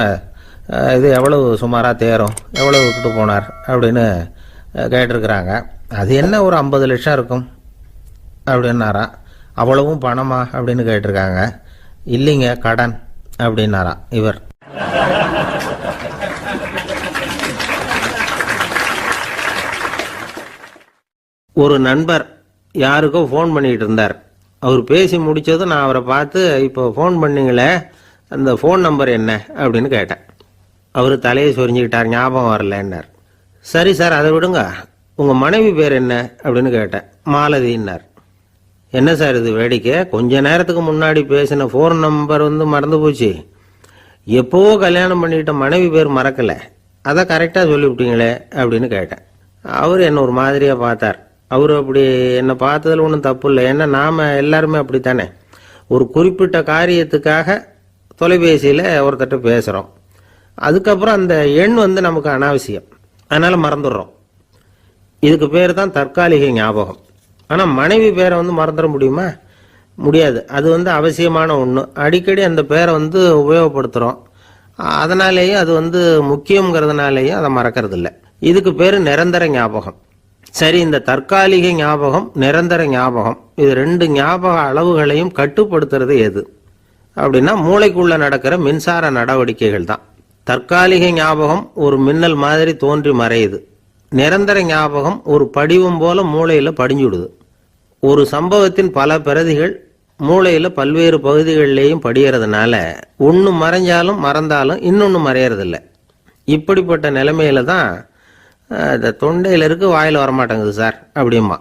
இது எவ்வளவு சுமாராக தேரும், எவ்வளவு விட்டுட்டு போனார் அப்படின்னு கேட்டிருக்கிறாங்க. அது என்ன ஒரு 50 லட்சம் இருக்கும் அப்படின்னாராம். அவ்வளவும் பணமா அப்படின்னு கேட்டிருக்காங்க. இல்லைங்க, கடன் அப்படின்னாராம் இவர். ஒரு நண்பர் யாருக்கோ ஃபோன் பண்ணிகிட்டு இருந்தார். அவர் பேசி முடித்ததும் நான் அவரை பார்த்து, இப்போ ஃபோன் பண்ணிங்களே, அந்த ஃபோன் நம்பர் என்ன அப்படின்னு கேட்டேன். அவர் தலையை சொரிஞ்சுக்கிட்டார், ஞாபகம் வரலன்னார். சரி சார், அதை விடுங்க, உங்கள் மனைவி பேர் என்ன அப்படின்னு கேட்டேன். மாலதின்னார். என்ன சார் இது வேடிக்கை, கொஞ்ச நேரத்துக்கு முன்னாடி பேசின ஃபோன் நம்பர் வந்து மறந்து போச்சு, எப்போவோ கல்யாணம் பண்ணிக்கிட்ட மனைவி பேர் மறக்கலை, அதை கரெக்டாக சொல்லிவிட்டீங்களே அப்படின்னு கேட்டேன். அவர் என்ன ஒரு மாதிரியாக பார்த்தார். அவர் அப்படி என்னை பார்த்ததில் ஒன்றும் தப்பு இல்லை, ஏன்னா நாம் எல்லாருமே அப்படித்தானே, ஒரு குறிப்பிட்ட காரியத்துக்காக தொலைபேசியில் ஒருத்தட்ட பேசுகிறோம், அதுக்கப்புறம் அந்த எண் வந்து நமக்கு அனாவசியம், அதனால் மறந்துடுறோம். இதுக்கு பேர் தான் தற்காலிக ஞாபகம். ஆனால் மனைவி பேரை வந்து மறந்துட முடியுமா? முடியாது. அது வந்து அவசியமான ஒன்று. அடிக்கடி அந்த பேரை வந்து உபயோகப்படுத்துகிறோம், அதனாலேயும் அது வந்து முக்கியங்கிறதுனாலேயும் அதை மறக்கிறது இல்லை. இதுக்கு பேர் நிரந்தர ஞாபகம். சரி, இந்த தற்காலிக ஞாபகம், நிரந்தர ஞாபகம், இது 2 ஞாபக அளவுகளையும் கட்டுப்படுத்துறது எது அப்படின்னா மூளைக்குள்ள நடக்கிற மின்சார நடவடிக்கைகள் தான். தற்காலிக ஞாபகம் ஒரு மின்னல் மாதிரி தோன்றி மறையுது. நிரந்தர ஞாபகம் ஒரு படிவம் போல மூளையில் படிஞ்சுடுது. ஒரு சம்பவத்தின் பல பிரதிகள் மூளையில் பல்வேறு பகுதிகளிலேயும் படிகிறதுனால ஒன்று மறைஞ்சாலும் மறந்தாலும் இன்னொன்று மறையறதில்லை. இப்படிப்பட்ட நிலைமையில தான் இந்த தொண்டையில் இருக்கு, வாயில் வரமாட்டேங்குது சார் அப்படிமா.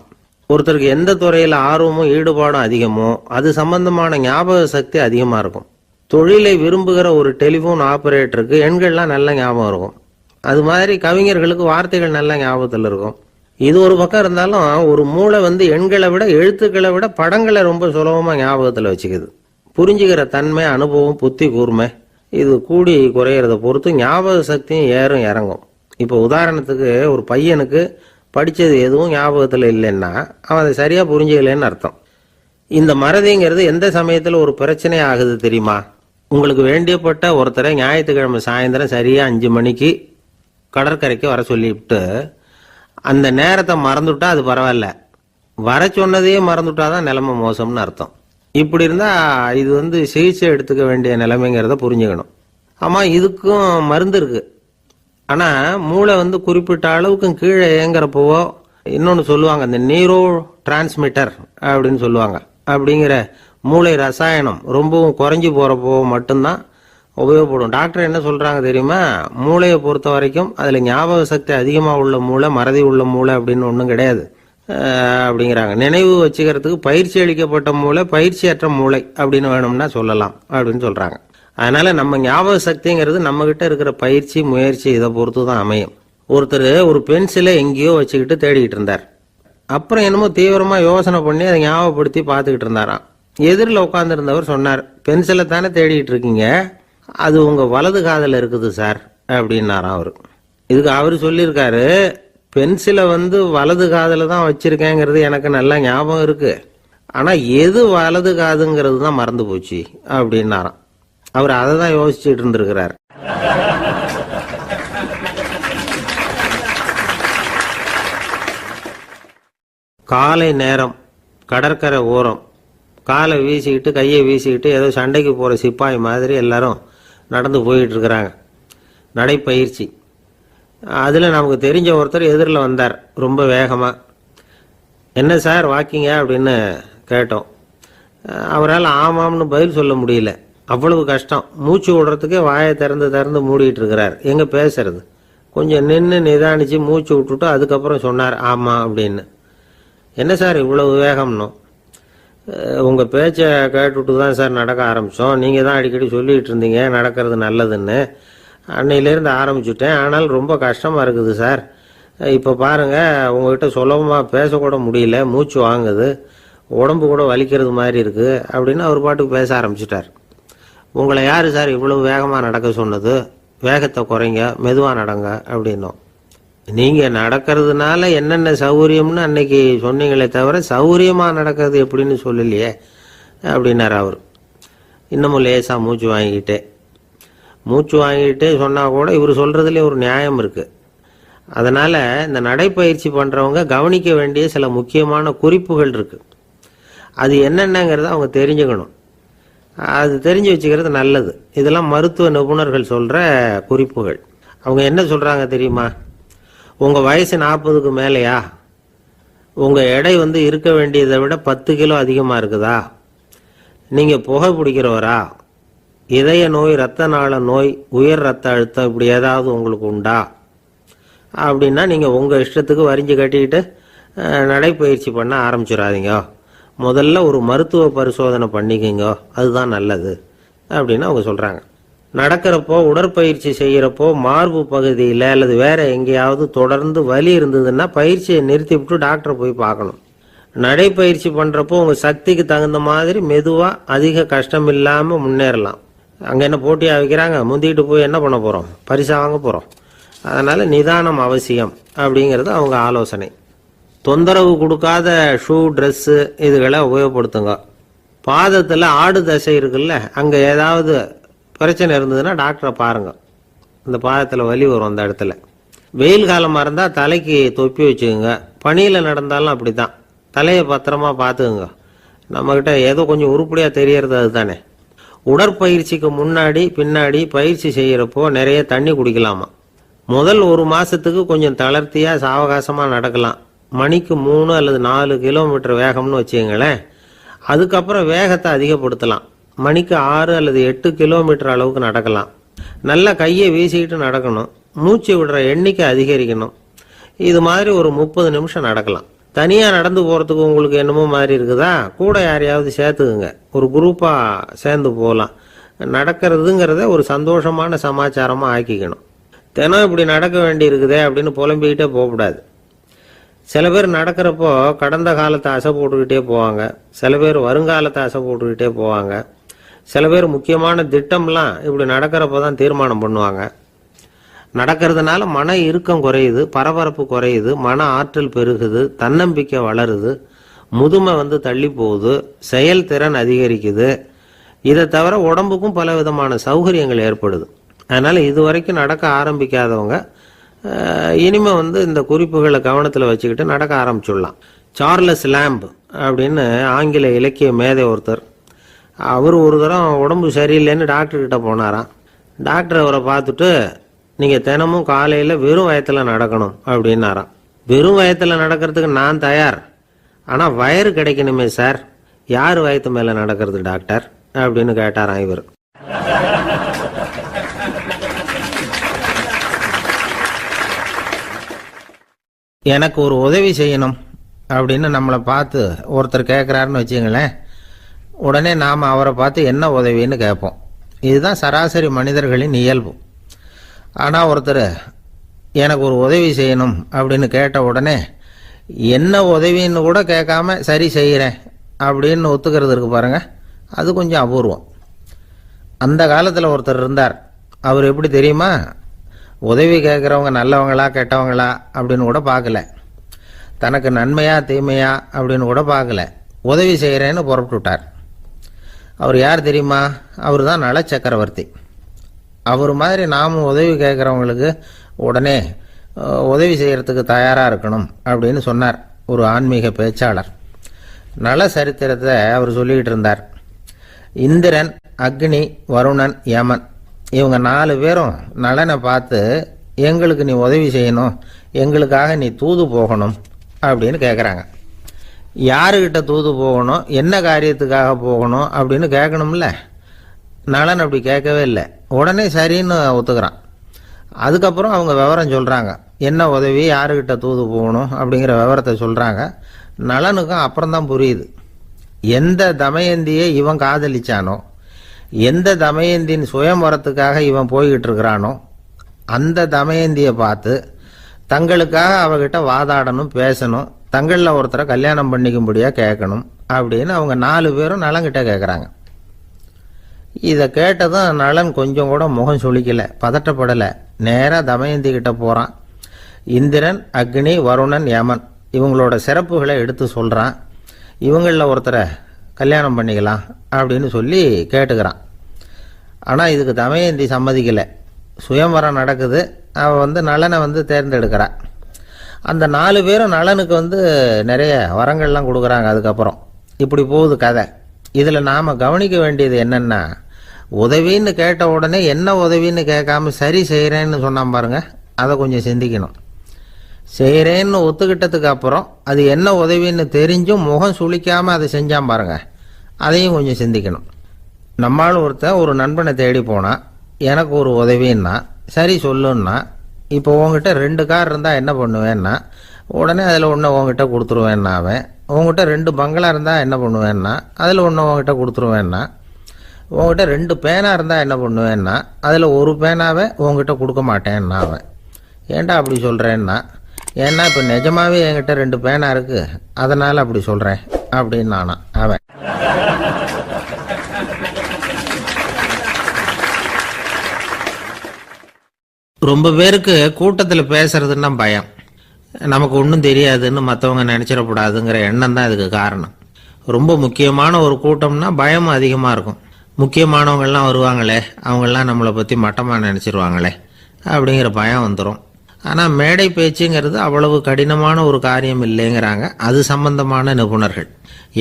ஒருத்தருக்கு எந்த துறையில் ஆர்வமும் ஈடுபாடும் அதிகமோ அது சம்பந்தமான ஞாபக சக்தி அதிகமாக இருக்கும். தொழிலை விரும்புகிற ஒரு டெலிஃபோன் ஆபரேட்டருக்கு எண்கள்லாம் நல்ல ஞாபகம் இருக்கும். அது மாதிரி கவிஞர்களுக்கு வார்த்தைகள் நல்ல ஞாபகத்தில் இருக்கும். இது ஒரு பக்கம் இருந்தாலும் ஒரு மூளை வந்து எண்களை விட எழுத்துக்களை விட படங்களை ரொம்ப சுலபமாக ஞாபகத்தில் வச்சுக்குது. புரிஞ்சுக்கிற தன்மை, அனுபவம், புத்தி கூர்மை இது கூடி குறையிறத பொறுத்து ஞாபக சக்தியும் ஏறும் இறங்கும். இப்போ உதாரணத்துக்கு ஒரு பையனுக்கு படித்தது எதுவும் ஞாபகத்தில் இல்லைன்னா அவன் அதை சரியாக புரிஞ்சுக்கலன்னு அர்த்தம். இந்த மறதிங்கிறது எந்த சமயத்தில் ஒரு பிரச்சனை ஆகுது தெரியுமா? உங்களுக்கு வேண்டியப்பட்ட ஒருத்தரை ஞாயிற்றுக்கிழமை சாயந்தரம் சரியாக 5 மணிக்கு கடற்கரைக்கு வர சொல்லிவிட்டு அந்த நேரத்தை மறந்துவிட்டா அது பரவாயில்ல, வர சொன்னதையே மறந்துவிட்டா தான் நிலைமை மோசம்னு அர்த்தம். இப்படி இருந்தால் இது சிகிச்சை எடுத்துக்க வேண்டிய நிலைமைங்கிறத புரிஞ்சுக்கணும். ஆமாம், இதுக்கும் மருந்து இருக்குது. ஆனால் மூளை குறிப்பிட்ட அளவுக்கும் கீழே இயங்குறப்போவோ இன்னொன்று சொல்லுவாங்க, இந்த நியூரோ டிரான்ஸ்மிட்டர் அப்படின்னு சொல்லுவாங்க. அப்படிங்கிற மூளை ரசாயனம் ரொம்பவும் குறைஞ்சி போகிறப்போ மட்டும்தான் உபயோகப்படும். டாக்டர் என்ன சொல்கிறாங்க தெரியுமா? மூளையை பொறுத்த வரைக்கும் அதில் ஞாபக சக்தி அதிகமாக உள்ள மூளை, மறதி உள்ள மூளை அப்படின்னு ஒன்றும் கிடையாது அப்படிங்கிறாங்க. நினைவு வச்சுக்கிறதுக்கு பயிற்சி அளிக்கப்பட்ட மூளை, பயிற்சியற்ற மூளை அப்படின்னு வேணும்னா சொல்லலாம் அப்படின்னு சொல்கிறாங்க. அதனால நம்ம ஞாபக சக்திங்கிறது நம்ம கிட்ட இருக்கிற பயிற்சி, முயற்சி இதை பொறுத்து தான் அமையும். ஒருத்தர் ஒரு பென்சிலை எங்கேயோ வச்சுக்கிட்டு தேடிக்கிட்டு இருந்தார். அப்புறம் என்னமோ தீவிரமா யோசனை பண்ணி அதை ஞாபகப்படுத்தி பார்த்துக்கிட்டு இருந்தாராம். எதிரில் உட்காந்துருந்தவர் சொன்னார், பென்சிலை தானே தேடிட்டு இருக்கீங்க, அது உங்க வலது காதில் இருக்குது சார் அப்படின்னாராம் அவரு. இதுக்கு அவர் சொல்லியிருக்காரு, பென்சிலை வலது காதில் தான் வச்சிருக்கேங்கிறது எனக்கு நல்லா ஞாபகம் இருக்கு, ஆனா எது வலது காதுங்கிறது தான் மறந்து போச்சு அப்படின்னாராம். அவர் அதை தான் யோசிச்சுட்டு இருந்திருக்கிறார். காலை நேரம் கடற்கரை ஓரம் காலை வீசிக்கிட்டு கையை வீசிக்கிட்டு ஏதோ சண்டைக்கு போகிற சிப்பாய் மாதிரி எல்லாரும் நடந்து போயிட்டு இருக்கிறாங்க. நடைப்பயிற்சி. அதில் நமக்கு தெரிஞ்ச ஒருத்தர் எதிரில் வந்தார் ரொம்ப வேகமாக. என்ன சார் வாக்கிங்க அப்படின்னு கேட்டோம். அவரால் ஆமாம்னு பதில் சொல்ல முடியல, அவ்வளவு கஷ்டம். மூச்சு விடுறதுக்கே வாயை திறந்து மூடிட்டு இருக்கிறார். எங்கே பேசுறது? கொஞ்சம் நின்று நிதானிச்சு மூச்சு விட்டுட்டு அதுக்கப்புறம் சொன்னார் ஆமாம் அப்படின்னு. என்ன சார் இவ்வளவு வேகம்னோம்? உங்கள் பேச்சை கேட்டுவிட்டு தான் சார் நடக்க ஆரம்பித்தோம். நீங்கள் தான் அடிக்கடி சொல்லிகிட்டு இருந்தீங்க நடக்கிறது நல்லதுன்னு. அன்னையிலேருந்து ஆரம்பிச்சுட்டேன், ஆனால் ரொம்ப கஷ்டமாக இருக்குது சார். இப்போ பாருங்கள், உங்கள்கிட்ட சுலபமாக பேசக்கூட முடியல, மூச்சு வாங்குது, உடம்பு கூட வலிக்கிறது மாதிரி இருக்குது அப்படின்னு அவர் பாட்டுக்கு பேச ஆரம்பிச்சிட்டார். உங்களை யார் சார் இவ்வளவு வேகமாக நடக்க சொன்னது? வேகத்தை குறைங்க, மெதுவாக நடங்க அப்படின்னோம். நீங்கள் நடக்கிறதுனால என்னென்ன சௌகரியம்னு அன்னைக்கு சொன்னீங்களே தவிர சௌகரியமாக நடக்கிறது எப்படின்னு சொல்லலையே அப்படின்னார் அவர். இன்னமும் லேசாக மூச்சு வாங்கிக்கிட்டே சொன்னால் கூட இவர் சொல்கிறதுலேயே ஒரு நியாயம் இருக்குது. அதனால் இந்த நடைப்பயிற்சி பண்ணுறவங்க கவனிக்க வேண்டிய சில முக்கியமான குறிப்புகள் இருக்குது. அது என்னென்னங்கிறத அவங்க தெரிஞ்சுக்கணும். அது தெரிஞ்சு வச்சுக்கிறது நல்லது. இதெல்லாம் மருத்துவ நிபுணர்கள் சொல்கிற குறிப்புகள். அவங்க என்ன சொல்கிறாங்க தெரியுமா? உங்கள் வயசு 40க்கு மேலேயா? உங்கள் எடை இருக்க வேண்டியதை விட 10 கிலோ அதிகமாக இருக்குதா? நீங்கள் புகை பிடிக்கிறவரா? இதய நோய், இரத்த நாள நோய், உயர் ரத்த அழுத்தம் இப்படி ஏதாவது உங்களுக்கு உண்டா? அப்படின்னா நீங்கள் உங்கள் இஷ்டத்துக்கு வரிஞ்சு கட்டிக்கிட்டு நடைப்பயிற்சி பண்ண ஆரம்பிச்சிடாதீங்க. முதல்ல ஒரு மருத்துவ பரிசோதனை பண்ணிக்கோங்க, அதுதான் நல்லது அப்படின்னு அவங்க சொல்கிறாங்க. நடக்கிறப்போ, உடற்பயிற்சி செய்கிறப்போ மார்பு பகுதியில் அல்லது வேற எங்கேயாவது தொடர்ந்து வலி இருந்ததுன்னா பயிற்சியை நிறுத்திவிட்டு டாக்டரை போய் பார்க்கணும். நடைப்பயிற்சி பண்ணுறப்போ உங்கள் சக்திக்கு தகுந்த மாதிரி மெதுவாக அதிக கஷ்டம் இல்லாமல் முன்னேறலாம். அங்கே என்ன போட்டியாக வைக்கிறாங்க? முந்திக்கிட்டு போய் என்ன பண்ண போகிறோம்? பரிசா வாங்க போகிறோம். அதனால் நிதானம் அவசியம் அப்படிங்கிறது அவங்க ஆலோசனை. தொந்தரவு கொடுக்காத ஷூ, ட்ரெஸ்ஸு இதுகளை உபயோகப்படுத்துங்க. பாதத்தில் ஆடு தசை இருக்குல்ல, அங்கே ஏதாவது பிரச்சனை இருந்ததுன்னா டாக்டரை பாருங்கள். இந்த பாதத்தில் வலி வரும் அந்த இடத்துல. வெயில் காலமாக இருந்தால் தலைக்கு தொப்பி வச்சுக்கோங்க. பனியில் நடந்தாலும் அப்படி தான், தலையை பத்திரமா பார்த்துக்குங்க. நம்மக்கிட்ட ஏதோ கொஞ்சம் உருப்படியாக தெரியறது அதுதானே. உடற்பயிற்சிக்கு முன்னாடி பின்னாடி பயிற்சி செய்கிறப்போ நிறைய தண்ணி குடிக்கலாமா. முதல் 1 மாதத்துக்கு கொஞ்சம் தளர்த்தியாக சாவகாசமாக நடக்கலாம். மணிக்கு 3 அல்லது 4 கிலோமீட்டர் வேகம்னு வச்சுக்கங்களேன். அதுக்கப்புறம் வேகத்தை அதிகப்படுத்தலாம். மணிக்கு 6 அல்லது 8 கிலோமீட்டர் அளவுக்கு நடக்கலாம். நல்லா கையை வீசிக்கிட்டு நடக்கணும். மூச்சு விடுற எண்ணிக்கை அதிகரிக்கணும். இது மாதிரி ஒரு 30 நிமிஷம் நடக்கலாம். தனியாக நடந்து போகிறதுக்கு உங்களுக்கு என்னமோ மாதிரி இருக்குதா? கூட யாரையாவது சேர்த்துக்குங்க, ஒரு குரூப்பாக சேர்ந்து போகலாம். நடக்கிறதுங்கிறத ஒரு சந்தோஷமான சமாச்சாரமாக ஆக்கிக்கணும். தினம் இப்படி நடக்க வேண்டி இருக்குதே அப்படின்னு புலம்பிக்கிட்டே போகக்கூடாது. சில பேர் நடக்கிறப்போ கடந்த காலத்தை அசை போட்டுக்கிட்டே போவாங்க, சில பேர் வருங்காலத்தை அசை போட்டுக்கிட்டே போவாங்க. சில பேர் முக்கியமான திட்டம்லாம் இப்படி நடக்கிறப்ப தான் தீர்மானம் பண்ணுவாங்க. நடக்கிறதுனால மன இறுக்கம் குறையுது, பரபரப்பு குறையுது, மன ஆற்றல் பெருகுது, தன்னம்பிக்கை வளருது, முதுமை தள்ளி போகுது, செயல்திறன் அதிகரிக்குது. இதை தவிர உடம்புக்கும் பல விதமான சௌகரியங்கள் ஏற்படுது. அதனால இதுவரைக்கும் நடக்க ஆரம்பிக்காதவங்க இனிமே இந்த குறிப்புகளை கவனத்தில் வச்சுக்கிட்டு நடக்க ஆரம்பிச்சுடலாம். சார்லஸ் லேம்ப் அப்படின்னு ஆங்கில இலக்கிய மேதை ஒருத்தர், அவர் ஒரு தரம் உடம்பு சரியில்லைன்னு டாக்டர்கிட்ட போனாராம். டாக்டர் அவரை பார்த்துட்டு, நீங்கள் தினமும் காலையில் வெறும் வயத்தில் நடக்கணும் அப்படின்னாராம். வெறும் வயத்தில் நடக்கிறதுக்கு நான் தயார், ஆனால் வயிறு கிடைக்கணுமே சார், யார் வயத்து மேலே நடக்கிறது டாக்டர் அப்படின்னு கேட்டாராம் இவர். எனக்கு ஒரு உதவி செய்யணும் அப்படின்னு நம்மளை பார்த்து ஒருத்தர் கேட்குறாருன்னு வச்சுங்களேன், உடனே நாம் அவரை பார்த்து என்ன உதவின்னு கேட்போம். இதுதான் சராசரி மனிதர்களின் இயல்பு. ஆனால் ஒருத்தர் எனக்கு ஒரு உதவி செய்யணும் அப்படின்னு கேட்ட உடனே என்ன உதவின்னு கூட கேட்காம சரி செய்கிறேன் அப்படின்னு ஒத்துக்கிறது இருக்கு பாருங்க, அது கொஞ்சம் அபூர்வம். அந்த காலத்தில் ஒருத்தர் இருந்தார். அவர் எப்படி தெரியுமா, உதவி கேட்குறவங்க நல்லவங்களா கெட்டவங்களா அப்படின்னு கூட பார்க்கல, தனக்கு நன்மையா தீமையா அப்படின்னு கூட பார்க்கல, உதவி செய்கிறேன்னு புறப்பட்டு விட்டார். அவர் யார் தெரியுமா, அவர் தான் நல சக்கரவர்த்தி. அவர் மாதிரி நாமும் உதவி கேட்குறவங்களுக்கு உடனே உதவி செய்கிறதுக்கு தயாராக இருக்கணும் அப்படின்னு சொன்னார் ஒரு ஆன்மீக பேச்சாளர். நல சரித்திரத்தை அவர் சொல்லிக்கிட்டு இருந்தார். இந்திரன், அக்னி, வருணன், யமன் இவங்க 4 பேரும் நலனை பார்த்து எங்களுக்கு நீ உதவி செய்யணும், எங்களுக்காக நீ தூது போகணும் அப்படின்னு கேட்குறாங்க. யாருக்கிட்ட தூது போகணும், என்ன காரியத்துக்காக போகணும் அப்படின்னு கேட்கணும்ல. நலன் அப்படி கேட்கவே இல்லை, உடனே சரின்னு ஒத்துக்கிறான். அதுக்கப்புறம் அவங்க விவரம் சொல்கிறாங்க, என்ன உதவி, யாருக்கிட்ட தூது போகணும் அப்படிங்கிற விவரத்தை சொல்கிறாங்க. நலனுக்கும் அப்புறம்தான் புரியுது, எந்த தமயந்தியை இவன் காதலிச்சானோ, எந்த தமயந்தின் சுயம்பரத்துக்காக இவன் போய்கிட்டு இருக்கிறானோ அந்த தமயந்தியை பார்த்து தங்களுக்காக அவகிட்ட வாதாடணும், பேசணும், தங்களில் ஒருத்தரை கல்யாணம் பண்ணிக்கும்படியாக கேட்கணும் அப்படின்னு அவங்க 4 பேரும் நலன்கிட்ட கேட்குறாங்க. இதை கேட்டதும் நலன் கொஞ்சம் கூட முகம் சுளிக்கலை, பதட்டப்படலை. நேராக தமயந்தி கிட்ட போகிறான். இந்திரன், அக்னி, வருணன், யமன் இவங்களோட சிறப்புகளை எடுத்து சொல்கிறான். இவங்களில் ஒருத்தரை கல்யாணம் பண்ணிக்கலாம் அப்படின்னு சொல்லி கேட்டுக்கிறான். ஆனால் இதுக்கு தமயந்தி சம்மதிக்கலை. சுயம்வரம் நடக்குது, அவள் நலனை தேர்ந்தெடுக்கிறா. அந்த 4 பேரும் நலனுக்கு நிறைய வரங்கள்லாம் கொடுக்குறாங்க. அதுக்கப்புறம் இப்படி போகுது கதை. இதில் நாம் கவனிக்க வேண்டியது என்னென்னா, உதவின்னு கேட்ட உடனே என்ன உதவின்னு கேட்காம சரி செய்கிறேன்னு சொன்னான் பாருங்க, அதை கொஞ்சம் சிந்திக்கணும். செய்கிறேன்னு ஒத்துக்கிட்டதுக்கு அப்புறம் அது என்ன உதவின்னு தெரிஞ்சும் முகம் சுளிக்காமல் அதை செஞ்சான் பாருங்க, அதையும் கொஞ்சம் சிந்திக்கணும். நம்மளும் ஒருத்தன் ஒரு நண்பனை தேடி போனான், எனக்கு ஒரு உதவின்னா சரி சொல்லுன்னா, இப்போ உங்ககிட்ட 2 கார் இருந்தால் என்ன பண்ணுவேன்னா, உடனே அதில் ஒன்று உங்ககிட்ட கொடுத்துருவேன்னா, அவன் உங்ககிட்ட 2 பங்களா இருந்தால் என்ன பண்ணுவேன்னா, அதில் ஒன்று உங்ககிட்ட கொடுத்துருவேன்னா, உங்ககிட்ட 2 பேனா இருந்தால் என்ன பண்ணுவேன்னா, அதில் ஒரு பேனாவை உங்ககிட்ட கொடுக்க மாட்டேன்னா அவன். ஏன்டா அப்படி சொல்கிறேன்னா, ஏன்னா இப்போ நிஜமாவே என்கிட்ட 2 பேனா இருக்குது, அதனால் அப்படி சொல்கிறேன் அப்படின்னு நானா அவன். ரொம்ப பேருக்கு கூட்டத்தில் பேசுறதுன்னா பயம். நமக்கு ஒன்றும் தெரியாதுன்னு மற்றவங்க நினச்சிடக்கூடாதுங்கிற எண்ணம் தான் இதுக்கு காரணம். ரொம்ப முக்கியமான ஒரு கூட்டம்னா பயமும் அதிகமாக இருக்கும். முக்கியமானவங்கள்லாம் வருவாங்களே, அவங்கெல்லாம் நம்மளை பற்றி மட்டமாக நினச்சிருவாங்களே அப்படிங்கிற பயம் வந்துடும். ஆனால் மேடை பேச்சுங்கிறது அவ்வளவு கடினமான ஒரு காரியம் இல்லைங்கிறாங்க அது சம்பந்தமான நிபுணர்கள்.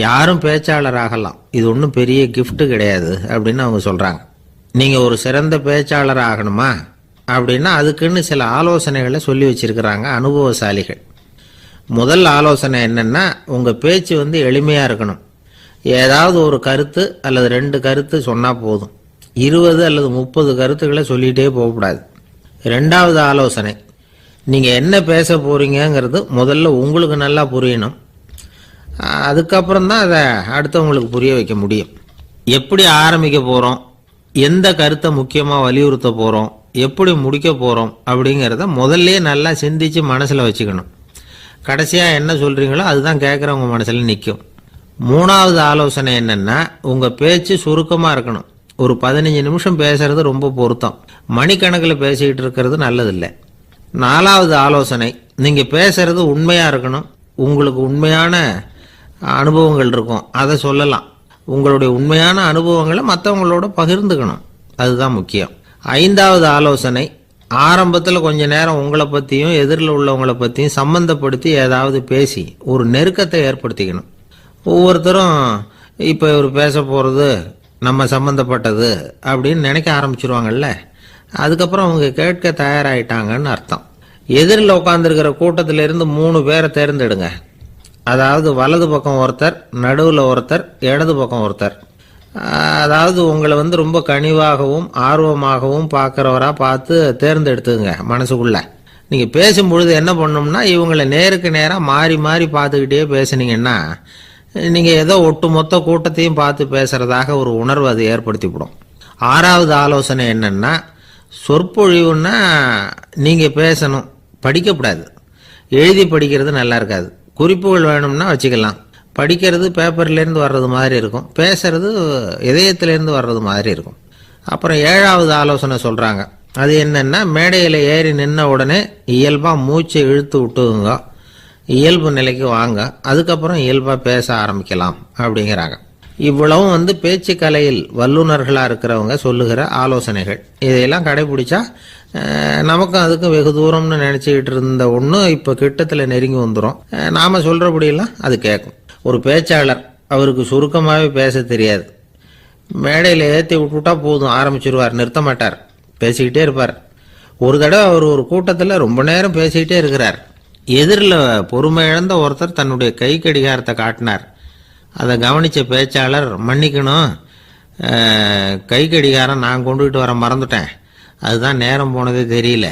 யாரும் பேச்சாளர் ஆகலாம், இது ஒன்றும் பெரிய கிஃப்ட் கிடையாது அப்படின்னு அவங்க சொல்கிறாங்க. நீங்கள் ஒரு சிறந்த பேச்சாளர் ஆகணுமா அப்படின்னா அதுக்குன்னு சில ஆலோசனைகளை சொல்லி வச்சிருக்கிறாங்க அனுபவசாலிகள். முதல் ஆலோசனை என்னன்னா, உங்கள் பேச்சு எளிமையாக இருக்கணும். ஏதாவது ஒரு கருத்து அல்லது 2 கருத்து சொன்னால் போதும். 20 அல்லது 30 கருத்துக்களை சொல்லிகிட்டே போகக்கூடாது. 2வது ஆலோசனை, நீங்கள் என்ன பேச போகிறீங்கிறது முதல்ல உங்களுக்கு நல்லா புரியணும். அதுக்கப்புறம் தான் அதை அடுத்தவங்களுக்கு புரிய வைக்க முடியும். எப்படி ஆரம்பிக்க போகிறோம், எந்த கருத்தை முக்கியமாக வலியுறுத்த போகிறோம், எப்படி முடிக்க போகிறோம் அப்படிங்கிறத முதல்ல நல்லா சிந்திச்சு மனசில் வச்சுக்கணும். கடைசியாக என்ன சொல்கிறீங்களோ அதுதான் கேட்குறவங்க மனசில் நிற்கும். 3வது ஆலோசனை என்னென்னா, உங்கள் பேச்சு சுருக்கமாக இருக்கணும். ஒரு 15 நிமிஷம் பேசுறது ரொம்ப பொருத்தம். மணிக்கணக்கில் பேசிக்கிட்டு இருக்கிறது நல்லதில்லை. 4வது ஆலோசனை, நீங்க பேசுறது உண்மையா இருக்கணும். உங்களுக்கு உண்மையான அனுபவங்கள் இருக்கும், அதை சொல்லலாம். உங்களுடைய உண்மையான அனுபவங்களை மற்றவங்களோட பகிர்ந்துக்கணும், அதுதான் முக்கியம். 5வது ஆலோசனை, ஆரம்பத்தில் கொஞ்ச நேரம் உங்களை பற்றியும் எதிரில் உள்ளவங்களை பற்றியும் சம்பந்தப்படுத்தி ஏதாவது பேசி ஒரு நெருக்கத்தை ஏற்படுத்திக்கணும். ஒவ்வொருத்தரும் இப்போ இவர் பேச போகிறது நம்ம சம்பந்தப்பட்டது அப்படின்னு நினைக்க ஆரம்பிச்சிருவாங்கல்ல, அதுக்கப்புறம் அவங்க கேட்க தயாராகிட்டாங்கன்னு அர்த்தம். எதிரில் உட்காந்துருக்கிற கூட்டத்திலிருந்து 3 பேரை தேர்ந்தெடுங்க. அதாவது வலது பக்கம் ஒருத்தர், நடுவில் ஒருத்தர், இடது பக்கம் ஒருத்தர். அதாவது உங்களை ரொம்ப கனிவாகவும் ஆர்வமாகவும் பார்க்குறவராக பார்த்து தேர்ந்தெடுத்துங்க. மனசுக்குள்ள நீங்கள் பேசும்பொழுது என்ன பண்ணணும்னா, இவங்களை நேருக்கு நேராக மாறி மாறி பார்த்துக்கிட்டே பேசுனீங்கன்னா நீங்கள் ஏதோ ஒட்டுமொத்த கூட்டத்தையும் பார்த்து பேசுகிறதாக ஒரு உணர்வு அது ஏற்படுத்திவிடும். 6வது ஆலோசனை என்னென்னா, சொற்பொழிவுன்னா நீங்கள் பேசணும், படிக்கக்கூடாது. எழுதி படிக்கிறது நல்லா இருக்காது. குறிப்புகள் வேணும்னா வச்சுக்கலாம். படிக்கிறது பேப்பர்லேருந்து வர்றது மாதிரி இருக்கும், பேசுறது இதயத்திலேருந்து வர்றது மாதிரி இருக்கும். அப்புறம் 7வது ஆலோசனை சொல்கிறாங்க. அது என்னென்னா, மேடையில் ஏறி நின்ன உடனே இயல்பாக மூச்சை இழுத்து விட்டுங்க, இயல்பு நிலைக்கு வாங்க, அதுக்கப்புறம் இயல்பாக பேச ஆரம்பிக்கலாம் அப்படிங்கிறாங்க. இவ்வளவும் பேச்சு கலையில் வல்லுநர்களாக இருக்கிறவங்க சொல்லுகிற ஆலோசனைகள். இதையெல்லாம் கடைபிடிச்சா நமக்கும் அதுக்கும் வெகு தூரம்னு நினச்சிக்கிட்டு இருந்த ஒன்று இப்போ கிட்டத்தில் நெருங்கி வந்துடும். நாம் சொல்கிறபடியெல்லாம் அது கேட்கும். ஒரு பேச்சாளர், அவருக்கு சுருக்கமாகவே பேச தெரியாது. மேடையில் ஏற்றி விட்டுவிட்டா போதும், ஆரம்பிச்சிருவார், நிறுத்த மாட்டார், பேசிக்கிட்டே இருப்பார். ஒரு தடவை அவர் ஒரு கூட்டத்தில் ரொம்ப நேரம் பேசிக்கிட்டே இருக்கிறார். எதிரில் பொறுமை இழந்த ஒருத்தர் தன்னுடைய கை கடிகாரத்தை காட்டினார். அதை கவனித்த பேச்சாளர், மன்னிக்கணும், கை கடிகாரம் நான் கொண்டுகிட்டு வர மறந்துட்டேன், அதுதான் நேரம் போனதே தெரியல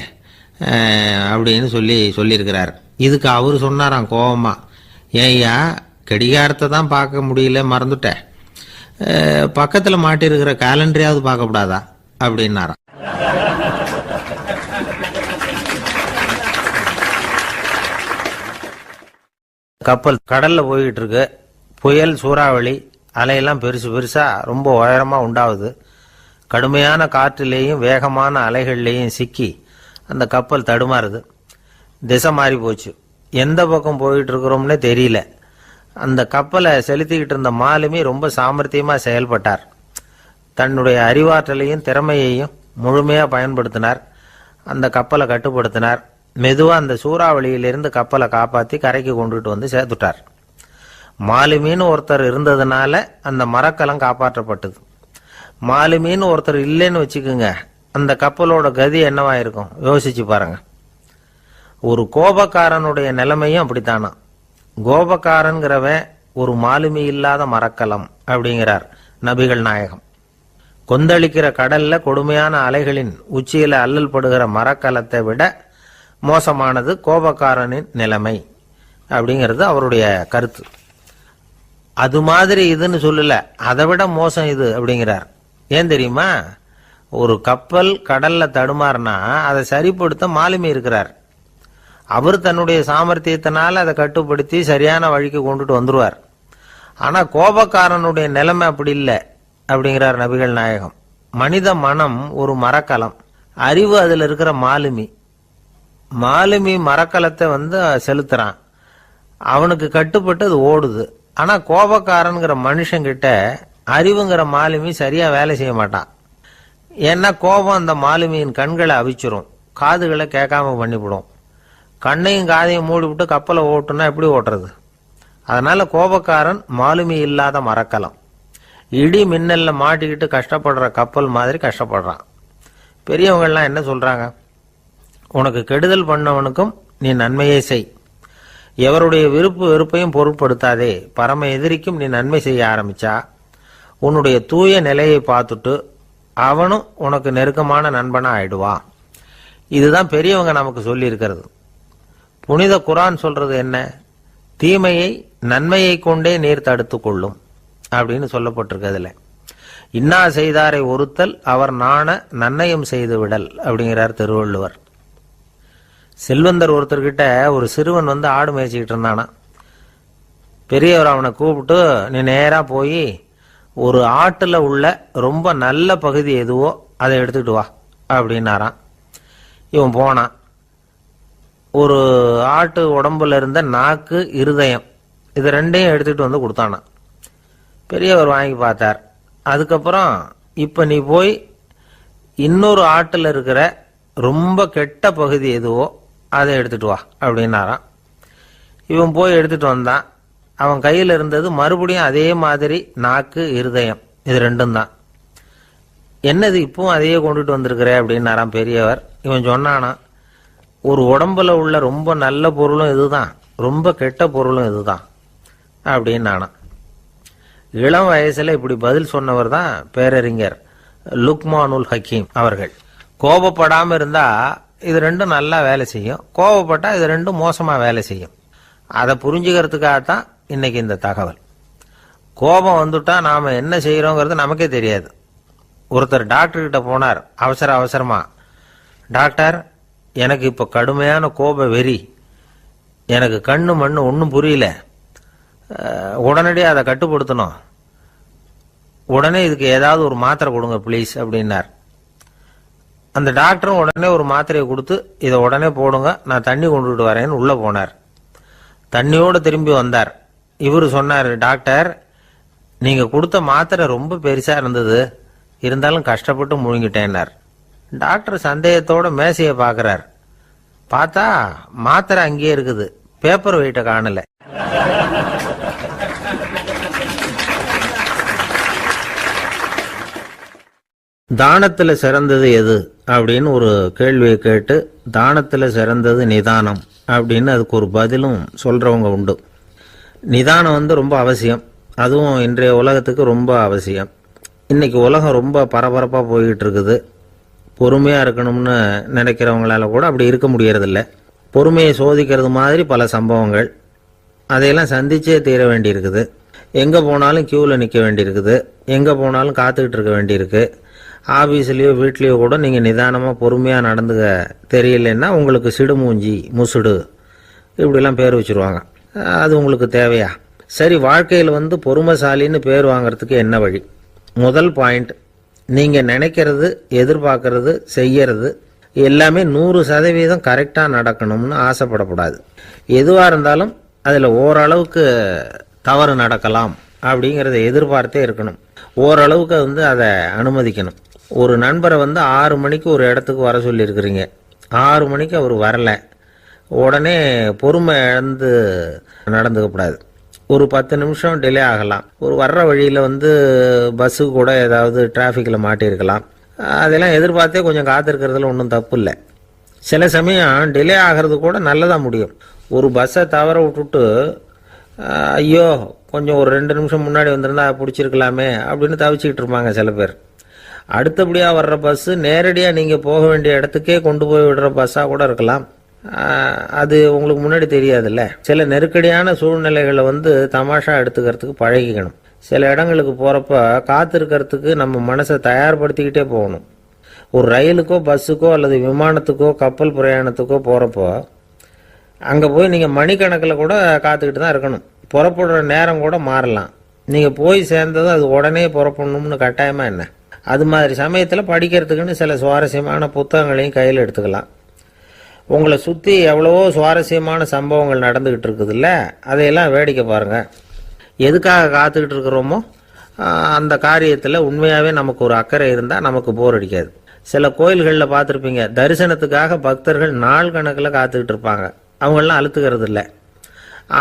அப்படின்னு சொல்லியிருக்கிறார். இதுக்கு அவர் சொன்னாராம் கோபமா, ஏய்யா கடிகாரத்தை தான் பார்க்க முடியல, மறந்துட்டேன், பக்கத்தில் மாட்டிருக்கிற கேலண்டரையாவது பார்க்கக்கூடாதா அப்படின்னாராம். கப்பல் கடல்ல போய்கிட்டு இருக்கு. புயல், சூறாவளி, அலையெல்லாம் பெருசு பெருசா ரொம்ப உயரமா உண்டாகுது. கடுமையான காற்றிலேயும் வேகமான அலைகள்லேயும் சிக்கி அந்த கப்பல் தடுமாறுது. திசை மாறி போச்சு. எந்த பக்கம் போயிட்டு இருக்கிறோம்னே தெரியல. அந்த கப்பலை செலுத்திக்கிட்டு இருந்த மாலுமி ரொம்ப சாமர்த்தியமா செயல்பட்டார். தன்னுடைய அறிவாற்றலையும் திறமையையும் முழுமையா பயன்படுத்தினார். அந்த கப்பலை கட்டுப்படுத்தினார். மெதுவா அந்த சூறாவளியிலிருந்து கப்பலை காப்பாற்றி கரைக்கு கொண்டுட்டு வந்து சேர்த்துட்டார். மாலுமின்னு ஒருத்தர் இருந்ததுனால அந்த மரக்கலம் காப்பாற்றப்பட்டது. மாலுமின்னு ஒருத்தர் இல்லைன்னு வச்சுக்கோங்க, அந்த கப்பலோட கதி என்னவா இருக்கும் யோசிச்சு பாருங்க. ஒரு கோபக்காரனுடைய நிலைமையும் அப்படித்தானா. கோபக்காரன்கிறவன் ஒரு மாலுமி இல்லாத மரக்கலம் அப்படிங்கிறார் நபிகள் நாயகம். கொந்தளிக்கிற கடல்ல கொடுமையான அலைகளின் உச்சியில அல்லல் படுகிற மரக்கலத்தை விட மோசமானது கோபக்காரனின் நிலைமை அப்படிங்கிறது அவருடைய கருத்து. அது மாதிரி இதுன்னு சொல்லல, அதை விட மோசம் இது அப்படிங்கிறார். ஏன் தெரியுமா? ஒரு கப்பல் கடல்ல தடுமாறினா அதை சரிப்படுத்த மாலுமி இருக்கிறார். அவர் தன்னுடைய சாமர்த்தியத்தினால அதை கட்டுப்படுத்தி சரியான வழிக்கு கொண்டுட்டு வந்துருவார். ஆனா கோபக்காரனுடைய நிலைமை அப்படி இல்லை அப்படிங்கிறார் நபிகள் நாயகம். மனித மனம் ஒரு மரக்கலம், அறிவு அதுல இருக்கிற மாலுமி. மாலுமி மரக்கலத்தை செலுத்துறான், அவனுக்கு கட்டுப்பட்டு அது ஓடுது. ஆனா கோபக்காரன்கிற மனுஷங்கிட்ட அறிவுங்கிற மாலுமி சரியா வேலை செய்ய மாட்டான். ஏன்னா கோபம் அந்த மாலுமியின் கண்களை அவிச்சிரும், காதுகளை கேட்காம பண்ணிவிடும். கண்ணையும் காதையும் மூடி விட்டு கப்பலை ஓட்டுனா எப்படி ஓட்டுறது? அதனால கோபக்காரன் மாலுமி இல்லாத மரக்கலம். இடி மின்னல்ல மாட்டிக்கிட்டு கஷ்டப்படுற கப்பல் மாதிரி கஷ்டப்படுறான். பெரியவங்கள்லாம் என்ன சொல்றாங்க? உனக்கு கெடுதல் பண்ணவனுக்கும் நீ நன்மையை செய், எவருடைய விருப்பு வெறுப்பையும் பொருட்படுத்தாதே, பரம எதிரிக்கும் நீ நன்மை செய்ய ஆரம்பிச்சா உன்னுடைய தூய நிலையை பார்த்துட்டு அவனும் உனக்கு நெருக்கமான நண்பனா ஆயிடுவான். இதுதான் பெரியவங்க நமக்கு சொல்லி இருக்கிறது. புனித குர்ஆன் சொல்றது என்ன? தீமையை நன்மையை கொண்டே நீர் தடுத்து கொள்ளும் அப்படின்னு சொல்லப்பட்டிருக்கிறதுல. இன்னா செய்தாரை ஒருத்தல் அவர் நாண நன்னயம் செய்து விடல் அப்படிங்கிறார் திருவள்ளுவர். செல்வந்தர் ஒருத்தர்கிட்ட ஒரு சிறுவன் ஆடு மேய்ச்சிக்கிட்டு இருந்தானா. பெரியவர் அவனை கூப்பிட்டு, நீ நேரா போய் ஒரு ஆட்டுல உள்ள ரொம்ப நல்ல பகுதி எதுவோ அதை எடுத்துக்கிட்டு வா அப்படின்னாராம். இவன் போனான். ஒரு ஆட்டு உடம்புல இருந்த நாக்கு, இருதயம், இது ரெண்டையும் எடுத்துட்டு வந்து கொடுத்தானான். பெரியவர் வாங்கி பார்த்தார். அதுக்கப்புறம் இப்ப நீ போய் இன்னொரு ஆட்டுல இருக்கிற ரொம்ப கெட்ட பகுதி எதுவோ அதை எடுத்துட்டு வா அப்படின்னாராம். இவன் போய் எடுத்துட்டு வந்தான். அவன் கையில் இருந்தது மறுபடியும் அதே மாதிரி நாக்கு, இருதயம், இது ரெண்டும் தான். என்னது இப்பவும் அதையே கொண்டுட்டு வந்திருக்கிற அப்படின்னாராம் பெரியவர். இவன் சொன்னானா, ஒரு உடம்புல உள்ள ரொம்ப நல்ல பொருளும் இதுதான், ரொம்ப கெட்ட பொருளும் இதுதான் அப்படின்னானா. இளம் வயசுல இப்படி பதில் சொன்னவர் தான் பேரறிஞர் லுக்மானுல் ஹக்கீம் அவர்கள். கோபப்படாம இருந்தா இது ரெண்டும் நல்லா வேலை செய்யும், கோபப்பட்டா இது ரெண்டும் மோசமா வேலை செய்யும். அதை புரிஞ்சுக்கிறதுக்காகத்தான் இன்னைக்கு இந்த தகவல். கோபம் வந்துட்டா நாம என்ன செய்யறோங்கிறது நமக்கே தெரியாது. ஒருத்தர் டாக்டர் கிட்ட போனார் அவசரமா. டாக்டர், எனக்கு இப்ப கடுமையான கோப வெறி, எனக்கு கண்ணு மண்ணு ஒன்றும் புரியல, உடனடியாக அதை கட்டுப்படுத்தணும், உடனே இதுக்கு ஏதாவது ஒரு மாத்திரை கொடுங்க ப்ளீஸ் அப்படின்னார். அந்த டாக்டரும் உடனே ஒரு மாத்திரையை கொடுத்து இதை உடனே போடுங்க, நான் தண்ணி கொண்டுட்டு வரேன்னு உள்ள போனார். தண்ணியோடு திரும்பி வந்தார். இவரு சொன்னார், டாக்டர், நீங்க கொடுத்த மாத்திரை ரொம்ப பெருசா இருந்தது, இருந்தாலும் கஷ்டப்பட்டு முழுங்கிட்டேன்னார். டாக்டர் சந்தேகத்தோட மேசையை பார்க்கிறார். பார்த்தா மாத்திரை அங்கேயே இருக்குது, பேப்பர் வெயிட்ட காணல. தானத்துல சிறந்தது எது அப்படின்னு ஒரு கேள்வியை கேட்டு, தானத்துல சிறந்தது நிதானம் அப்படின்னு அதுக்கு ஒரு பதிலும் சொல்றவங்க உண்டு. நிதானம் ரொம்ப அவசியம், அதுவும் இன்றைய உலகத்துக்கு ரொம்ப அவசியம். இன்னைக்கு உலகம் ரொம்ப பரபரப்பா போய்கிட்டு இருக்குது. பொறுமையா இருக்கணும்னு நினைக்கிறவங்களால கூட அப்படி இருக்க முடியறதில்ல. பொறுமையை சோதிக்கிறது மாதிரி பல சம்பவங்கள், அதையெல்லாம் சந்திச்சே தீர வேண்டியிருக்குது. எங்க போனாலும் கியூல நிக்க வேண்டியிருக்குது, எங்க போனாலும் காத்துக்கிட்டு இருக்க வேண்டியிருக்கு. ஆபீஸ்லயோ வீட்லயோ கூட நீங்க நிதானமா பொறுமையா நடந்துக்க தெரியலன்னா உங்களுக்கு சிடுமூஞ்சி, முசுடு இப்படிலாம் பேர் வச்சிருவாங்க. அது உங்களுக்கு தேவையா? சரி, வாழ்க்கையில் பொறுமைசாலின்னு பேர் வாங்கறதுக்கு என்ன வழி? முதல் பாயிண்ட், நீங்க நினைக்கிறது, எதிர்பார்க்கறது, செய்யறது எல்லாமே 100% கரெக்டா நடக்கணும்னு ஆசைப்படக்கூடாது. எதுவா இருந்தாலும் அதுல ஓரளவுக்கு தவறு நடக்கலாம் அப்படிங்கறத எதிர்பார்த்தே இருக்கணும். ஓரளவுக்கு அதை அனுமதிக்கணும். ஒரு நண்பரை 6 மணிக்கு ஒரு இடத்துக்கு வர சொல்லி இருக்கிறீங்க, 6 மணிக்கு அவர் வரல, உடனே பொறுமை இழந்து நடந்துக்கப்படாது. ஒரு 10 நிமிஷம் டிலே ஆகலாம். ஒரு வர்ற வழியில பஸ்ஸு கூட ஏதாவது டிராஃபிக்ல மாட்டியிருக்கலாம். அதெல்லாம் எதிர்பார்த்தே கொஞ்சம் காத்திருக்கிறதுல ஒன்றும் தப்பு இல்லை. சில சமயம் டிலே ஆகிறது கூட நல்லதா முடியும். ஒரு பஸ்ஸை தவற விட்டுட்டு, ஐயோ கொஞ்சம் ஒரு 2 நிமிஷம் முன்னாடி வந்திருந்தா பிடிச்சிருக்கலாமே அப்படின்னு தவிச்சுக்கிட்டு இருப்பாங்க சில பேர். அடுத்தபடியாக வர்ற பஸ்ஸு நேரடியாக நீங்கள் போக வேண்டிய இடத்துக்கே கொண்டு போய் விடுற பஸ்ஸாக கூட இருக்கலாம். அது உங்களுக்கு முன்னாடி தெரியாதுல்ல. சில நெருக்கடியான சூழ்நிலைகளை தமாஷா எடுத்துக்கிறதுக்கு பழகிக்கணும். சில இடங்களுக்கு போகிறப்ப காத்திருக்கிறதுக்கு நம்ம மனசை தயார்படுத்திக்கிட்டே போகணும். ஒரு ரயிலுக்கோ பஸ்ஸுக்கோ அல்லது விமானத்துக்கோ கப்பல் பிரயாணத்துக்கோ போகிறப்போ அங்கே போய் நீங்கள் மணிக்கணக்கில் கூட காத்துக்கிட்டு தான் இருக்கணும். புறப்படுற நேரம் கூட மாறலாம். நீங்கள் போய் சேர்ந்ததும் அது உடனே புறப்படணும்னு கட்டாயமாக என்ன? அது மாதிரி சமயத்தில் படிக்கிறதுக்குன்னு சில சுவாரஸ்யமான புத்தகங்களையும் கையில் எடுத்துக்கலாம். உங்களை சுற்றி எவ்வளவோ சுவாரஸ்யமான சம்பவங்கள் நடந்துக்கிட்டு இருக்குதுல்ல, அதையெல்லாம் வேடிக்கை பாருங்கள். எதுக்காக காத்துக்கிட்டு இருக்கிறோமோ அந்த காரியத்தில் உண்மையாகவே நமக்கு ஒரு அக்கறை இருந்தால் நமக்கு போர் அடிக்காது. சில கோயில்களில் பார்த்துருப்பீங்க, தரிசனத்துக்காக பக்தர்கள் நாள் கணக்கில் காத்துக்கிட்டு இருப்பாங்க. அவங்களெலாம் அழுத்துக்கிறது இல்லை.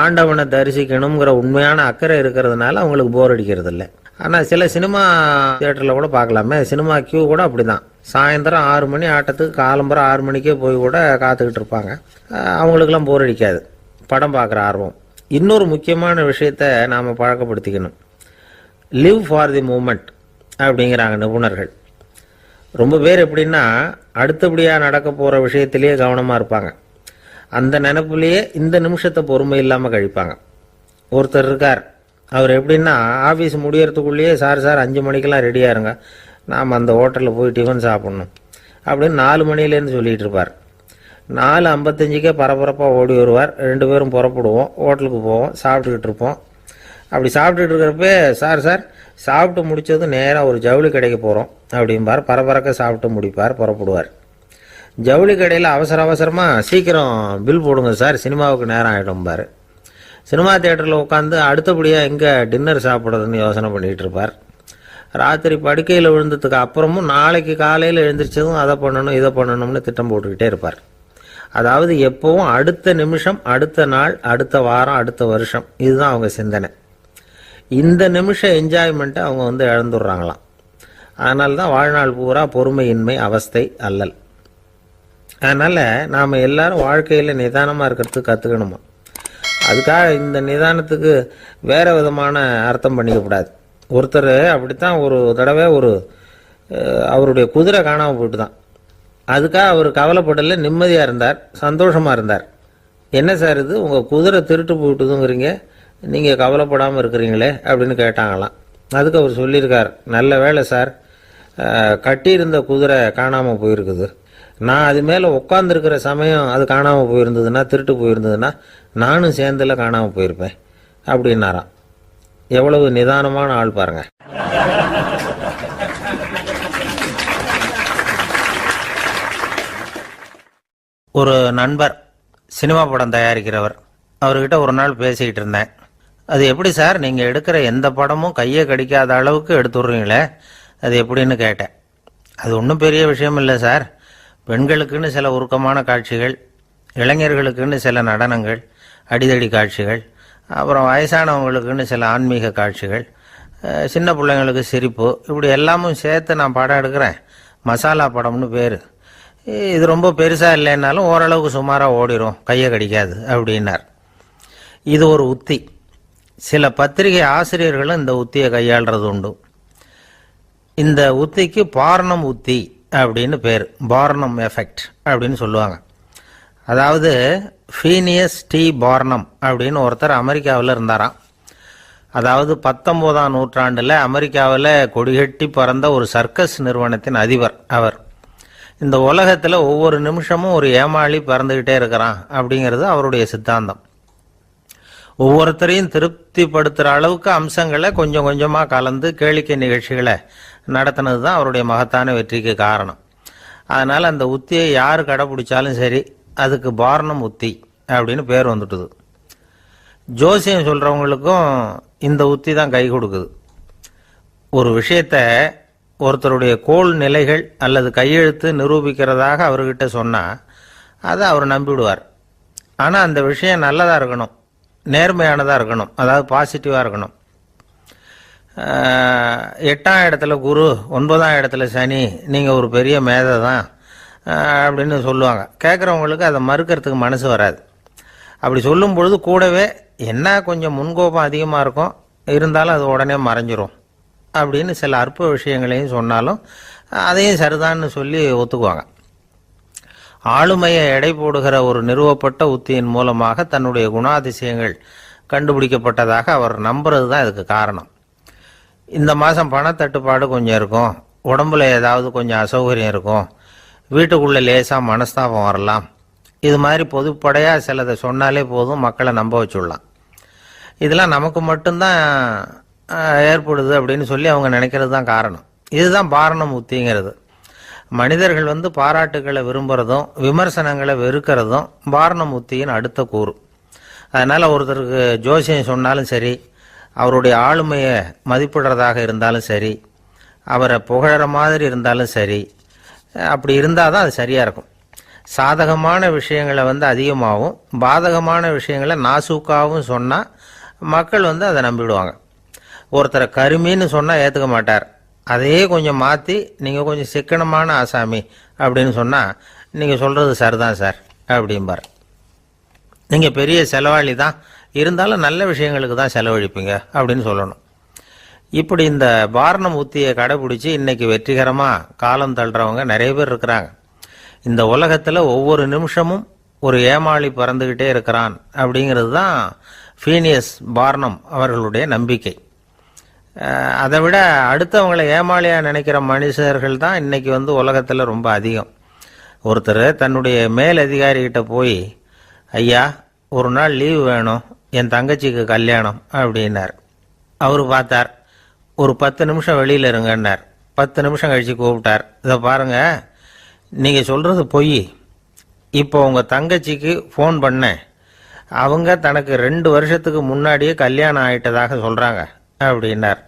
ஆண்டவனை தரிசிக்கணுங்கிற உண்மையான அக்கறை இருக்கிறதுனால அவங்களுக்கு போர் அடிக்கிறது இல்லை. ஆனால் சில சினிமா தியேட்டரில் கூட பார்க்கலாமே, சினிமா கியூ கூட அப்படி தான். சாயந்தரம் 6 மணி ஆட்டத்துக்கு காலம்பரம் 6 மணிக்கே போய் கூட காத்துக்கிட்டு இருப்பாங்க. அவங்களுக்கெல்லாம் போர் அடிக்காது, படம் பார்க்குற ஆர்வம். இன்னொரு முக்கியமான விஷயத்த நாம் பழக்கப்படுத்திக்கணும். லிவ் ஃபார் தி மூமெண்ட் அப்படிங்கிறாங்க நிபுணர்கள். ரொம்ப பேர் எப்படின்னா அடுத்தபடியாக நடக்க போகிற விஷயத்திலேயே கவனமாக இருப்பாங்க. அந்த நினைப்புலேயே இந்த நிமிஷத்தை பொறுமை இல்லாமல் கழிப்பாங்க. ஒருத்தர் இருக்கார், அவர் எப்படின்னா ஆஃபீஸ் முடியறதுக்குள்ளேயே சார் 5 மணிக்கெல்லாம் ரெடியாக இருங்க, நாம் அந்த ஹோட்டலில் போய் டிஃபன் சாப்பிட்ணும் அப்படின்னு 4 மணிலேருந்து சொல்லிகிட்டு இருப்பார். 4:55 பரபரப்பாக ஓடி வருவார். 2 பேரும் புறப்படுவோம், ஹோட்டலுக்கு போவோம், சாப்பிட்டுக்கிட்டு இருப்போம். அப்படி சாப்பிட்டுட்டு இருக்கிறப்ப, சார் சார் சாப்பிட்டு முடித்ததும் நேராக ஒரு ஜவுளி கடைக்கு போகிறோம் அப்படிம்பார். பரபரக்க சாப்பிட்டு முடிப்பார், புறப்படுவார். ஜவுளி கடையில் அவசர அவசரமாக சீக்கிரம் பில் போடுங்க சார், சினிமாவுக்கு நேரம் ஆகிடும்பார். சினிமா தியேட்டரில் உட்காந்து அடுத்தபடியாக எங்கே டின்னர் சாப்பிட்றதுன்னு யோசனை பண்ணிகிட்டு இருப்பார். ராத்திரி படுக்கையில் விழுந்ததுக்கு அப்புறமும் நாளைக்கு காலையில் எழுந்திரிச்சதும் அதை பண்ணணும் இதை பண்ணணும்னு திட்டம் போட்டுக்கிட்டே இருப்பார். அதாவது எப்போவும் அடுத்த நிமிஷம், அடுத்த நாள், அடுத்த வாரம், அடுத்த வருஷம், இதுதான் அவங்க சிந்தனை. இந்த நிமிஷம் என்ஜாய்மெண்ட்டை அவங்க இழந்துடுறாங்களாம். அதனால தான் வாழ்நாள் பூரா பொறுமையின்மை, அவஸ்தை, அல்லல். அதனால் நாம் எல்லாரும் வாழ்க்கையில் நிதானமாக இருக்கிறதுக்கு கற்றுக்கணுமா. அதுக்காக இந்த நிதானத்துக்கு வேறு விதமான அர்த்தம் பண்ணிக்கக்கூடாது. ஒருத்தர் அப்படித்தான் ஒரு தடவை அவருடைய குதிரை காணாமல் போயிட்டு தான். அதுக்காக அவர் கவலைப்படலை, நிம்மதியாக இருந்தார், சந்தோஷமாக இருந்தார். என்ன சார் இது, உங்கள் குதிரை திருட்டு போயிட்டுதுங்கிறீங்க, நீங்கள் கவலைப்படாமல் இருக்கிறீங்களே அப்படின்னு கேட்டாங்களாம். அதுக்கு அவர் சொல்லியிருக்கார், நல்ல வேளை சார், கட்டியிருந்த குதிரை காணாமல் போயிருக்குது. நான் அது மேலே உட்காந்துருக்கிற சமயம் அது காணாமல் போயிருந்ததுன்னா, திருட்டு போயிருந்ததுன்னா நானும் சேர்ந்தில் காணாமல் போயிருப்பேன் அப்படின்னாராம். எவ்வளவு நிதானமான ஆள் பாருங்க. ஒரு நண்பர், சினிமா படம் தயாரிக்கிறவர், அவர்கிட்ட ஒரு நாள் பேசிக்கிட்டு இருந்தேன். அது எப்படி சார், நீங்கள் எடுக்கிற எந்த படமும் கையை கடிக்காத அளவுக்கு எடுத்துடுறீங்களே, அது எப்படின்னு கேட்டேன். அது ஒன்றும் பெரிய விஷயம் இல்லை சார். பெண்களுக்குன்னு சில உருக்கமான காட்சிகள், இளைஞர்களுக்குன்னு சில நடனங்கள், அடிதடி காட்சிகள், அப்புறம் வயசானவங்களுக்குன்னு சில ஆன்மீக காட்சிகள், சின்ன பிள்ளைங்களுக்கு சிரிப்பு, இப்படி எல்லாமும் சேர்த்து நான் படம் எடுக்கிறேன். மசாலா படம்னு பேர். இது ரொம்ப பெருசாக இல்லைன்னாலும் ஓரளவுக்கு சுமாராக ஓடிடும், கையை கடிக்காது அப்படின்னார். இது ஒரு உத்தி. சில பத்திரிகை ஆசிரியர்களும் இந்த உத்தியை கையாளுறது உண்டு. இந்த உத்திக்கு பார்னம் உத்தி அப்படின்னு பேர். பார்னம் எஃபெக்ட் அப்படின்னு சொல்லுவாங்க. அதாவது ஃபீனியஸ் டி பார்னம் அப்படின்னு ஒருத்தர் அமெரிக்காவில் இருந்தாராம். அதாவது 19ஆம் நூற்றாண்டில் அமெரிக்காவில் கொடிகட்டி பறந்த ஒரு சர்க்கஸ் நிறுவனத்தின் அதிபர் அவர். இந்த உலகத்தில் ஒவ்வொரு நிமிஷமும் ஒரு ஏமாளி பறந்துக்கிட்டே இருக்கிறான் அப்படிங்கிறது அவருடைய சித்தாந்தம். ஒவ்வொருத்தரையும் திருப்திப்படுத்துகிற அளவுக்கு அம்சங்களை கொஞ்சம் கொஞ்சமாக கலந்து கேளிக்கை நிகழ்ச்சிகளை நடத்தினது தான் அவருடைய மகத்தான வெற்றிக்கு காரணம். அதனால் அந்த உத்தியை யார் கடைப்பிடிச்சாலும் சரி, அதுக்கு பார்னம் உத்தி அப்படின்னு பேர் வந்துட்டுது. ஜோசியம் சொல்கிறவங்களுக்கும் இந்த உத்தி தான் கை கொடுக்குது. ஒரு விஷயத்தை ஒருத்தருடைய கோள் நிலைகள் அல்லது கையெழுத்து நிரூபிக்கிறதாக அவர்கிட்ட சொன்னால் அதை அவர் நம்பிவிடுவார். ஆனால் அந்த விஷயம் நல்லதாக இருக்கணும், நேர்மையானதாக இருக்கணும், அதாவது பாசிட்டிவாக இருக்கணும். 8ஆம் இடத்துல குரு, 9ஆம் இடத்துல சனி, நீங்கள் ஒரு பெரிய மேதை தான் அப்படின்னு சொல்லுவாங்க. கேட்குறவங்களுக்கு அதை மறுக்கிறதுக்கு மனசு வராது. அப்படி சொல்லும் பொழுது கூடவே என்ன கொஞ்சம் முன்கோபம் அதிகமாக இருக்கும், இருந்தாலும் அது உடனே மறைஞ்சிரும் அப்படின்னு சில அற்ப விஷயங்களையும் சொன்னாலும் அதையும் சரிதான்னு சொல்லி ஒத்துக்குவாங்க. ஆளுமையை எடை போடுகிற ஒரு நிறுவப்பட்ட உத்தியின் மூலமாக தன்னுடைய குணாதிசயங்கள் கண்டுபிடிக்கப்பட்டதாக அவர் நம்புறது தான் இதுக்கு காரணம். இந்த மாதம் பணத்தட்டுப்பாடு கொஞ்சம் இருக்கும், உடம்புல ஏதாவது கொஞ்சம் அசௌகரியம் இருக்கும், வீட்டுக்குள்ளே லேசாக மனஸ்தாபம் வரலாம், இது மாதிரி பொதுப்படையாக சிலதை சொன்னாலே போதும், மக்களை நம்ப வச்சுடலாம். இதெல்லாம் நமக்கு மட்டும்தான் ஏற்படுது அப்படின்னு சொல்லி அவங்க நினைக்கிறது தான் காரணம். இதுதான் பார்னம் உத்திங்கிறது. மனிதர்கள் பாராட்டுகளை விரும்புகிறதும் விமர்சனங்களை வெறுக்கிறதும் பார்னம் உத்தியின் அடுத்த கூறு. அதனால் ஒருத்தருக்கு ஜோசியம் சொன்னாலும் சரி, அவருடைய ஆளுமையை மதிப்பிடுறதாக இருந்தாலும் சரி, அவரை புகழற மாதிரி இருந்தாலும் சரி, அப்படி இருந்தால் தான் அது சரியாக இருக்கும். சாதகமான விஷயங்களை அதிகமாகவும் பாதகமான விஷயங்களை நாசூக்காகவும் சொன்னால் மக்கள் அதை நம்பிடுவாங்க. ஒருத்தரை கருமின்னு சொன்னால் ஏற்றுக்க மாட்டார். அதையே கொஞ்சம் மாற்றி நீங்கள் கொஞ்சம் சிக்கனமான ஆசாமி அப்படின்னு சொன்னால் நீங்கள் சொல்கிறது சரிதான் சார் அப்படிம்பார். நீங்கள் பெரிய செலவாளி தான், இருந்தாலும் நல்ல விஷயங்களுக்கு தான் செலவழிப்பீங்க அப்படின்னு சொல்லணும். இப்படி இந்த பார்னம் உத்தியை கடைபிடிச்சி இன்னைக்கு வெற்றிகரமாக காலம் தள்ளுறவங்க நிறைய பேர் இருக்கிறாங்க. இந்த உலகத்தில் ஒவ்வொரு நிமிஷமும் ஒரு ஏமாளி பறந்துக்கிட்டே இருக்கிறான் அப்படிங்கிறது தான் ஃபீனியஸ் பார்னம் அவர்களுடைய நம்பிக்கை. அதை விட அடுத்தவங்களை ஏமாளியாக நினைக்கிற மனுஷர்கள் தான் இன்னைக்கு உலகத்தில் ரொம்ப அதிகம். ஒருத்தர் தன்னுடைய மேல் அதிகாரிகிட்ட போய், ஐயா ஒரு நாள் லீவு வேணும், என் தங்கச்சிக்கு கல்யாணம் அப்படின்னார். அவர் பார்த்தார். ஒரு 10 நிமிஷம் வெளியில் இருங்கன்னார். 10 நிமிஷம் கழித்து கூப்பிட்டார். இதை பாருங்க, நீங்கள் சொல்கிறது பொய். இப்போ உங்கள் தங்கச்சிக்கு ஃபோன் பண்ணேன். அவங்க தனக்கு 2 வருஷத்துக்கு முன்னாடியே கல்யாணம் ஆயிட்டதாக சொல்கிறாங்க அப்படின்னார்.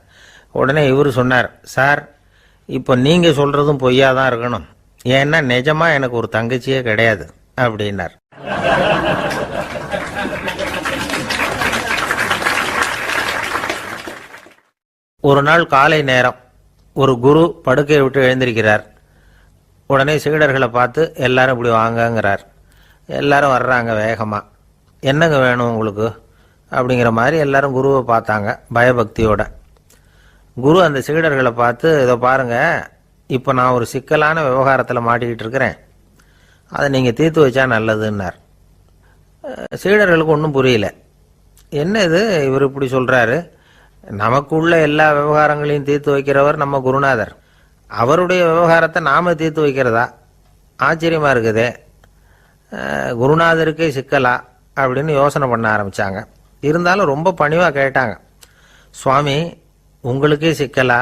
உடனே இவர் சொன்னார், சார் இப்போ நீங்கள் சொல்கிறதும் பொய்யா தான் இருக்கணும். ஏன்னா நிஜமாக எனக்கு ஒரு தங்கச்சியே கிடையாது அப்படின்னார். ஒரு நாள் காலை நேரம் ஒரு குரு படுக்கையை விட்டு எழுந்திருக்கிறார். உடனே சீடர்களை பார்த்து எல்லாரும் இப்படி வாங்கங்கிறார். எல்லாரும் வர்றாங்க வேகமாக. என்னங்க வேணும் உங்களுக்கு அப்படிங்கிற மாதிரி எல்லாரும் குருவை பார்த்தாங்க பயபக்தியோட. குரு அந்த சீடர்களை பார்த்து, இதை பாருங்க, இப்போ நான் ஒரு சிக்கலான விவகாரத்தில் மாட்டிக்கிட்டு இருக்கிறேன், அதை நீங்கள் தீர்த்து வச்சா நல்லதுன்னார். சீடர்களுக்கு ஒன்றும் புரியல. என்ன இது இவர் இப்படி சொல்கிறாரு? நமக்குள்ள எல்லா விவகாரங்களையும் தீர்த்து வைக்கிறவர் நம்ம குருநாதர். அவருடைய விவகாரத்தை நாம் தீர்த்து வைக்கிறதா? ஆச்சரியமாக இருக்குதே, குருநாதருக்கே சிக்கலா அப்படின்னு யோசனை பண்ண ஆரம்பித்தாங்க. இருந்தாலும் ரொம்ப பணிவாக கேட்டாங்க, சுவாமி உங்களுக்கே சிக்கலா?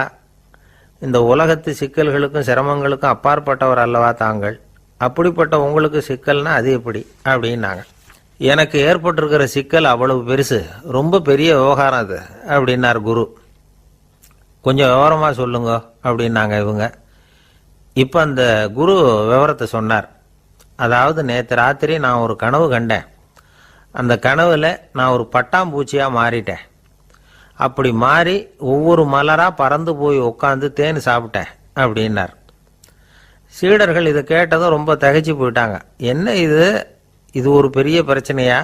இந்த உலகத்து சிக்கல்களுக்கும் சிரமங்களுக்கும் அப்பாற்பட்டவர் அல்லவா தாங்கள்? அப்படிப்பட்ட உங்களுக்கு சிக்கல்னா அது எப்படி அப்படின்னாங்க. எனக்கு ஏற்பட்டிருக்கிற சிக்கல் அவ்வளவு பெருசு, ரொம்ப பெரிய விவகாரம் அது அப்படின்னார் குரு. கொஞ்சம் விவரமாக சொல்லுங்க அப்படின்னாங்க இவங்க. இப்போ அந்த குரு விவரத்தை சொன்னார். அதாவது நேற்று ராத்திரி நான் ஒரு கனவு கண்டேன். அந்த கனவில் நான் ஒரு பட்டாம்பூச்சியாக மாறிட்டேன். அப்படி மாறி ஒவ்வொரு மலராக பறந்து போய் உட்காந்து தேன் சாப்பிட்டேன் அப்படின்னார். சீடர்கள் இதை கேட்டதும் ரொம்ப திகைச்சு போயிட்டாங்க. என்ன இது, இது ஒரு பெரிய பிரச்சனையா?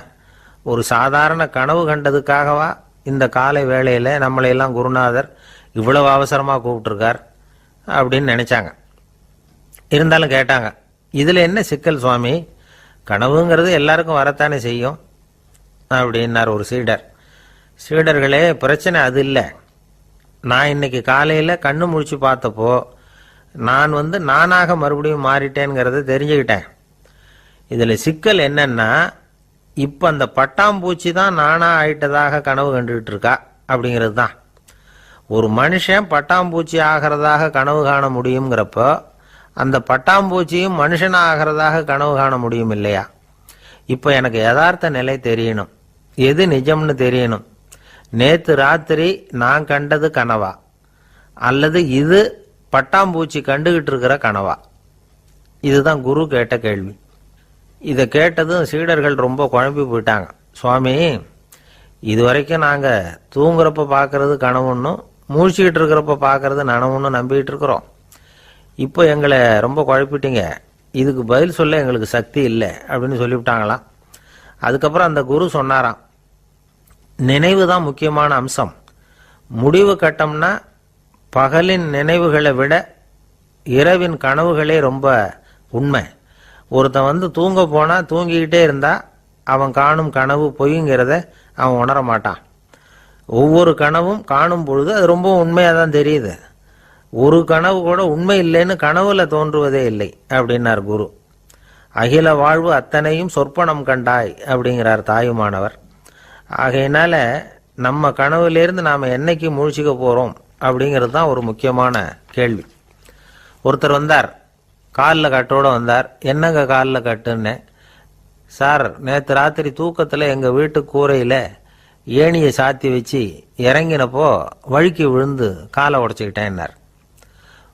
ஒரு சாதாரண கனவு கண்டதுக்காகவா இந்த காலை வேளையில் நம்மளையெல்லாம் குருநாதர் இவ்வளவு அவசரமாக கூப்பிட்டுருக்கார் அப்படின்னு நினச்சாங்க. இருந்தாலும் கேட்டாங்க, இதில் என்ன சிக்கல் சுவாமி? கனவுங்கிறது எல்லாருக்கும் வரத்தானே செய்யும் அப்படின்னார் ஒரு சீடர். சீடர்களே, பிரச்சனை அது இல்லை. நான் இன்னைக்கு காலையில் கண்ணு முழிச்சு பார்த்தப்போ நான் நானாக மறுபடியும் மாறிட்டேங்கிறத தெரிஞ்சுக்கிட்டேன். இதில் சிக்கல் என்னன்னா, இப்போ அந்த பட்டாம்பூச்சி தான் நானாக ஆயிட்டதாக கனவு கண்டுகிட்டு இருக்கா அப்படிங்கிறது தான். ஒரு மனுஷன் பட்டாம்பூச்சி ஆகிறதாக கனவு காண முடியுங்கிறப்போ அந்த பட்டாம்பூச்சியும் மனுஷனாக ஆகிறதாக கனவு காண முடியும் இல்லையா? இப்போ எனக்கு யதார்த்த நிலை தெரியணும், எது நிஜம்னு தெரியணும். நேற்று ராத்திரி நான் கண்டது கனவா, அல்லது இது பட்டாம்பூச்சி கண்டுகிட்டு இருக்கிற கனவா? இதுதான் குரு கேட்ட கேள்வி. இதை கேட்டதும் சீடர்கள் ரொம்ப குழம்பி போயிட்டாங்க. சுவாமி, இது வரைக்கும் நாங்கள் தூங்குறப்ப பார்க்கறது கனவுன்னும் மூழ்கிக்கிட்டு இருக்கிறப்ப பார்க்கறது நனவுன்னு நம்பிக்கிட்டு இருக்கிறோம். இப்போ எங்களை ரொம்ப குழப்பிட்டீங்க, இதுக்கு பதில் சொல்ல எங்களுக்கு சக்தி இல்லை அப்படின்னு சொல்லிவிட்டாங்களாம். அதுக்கப்புறம் அந்த குரு சொன்னாராம், நினைவு தான் முக்கியமான அம்சம். முடிவு கட்டம்னா பகலின் நினைவுகளை விட இரவின் கனவுகளே ரொம்ப உண்மை. ஒருத்தன் தூங்க போனால் தூங்கிக்கிட்டே இருந்தால் அவன் காணும் கனவு பொய்ங்கிறத அவன் உணர மாட்டான். ஒவ்வொரு கனவும் காணும் பொழுது அது ரொம்ப உண்மையாக தான் தெரியுது. ஒரு கனவு கூட உண்மை இல்லைன்னு கனவுல தோன்றுவதே இல்லை அப்படின்னார் குரு. அகில வாழ்வு அத்தனையும் சொற்பனம் கண்டாய் அப்படிங்கிறார் தாயுமானவர். ஆகையினால நம்ம கனவுலேருந்து நாம் என்னைக்கு முழிச்சிக்க போகிறோம் அப்படிங்கிறது தான் ஒரு முக்கியமான கேள்வி. ஒருத்தர் வந்தார், காலில் கட்டோடு வந்தார். என்னங்க காலில் கட்டுன்னு? சார், நேற்று ராத்திரி தூக்கத்தில் எங்கள் வீட்டு கூரையில் ஏணியை சாத்தி வச்சு இறங்கினப்போ வழுக்கி விழுந்து காலை உடச்சிக்கிட்டேன்னார்.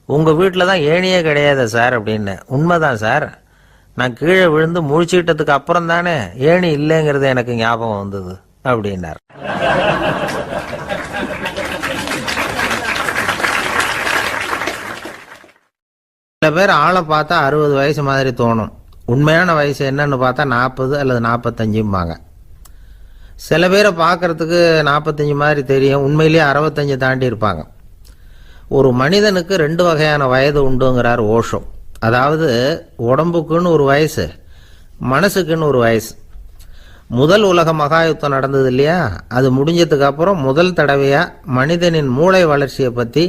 உங்கள் வீட்டில் தான் ஏணியே கிடையாது சார் அப்படின்னு. உண்மைதான் சார், நான் கீழே விழுந்து முழிச்சுக்கிட்டதுக்கு அப்புறம் தானே ஏணி இல்லைங்கிறது எனக்கு ஞாபகம் வந்தது அப்படின்னார். சில பேர் ஆளை பார்த்தா 60 வயசு மாதிரி தோணும். உண்மையான வயசு என்னன்னு பார்த்தா 40 அல்லது 45 சில பேரை பார்க்கறதுக்கு 45 மாதிரி தெரியும், உண்மையிலேயே 65 தாண்டி இருப்பாங்க. ஒரு மனிதனுக்கு 2 வகையான வயது உண்டுங்கிறார் ஓஷோ. அதாவது உடம்புக்குன்னு ஒரு வயசு, மனசுக்குன்னு ஒரு வயசு. முதல் உலக மகாயுத்தம் நடந்தது இல்லையா, அது முடிஞ்சதுக்கு அப்புறம் முதல் தடவையா மனிதனின் மூளை வளர்ச்சியை பற்றி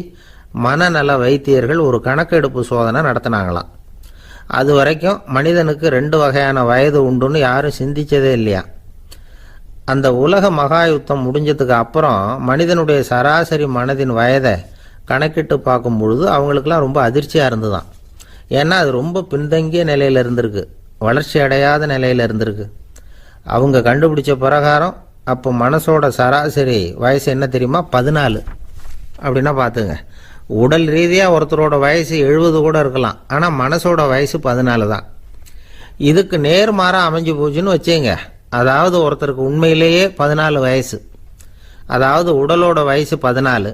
மனநல வைத்தியர்கள் ஒரு கணக்கெடுப்பு சோதனை நடத்தினாங்களாம். அது வரைக்கும் மனிதனுக்கு 2 வகையான வயது உண்டுன்னு யாரும் சிந்திச்சதே இல்லையா. அந்த உலக மகா யுத்தம் முடிஞ்சதுக்கு அப்புறம் மனிதனுடைய சராசரி மனதின் வயதை கணக்கிட்டு பார்க்கும் பொழுது அவங்களுக்கெல்லாம் ரொம்ப அதிர்ச்சியாக இருந்துதான். ஏன்னா அது ரொம்ப பின்தங்கிய நிலையில் இருந்திருக்கு, வளர்ச்சி அடையாத நிலையில் இருந்திருக்கு. அவங்க கண்டுபிடிச்ச பிரகாரம் அப்போ மனசோட சராசரி வயசு என்ன தெரியுமா? 14. அப்படின்னா பார்த்துங்க, உடல் ரீதியாக ஒருத்தரோட வயசு 70 கூட இருக்கலாம், ஆனால் மனசோட வயசு 14 தான். இதுக்கு நேர்மாறாக அமைஞ்சு போச்சுன்னு வச்சுங்க. அதாவது ஒருத்தருக்கு உண்மையிலேயே 14 வயசு, அதாவது உடலோட வயசு 14,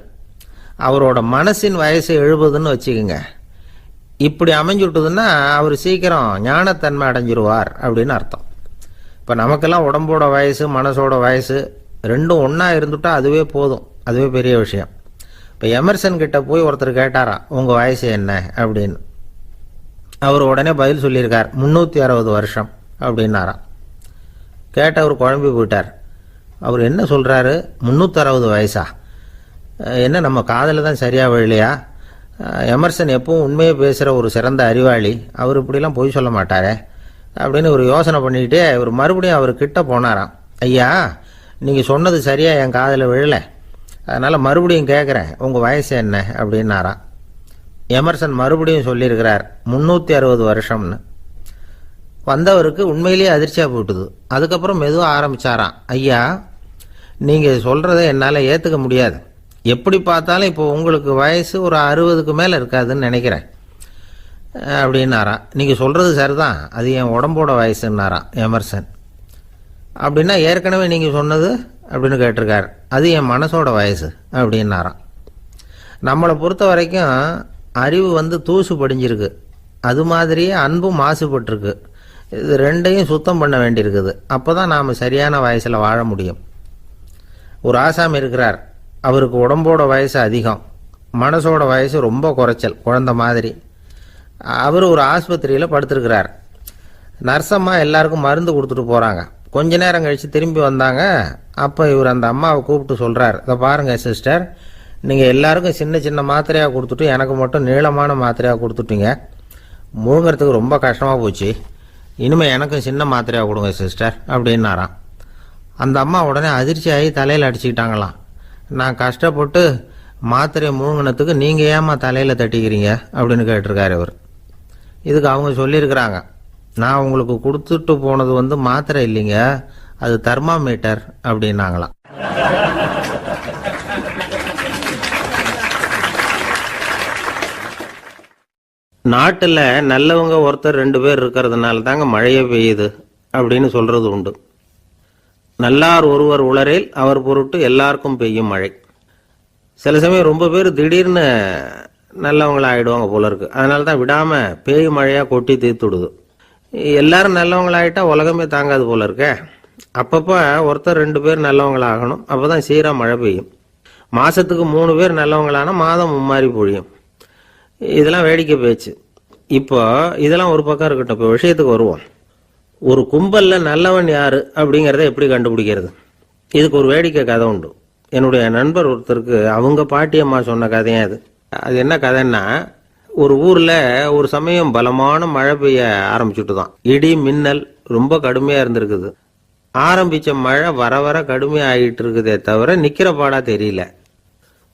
அவரோட மனசின் வயசு 70ன்னு வச்சுக்கோங்க. இப்படி அமைஞ்சுட்டுதுன்னா அவர் சீக்கிரம் ஞானத்தன்மை அடைஞ்சிருவார் அப்படின்னு அர்த்தம். இப்போ நமக்கெல்லாம் உடம்போட வயசு மனசோட வயசு ரெண்டும் ஒன்றா இருந்துட்டா அதுவே போதும், அதுவே பெரிய விஷயம். இப்போ எமர்சன் கிட்ட போய் ஒருத்தர் கேட்டாராம், உங்கள் வயசு என்ன அப்படின்னு. அவர் உடனே பதில் சொல்லியிருக்கார், 360 வருஷம் அப்படின்னாராம். கேட்டவர் குழம்பி போயிட்டார். அவர் என்ன சொல்கிறாரு, 360 வயசா? என்ன நம்ம காதில் தான் சரியாக விழலையா? எமர்சன் எப்பவும் உண்மையை பேசுகிற ஒரு சிறந்த அறிவாளி, அவர் இப்படிலாம் பொய் சொல்ல மாட்டாரே அப்படின்னு ஒரு யோசனை பண்ணிக்கிட்டே இவர் மறுபடியும் அவர் கிட்ட போனாராம். ஐயா, நீங்கள் சொன்னது சரியாக என் காதில் விழலை, அதனால் மறுபடியும் கேட்குறேன், உங்கள் வயசு என்ன அப்படின்னாராம். எமர்சன் மறுபடியும் சொல்லியிருக்கிறார், 360 வருஷம்னு. வந்தவருக்கு உண்மையிலேயே அதிர்ச்சியாக போட்டுது. அதுக்கப்புறம் மெதுவாக ஆரம்பித்தாராம், ஐயா நீங்கள் சொல்கிறத என்னால் ஏற்றுக்க முடியாது. எப்படி பார்த்தாலும் இப்போ உங்களுக்கு வயசு ஒரு 60க்கு மேலே இருக்காதுன்னு நினைக்கிறேன் அப்படின்னாராம். நீங்கள் சொல்கிறது சரிதான், அது என் உடம்போட வயசுன்னாராம் எமர்சன். அப்படின்னா ஏற்கனவே நீங்கள் சொன்னது அப்படின்னு கேட்டிருக்காரு, அது என் மனசோட வயசு அப்படின்னாராம். நம்மளை பொறுத்த வரைக்கும் அறிவு தூசு படிஞ்சிருக்கு, அது மாதிரியே அன்பும் மாசுபட்டிருக்கு. இது ரெண்டையும் சுத்தம் பண்ண வேண்டியிருக்குது. அப்போ தான் நாம் சரியான வயசில் வாழ முடியும். ஒரு ஆசாமி இருக்கிறார், அவருக்கு உடம்போட வயசு அதிகம், மனசோட வயசு ரொம்ப குறைச்சல், குழந்த மாதிரி. அவர் ஒரு ஆஸ்பத்திரியில் படுத்திருக்கிறார். நர்ஸம்மா எல்லாருக்கும் மருந்து கொடுத்துட்டு போகிறாங்க. கொஞ்ச நேரம் கழித்து திரும்பி வந்தாங்க. அப்போ இவர் அந்த அம்மாவை கூப்பிட்டு சொல்கிறார், இதை பாருங்கள் சிஸ்டர், நீங்கள் எல்லாருக்கும் சின்ன சின்ன மாத்திரையாக கொடுத்துட்டு எனக்கு மட்டும் நீளமான மாத்திரையாக கொடுத்துட்டீங்க. முழுங்கிறதுக்கு ரொம்ப கஷ்டமாக போச்சு. இனிமேல் எனக்கும் சின்ன மாத்திரையாக கொடுங்க சிஸ்டர் அப்படின்னாராம். அந்த அம்மா உடனே அதிர்ச்சியாகி தலையில் அடிச்சுக்கிட்டாங்களாம். நான் கஷ்டப்பட்டு மாத்திரையை முழுங்கினத்துக்கு நீங்கள் ஏமா தலையில் தட்டிக்கிறீங்க அப்படின்னு கேட்டிருக்காரு இவர். இதுக்கு அவங்க சொல்லியிருக்கிறாங்க, நான் உங்களுக்கு கொடுத்துட்டு போனது மாத்திரை இல்லைங்க, அது தெர்மாமீட்டர் அப்படின்னாங்களாம். நாட்டில் நல்லவங்க ஒருத்தர் 2 பேர் இருக்கிறதுனால தாங்க மழையே பெய்யுது அப்படின்னு சொல்றது உண்டு. நல்லார் ஒருவர் உளரேல் அவர் பொருட்டு எல்லாருக்கும் பெய்யும் மழை. சில சமயம் ரொம்ப பேர் திடீர்னு நல்லவங்களா ஆயிடுவாங்க போல இருக்கு. அதனால தான் விடாம பேய் மழையா கொட்டி தீர்த்துடுது. எல்லாரும் நல்லவங்களாயிட்டா உலகமே தாங்காது போல இருக்க. அப்பப்போ ஒருத்தர் 2 பேர் நல்லவங்களாகணும், அப்பதான் சீரா மழை பெய்யும். மாசத்துக்கு 3 பேர் நல்லவங்களானா மாதம் மும்மாரி பொழியும். இதெல்லாம் வேடிக்கை பேச்சு. இப்போ இதெல்லாம் ஒரு பக்கம் இருக்கட்டும், இப்போ விஷயத்துக்கு வருவோம். ஒரு கும்பல்ல நல்லவன் யாரு அப்படிங்கிறத எப்படி கண்டுபிடிக்கிறது? இதுக்கு ஒரு வேடிக்கை கதை உண்டு. என்னுடைய நண்பர் ஒருத்தருக்கு அவங்க பாட்டியம்மா சொன்ன கதையா அது. அது என்ன கதைன்னா, ஒரு ஊர்ல ஒரு சமயம் பலமான மழை பெய்ய ஆரம்பிச்சுட்டு தான். இடி மின்னல் ரொம்ப கடுமையா இருந்திருக்குது. ஆரம்பிச்ச மழை வர வர கடுமையா ஆகிட்டு இருக்குதே தவிர நிக்கிற பாடா தெரியல.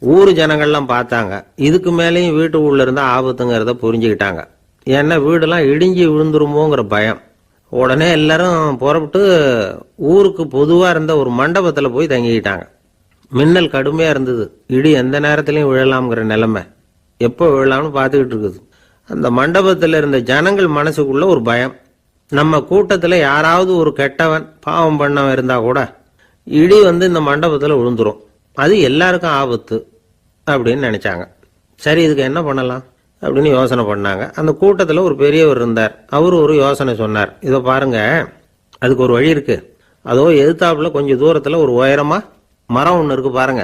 ஊர் ஜனங்கள்லாம் பார்த்தாங்க. இதுக்கு மேலேயும் வீட்டு உள்ள இருந்தா ஆபத்துங்கிறத புரிஞ்சுக்கிட்டாங்க. ஏன்னா வீடெல்லாம் இடிஞ்சு விழுந்துருமோங்கிற பயம். உடனே எல்லாரும் புறப்பட்டு ஊருக்கு பொதுவா இருந்த ஒரு மண்டபத்துல போய் தங்கிக்கிட்டாங்க. மின்னல் கடுமையா இருந்தது, இடி எந்த நேரத்திலையும் விழலாம்ங்கிற நிலைமை, எப்போ விழலாம்னு பார்த்துக்கிட்டு இருக்குது. அந்த மண்டபத்தில் இருந்த ஜனங்கள் மனசுக்குள்ள ஒரு பயம். நம்ம கூட்டத்தில் யாராவது ஒரு கெட்டவன் பாவம் பண்ணவன் இருந்தா கூட இடி இந்த மண்டபத்தில் விழுந்துரும், அது எல்லாருக்கும் ஆபத்து அப்படின்னு நினைச்சாங்க. சரி, இதுக்கு என்ன பண்ணலாம் அப்படின்னு யோசனை பண்ணாங்க. அந்த கூட்டத்தில் ஒரு பெரியவர் இருந்தார். அவரு ஒரு யோசனை சொன்னார். இதை பாருங்க, அதுக்கு ஒரு வழி இருக்கு. அதோ எதிர்த்தாப்புல கொஞ்சம் தூரத்தில் ஒரு உயரமா மரம் ஒன்று இருக்கு பாருங்க.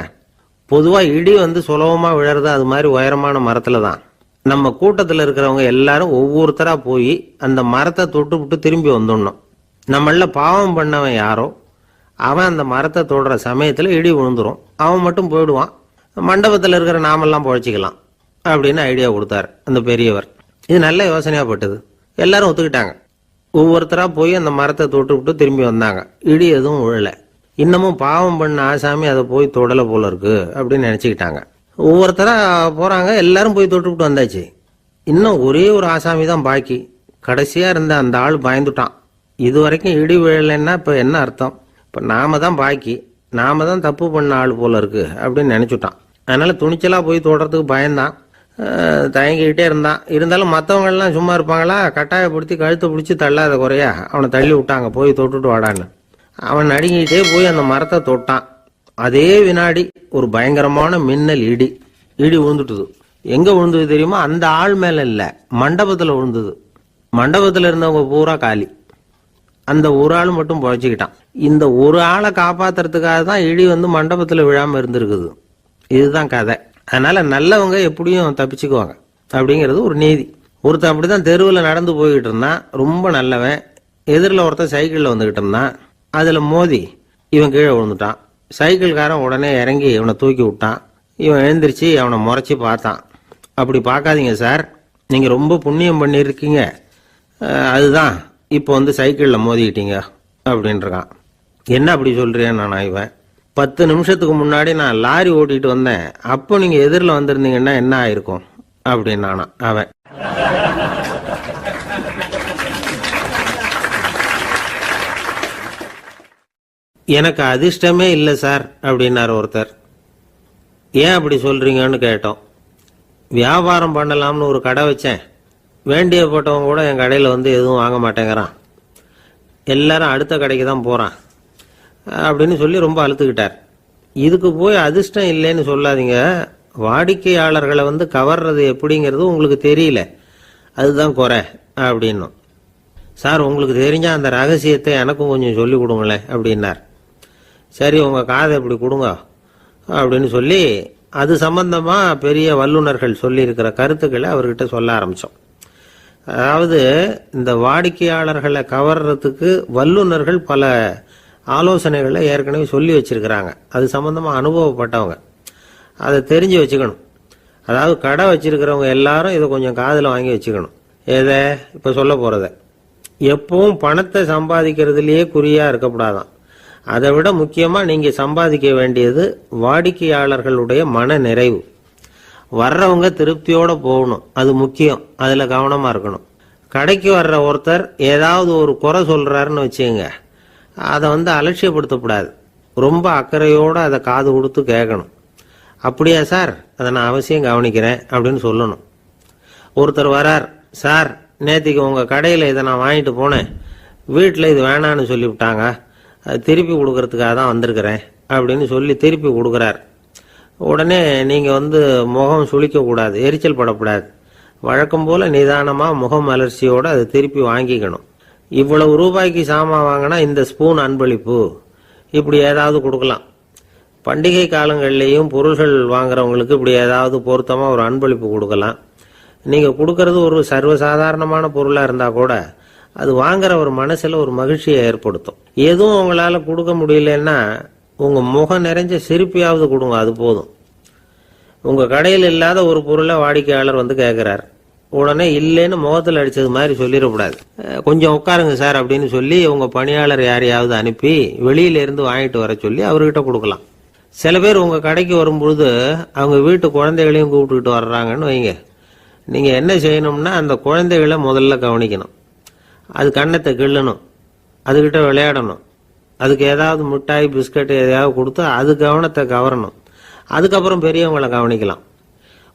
பொதுவா இடி சுலபமா விழறது அது மாதிரி உயரமான மரத்துல தான். நம்ம கூட்டத்தில் இருக்கிறவங்க எல்லாரும் ஒவ்வொருத்தரா போய் அந்த மரத்தை தொட்டு விட்டு திரும்பி வந்துடணும். நம்மள பாவம் பண்ணவன் யாரோ அவன் அந்த மரத்தை தொடுற சமயத்துல இடி விழுந்துரும், அவன் மட்டும் போயிடுவான், மண்டபத்தில் இருக்கிற நாமெல்லாம் பொழைச்சிக்கலாம் அப்படின்னு ஐடியா கொடுத்தாரு அந்த பெரியவர். இது நல்ல யோசனையா பட்டது. எல்லாரும் ஒத்துக்கிட்டாங்க. ஒவ்வொருத்தரா போய் அந்த மரத்தை தொட்டு விட்டு திரும்பி வந்தாங்க. இடி எதுவும் விழல. இன்னமும் பாவம் பண்ண ஆசாமி அதை போய் தொடலை போல இருக்கு அப்படின்னு நினைச்சுக்கிட்டாங்க. ஒவ்வொருத்தரா போறாங்க, எல்லாரும் போய் தொட்டுக்கிட்டு வந்தாச்சு. இன்னும் ஒரே ஒரு ஆசாமி தான் பாக்கி. கடைசியா இருந்த அந்த ஆள் பயந்துட்டான். இது வரைக்கும் இடி விழலைன்னா இப்ப என்ன அர்த்தம்? இப்ப நாம தான் பாக்கி, நாம தான் தப்பு பண்ண ஆள் போல இருக்கு அப்படின்னு நினைச்சுட்டான். அதனால துணிச்சலா போய் தொடறதுக்கு பயந்தான், தயங்கிக்கிட்டே இருந்தான். இருந்தாலும் மற்றவங்க எல்லாம் சும்மா இருப்பாங்களா? கட்டாயப்படுத்தி கழுத்தை பிடிச்சி தள்ளாத குறையா அவனை தள்ளி விட்டாங்க, போய் தொட்டுட்டு வாடான்னு. அவன் நடுங்கிட்டே போய் அந்த மரத்தை தொட்டான். அதே வினாடி ஒரு பயங்கரமான மின்னல் இடி விழுந்துட்டுது. எங்க விழுந்தது தெரியுமா? அந்த ஆள் மேல இல்ல, மண்டபத்துல விழுந்தது. மண்டபத்துல இருந்தவங்க பூரா காலி. அந்த ஒரு ஆள் மட்டும் புழைச்சிக்கிட்டான். இந்த ஒரு ஆளை காப்பாத்துறதுக்காக தான் இடி மண்டபத்துல விழாம இருந்திருக்குது. இதுதான் கதை. அதனால நல்லவங்க எப்படியும் தப்பிச்சுக்குவாங்க அப்படிங்கிறது ஒரு நீதி. ஒருத்தன் அப்படிதான் தெருவில் நடந்து போய்கிட்டு இருந்தான், ரொம்ப நல்லவன். எதிரில் ஒருத்தன் சைக்கிளில் வந்துகிட்டு இருந்தான். அதுல மோதி இவன் கீழே விழுந்துட்டான். சைக்கிள்காரன் உடனே இறங்கி இவனை தூக்கி விட்டான். இவன் எழுந்திரிச்சு அவனை முறைச்சி பார்த்தான். அப்படி பார்க்காதீங்க சார், நீங்க ரொம்ப புண்ணியம் பண்ணியிருக்கீங்க, அதுதான் இப்போ சைக்கிளில் மோதிக்கிட்டீங்க அப்படின்றான். என்ன அப்படி சொல்றேன் நான்? இவன் 10 நிமிஷத்துக்கு முன்னாடி நான் லாரி ஓட்டிட்டு வந்தேன், அப்போ நீங்க எதிரில் வந்திருந்தீங்கன்னா என்ன ஆயிருக்கும் அப்படின்னானா அவன். எனக்கு அதிர்ஷ்டமே இல்லை சார் அப்படின்னாரு ஒருத்தர். ஏன் அப்படி சொல்றீங்கன்னு கேட்டோம். வியாபாரம் பண்ணலாம்னு ஒரு கடை வச்சேன், வேண்டியப்பட்டவங்க கூட என் கடையில் எதுவும் வாங்க மாட்டேங்கிறான், எல்லாரும் அடுத்த கடைக்கு தான் போறான் அப்படின்னு சொல்லி ரொம்ப அழுத்துக்கிட்டார். இதுக்கு போய் அதிர்ஷ்டம் இல்லைன்னு சொல்லாதீங்க, வாடிக்கையாளர்களை கவர்றது எப்படிங்கிறது உங்களுக்கு தெரியல, அதுதான் குறை அப்படின்னும். சார் உங்களுக்கு தெரிஞ்ச அந்த ரகசியத்தை எனக்கும் கொஞ்சம் சொல்லி கொடுங்களேன் அப்படின்னார். சரி உங்க காதை இப்படி கொடுங்க அப்படின்னு சொல்லி அது சம்பந்தமா பெரிய வல்லுநர்கள் சொல்லி இருக்கிற கருத்துக்களை அவர்கிட்ட சொல்ல ஆரம்பிச்சோம். அதாவது இந்த வாடிக்கையாளர்களை கவர்றதுக்கு வல்லுநர்கள் பல ஆலோசனைகளை ஏற்கனவே சொல்லி வச்சிருக்கிறாங்க. அது சம்பந்தமா அனுபவப்பட்டவங்க, அதை தெரிஞ்சு வச்சுக்கணும். அதாவது கடை வச்சிருக்கிறவங்க எல்லாரும் இதை கொஞ்சம் காதில் வாங்கி வச்சுக்கணும். எதை இப்ப சொல்ல போறத. எப்பவும் பணத்தை சம்பாதிக்கிறதுலயே குறியா இருக்கக்கூடாதான். அதை விட முக்கியமா நீங்க சம்பாதிக்க வேண்டியது வாடிக்கையாளர்களுடைய மன நிறைவு. வர்றவங்க திருப்தியோட போகணும், அது முக்கியம். அதுல கவனமா இருக்கணும். கடைக்கு வர்ற ஒருத்தர் ஏதாவது ஒரு குறை சொல்றாருன்னு வச்சுங்க, அதை அலட்சியப்படுத்தக்கூடாது. ரொம்ப அக்கறையோட அதை காது கொடுத்து கேட்கணும். அப்படியா சார், அதை நான் அவசியம் கவனிக்கிறேன் அப்படின்னு சொல்லணும். ஒருத்தர் வரார், சார் நேத்திக்கு உங்க கடையில் இதை நான் வாங்கிட்டு போனேன், வீட்டில் இது வேணான்னு சொல்லிவிட்டாங்க, அது திருப்பி கொடுக்கறதுக்காக தான் வந்திருக்கிறேன் அப்படின்னு சொல்லி திருப்பி கொடுக்குறார். உடனே நீங்க முகம் சுளிக்க கூடாது, எரிச்சல் படக்கூடாது. வழக்கம் போல நிதானமா முகம் அலர்ச்சியோட அதை திருப்பி வாங்கிக்கணும். இவ்வளவு ரூபாய்க்கு சாமான் வாங்கினா இந்த ஸ்பூன் அன்பளிப்பு, இப்படி ஏதாவது கொடுக்கலாம். பண்டிகை காலங்கள்லேயும் பொருள்கள் வாங்குறவங்களுக்கு இப்படி ஏதாவது பொருத்தமா ஒரு அன்பளிப்பு கொடுக்கலாம். நீங்க கொடுக்கறது ஒரு சர்வசாதாரணமான பொருளா இருந்தா கூட அது வாங்குற ஒரு மனசுல ஒரு மகிழ்ச்சியை ஏற்படுத்தும். எதுவும் உங்களால கொடுக்க முடியலன்னா உங்க முகம் நிறைஞ்ச சிரிப்பையாவது கொடுங்க, அது போதும். உங்க கடையில் இல்லாத ஒரு பொருளை வாடிக்கையாளர் கேட்கிறார், உடனே இல்லைன்னு முகத்தில் அடிச்சது மாதிரி சொல்லிடக்கூடாது. கொஞ்சம் உட்காருங்க சார் அப்படின்னு சொல்லி உங்க பணியாளர் யாரையாவது அனுப்பி வெளியில இருந்து வாங்கிட்டு வர சொல்லி அவர்கிட்ட கொடுக்கலாம். சில பேர் உங்க கடைக்கு வரும்பொழுது அவங்க வீட்டு குழந்தைகளையும் கூப்பிட்டுக்கிட்டு வர்றாங்கன்னு வைங்க. நீங்க என்ன செய்யணும்னா அந்த குழந்தைகளை முதல்ல கவனிக்கணும். அது கண்ணத்தை கிள்ளணும், அதுகிட்ட விளையாடணும், அதுக்கு ஏதாவது மிட்டாய் பிஸ்கட் எதையாவது கொடுத்து அது கவனத்தை கவரணும். அதுக்கப்புறம் பெரியவங்களை கவனிக்கலாம்.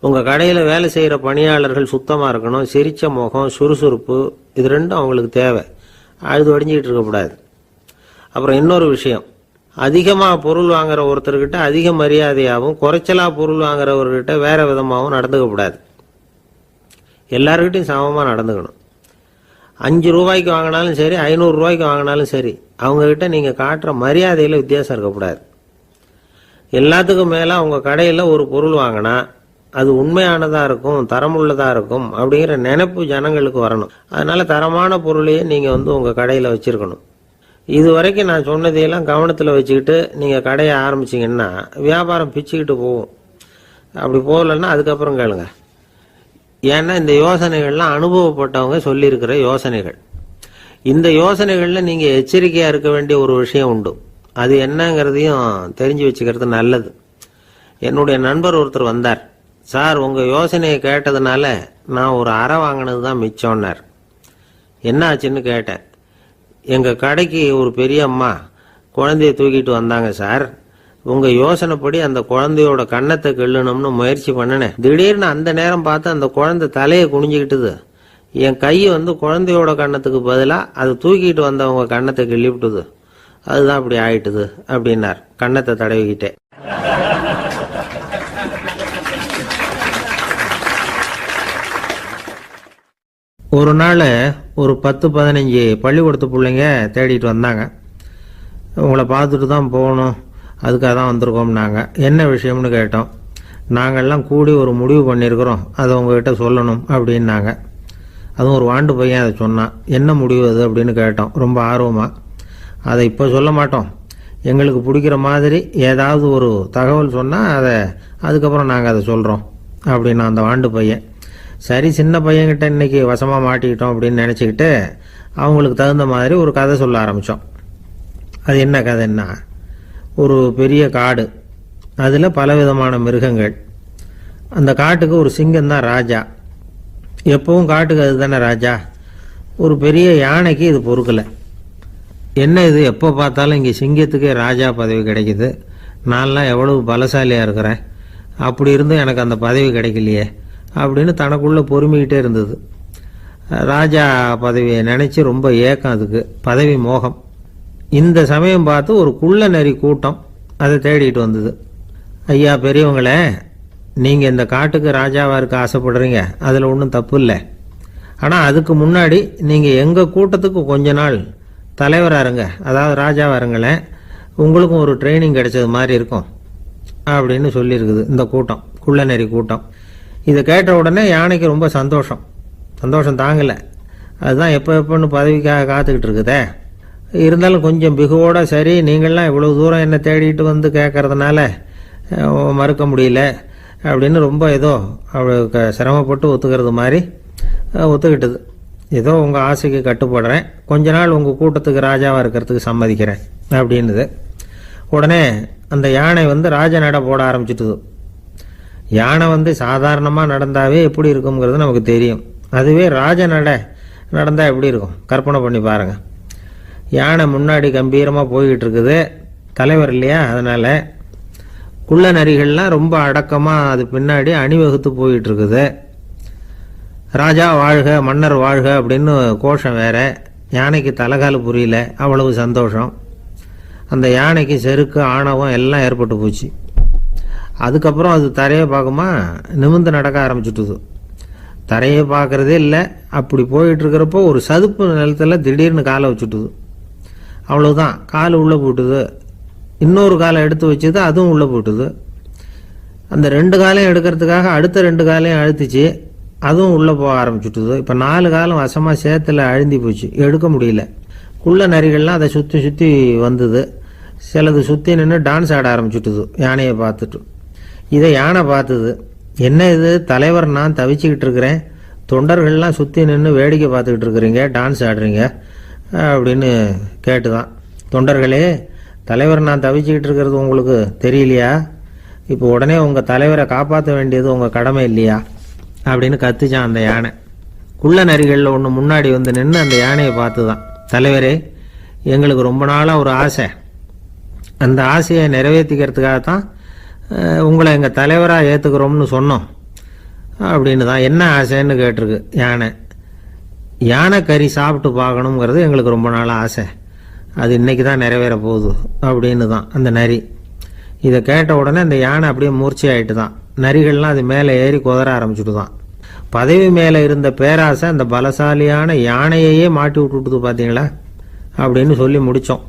உங்க கடையில வேலை செய்யற பணியாளர்கள் சுத்தமா இருக்கணும், சிரிச்ச முகம், சுறுசுறுப்பு, இது ரெண்டும் அவங்களுக்கு தேவை. அழுது வடிஞ்சிக்கிட்டு இருக்கக்கூடாது. அப்புறம் இன்னொரு விஷயம், அதிகமா பொருள் வாங்குற ஒருத்தர்கிட்ட அதிக மரியாதையாகவும் குறைச்சலா பொருள் வாங்குறவர்கிட்ட வேற விதமாகவும் நடந்துக்க கூடாது. எல்லாருக்கிட்டையும் சமமா நடந்துக்கணும். 5 ரூபாய்க்கு வாங்கினாலும் சரி, 500 ரூபாய்க்கு வாங்கினாலும் சரி, அவங்க கிட்ட நீங்க காட்டுற மரியாதையில வித்தியாசம் இருக்கக்கூடாது. எல்லாத்துக்கும் மேல உங்க கடையில ஒரு பொருள் வாங்கினா அது உண்மையானதா இருக்கும், தரமுள்ளதா இருக்கும் அப்படிங்கிற நினைப்பு ஜனங்களுக்கு வரணும். அதனால தரமான பொருளையே நீங்க உங்க கடையில வச்சிருக்கணும். இது வரைக்கும் நான் சொன்னதையெல்லாம் கவனத்துல வச்சுக்கிட்டு நீங்க கடையை ஆரம்பிச்சீங்கன்னா வியாபாரம் பிச்சுக்கிட்டு போகும். அப்படி போகலன்னா அதுக்கப்புறம் கேளுங்க. ஏன்னா இந்த யோசனைகள்லாம் அனுபவப்பட்டவங்க சொல்லியிருக்கிற யோசனைகள். இந்த யோசனைகள்ல நீங்க எச்சரிக்கையா இருக்க வேண்டிய ஒரு விஷயம் உண்டு. அது என்னங்கிறதையும் தெரிஞ்சு வச்சுக்கிறது நல்லது. என்னுடைய நண்பர் ஒருத்தர் வந்தார். சார், உங்கள் யோசனையை கேட்டதுனால நான் ஒரு அறை வாங்கினது தான் மிச்சம்னார். என்ன ஆச்சுன்னு கேட்டேன். எங்கள் கடைக்கு ஒரு பெரிய அம்மா குழந்தைய தூக்கிட்டு வந்தாங்க சார். உங்கள் யோசனைப்படி அந்த குழந்தையோட கன்னத்தை கிள்ளணும்னு முயற்சி பண்ணினேன். திடீர்னு அந்த நேரம் பார்த்து அந்த குழந்தை தலையை குனிஞ்சிக்கிட்டுது. என் கை குழந்தையோட கன்னத்துக்கு பதிலாக அது தூக்கிட்டு வந்தவங்க கன்னத்தை கிள்ளி விட்டுது. அதுதான் அப்படி ஆயிட்டுது அப்படின்னார், கன்னத்தை தடவிக்கிட்டே. ஒரு நாள் ஒரு 10-15 பள்ளிக்கூடத்து பிள்ளைங்க தேடிட்டு வந்தாங்க. உங்களை பார்த்துட்டு தான் போகணும், அதுக்காக தான் வந்திருக்கோம்னாங்க. என்ன விஷயம்னு கேட்டோம். நாங்கள்லாம் கூடி ஒரு முடிவு பண்ணியிருக்கிறோம், அதை உங்ககிட்ட சொல்லணும் அப்படின்னாங்க. அதுவும் ஒரு வாண்டு பையன் அதை சொன்னான். என்ன முடிவு அது அப்படின்னு கேட்டோம் ரொம்ப ஆர்வமாக. அதை இப்போ சொல்ல மாட்டோம், எங்களுக்கு பிடிக்கிற மாதிரி ஏதாவது ஒரு தகவல் சொன்னால் அதுக்கப்புறம் நாங்கள் அதை சொல்கிறோம் அப்படின்னா அந்த வாண்டு பையன். சரி, சின்ன பையன்கிட்ட இன்னைக்கு வசமாக மாட்டிக்கிட்டோம் அப்படின்னு நினச்சிக்கிட்டு அவங்களுக்கு தகுந்த மாதிரி ஒரு கதை சொல்ல ஆரம்பித்தோம். அது என்ன கதைன்னா, ஒரு பெரிய காடு, அதில் பலவிதமான மிருகங்கள். அந்த காட்டுக்கு ஒரு சிங்கம் தான் ராஜா. எப்பவும் காட்டுக்கு அது தானே ராஜா. ஒரு பெரிய யானைக்கு இது பொறுக்கலை. என்ன இது, எப்போ பார்த்தாலும் இங்கே சிங்கத்துக்கே ராஜா பதவி கிடைக்குது, நான்லாம் எவ்வளவு பலசாலியாக இருக்கிறேன், அப்படி இருந்தும் எனக்கு அந்த பதவி கிடைக்கலையே அப்படின்னு தனக்குள்ளே பொறுமிக்கிட்டே இருந்தது. ராஜா பதவியை நினச்சி ரொம்ப ஏக்கம், அதுக்கு பதவி மோகம். இந்த சமயம் பார்த்து ஒரு குள்ள நரி கூட்டம் அதை தேடிட்டு வந்தது. ஐயா பெரியவங்களே, நீங்கள் இந்த காட்டுக்கு ராஜாவாக இருக்க ஆசைப்படுறீங்க, அதில் ஒன்றும் தப்பு இல்லை. ஆனால் அதுக்கு முன்னாடி நீங்கள் எங்கள் கூட்டத்துக்கு கொஞ்ச நாள் தலைவராக இருங்க, அதாவது ராஜாவாக இருங்களேன், உங்களுக்கும் ஒரு ட்ரைனிங் கிடைச்சது மாதிரி இருக்கும் அப்படின்னு சொல்லியிருக்குது இந்த கூட்டம், குள்ள நரி கூட்டம். இதை கேட்ட உடனே யானைக்கு ரொம்ப சந்தோஷம் தாங்கலை. அதுதான் எப்போன்னு பதவிக்காக காத்துக்கிட்டு இருக்குதே. இருந்தாலும் கொஞ்சம் பிகுவோட, சரி நீங்கள்லாம் இவ்வளோ தூரம் என்னை தேடிட்டு வந்து கேட்கறதுனால மறுக்க முடியல அப்படின்னு ரொம்ப ஏதோ அவளுக்கு சிரமப்பட்டு ஒத்துக்கிறது மாதிரி ஒத்துக்கிட்டது. ஏதோ உங்கள் ஆசைக்கு கட்டுப்படுறேன், கொஞ்ச நாள் உங்கள் கூட்டத்துக்கு ராஜாவாக இருக்கிறதுக்கு சம்மதிக்கிறேன் அப்படின்னுது. உடனே அந்த யானை ராஜ நட போட ஆரம்பிச்சிட்டுது. யானை சாதாரணமாக நடந்தாவே எப்படி இருக்குங்கிறது நமக்கு தெரியும். அதுவே ராஜ நட நடந்தால் எப்படி இருக்கும் கற்பனை பண்ணி பாருங்கள். யானை முன்னாடி கம்பீரமாக போய்கிட்டு இருக்குது, தலைவர் இல்லையா, அதனால் குள்ள நரிகள்லாம் ரொம்ப அடக்கமாக அது பின்னாடி அணிவகுத்து போயிட்டு இருக்குது. ராஜா வாழ்க, மன்னர் வாழ்க அப்படின்னு கோஷம் வேற. யானைக்கு தலைகால புரியல, அவ்வளவு சந்தோஷம். அந்த யானைக்கு செருக்கு, ஆணவம் எல்லாம் ஏற்பட்டு போச்சு. அதுக்கப்புறம் அது தரையை பார்க்குமா, நிமிர்ந்து நடக்க ஆரம்பிச்சுட்டுது. தரையை பார்க்கறதே இல்லை. அப்படி போயிட்டு இருக்கிறப்போ ஒரு சதுப்பு நிலத்தில் திடீர்னு காலை வச்சுட்டுது. அவ்வளவுதான், கால் உள்ளே போட்டுது. இன்னொரு காலை எடுத்து வச்சுது, அதுவும் உள்ளே போட்டுது. அந்த 2 காலையும் எடுக்கிறதுக்காக அடுத்த 2 காலையும் அழுத்திச்சு, அதுவும் உள்ளே போக ஆரம்பிச்சுட்டுது. இப்போ 4 காலம் வசமாக சேத்துல அழுந்தி போச்சு, எடுக்க முடியல. குள்ள நரிகள்லாம் அதை சுற்றி சுற்றி வந்தது. சிலது சுற்றி நின்று டான்ஸ் ஆட ஆரம்பிச்சுட்டுது யானையை பார்த்துட்டு. இதை யானை பார்த்தது. என்ன இது, தலைவர் நான் தவிச்சுக்கிட்டு இருக்கிறேன், தொண்டர்கள்லாம் சுற்றி நின்று வேடிக்கை பார்த்துக்கிட்டு இருக்கிறீங்க, டான்ஸ் ஆடுறீங்க அப்படின்னு கேட்டுதான். தொண்டர்களே, தலைவர் நான் தவிச்சுக்கிட்டு இருக்கிறது உங்களுக்கு தெரியலையா? இப்போ உடனே உங்கள் தலைவரை காப்பாற்ற வேண்டியது உங்கள் கடமை இல்லையா அப்படின்னு கத்துச்சான் அந்த யானை. குள்ள நரிகளில் ஒன்று முன்னாடி நின்று அந்த யானையை பார்த்து தான், தலைவரே எங்களுக்கு ரொம்ப நாளாக ஒரு ஆசை, அந்த ஆசையை நிறைவேற்றிக்கிறதுக்காகத்தான் உங்களை எங்கள் தலைவராக ஏற்றுக்கிறோம்னு சொன்னோம் அப்படின்னு தான். என்ன ஆசைன்னு கேட்டிருக்கு யானை. யானை கறி சாப்பிட்டு பார்க்கணுங்கிறது எங்களுக்கு ரொம்ப நாளாக ஆசை, அது இன்னைக்கு தான் நிறைவேற போகுது அப்படின்னு தான் அந்த நரி. இதை கேட்ட உடனே அந்த யானை அப்படியே மூர்ச்சி ஆகிட்டு தான். நரிகள்லாம் அது மேலே ஏறி குதற ஆரம்பிச்சுட்டு தான். பதவி மேலே இருந்த பேராசை அந்த பலசாலியான யானையையே மாட்டி விட்டுட்டுது பார்த்தீங்களா அப்படின்னு சொல்லி முடித்தோம்.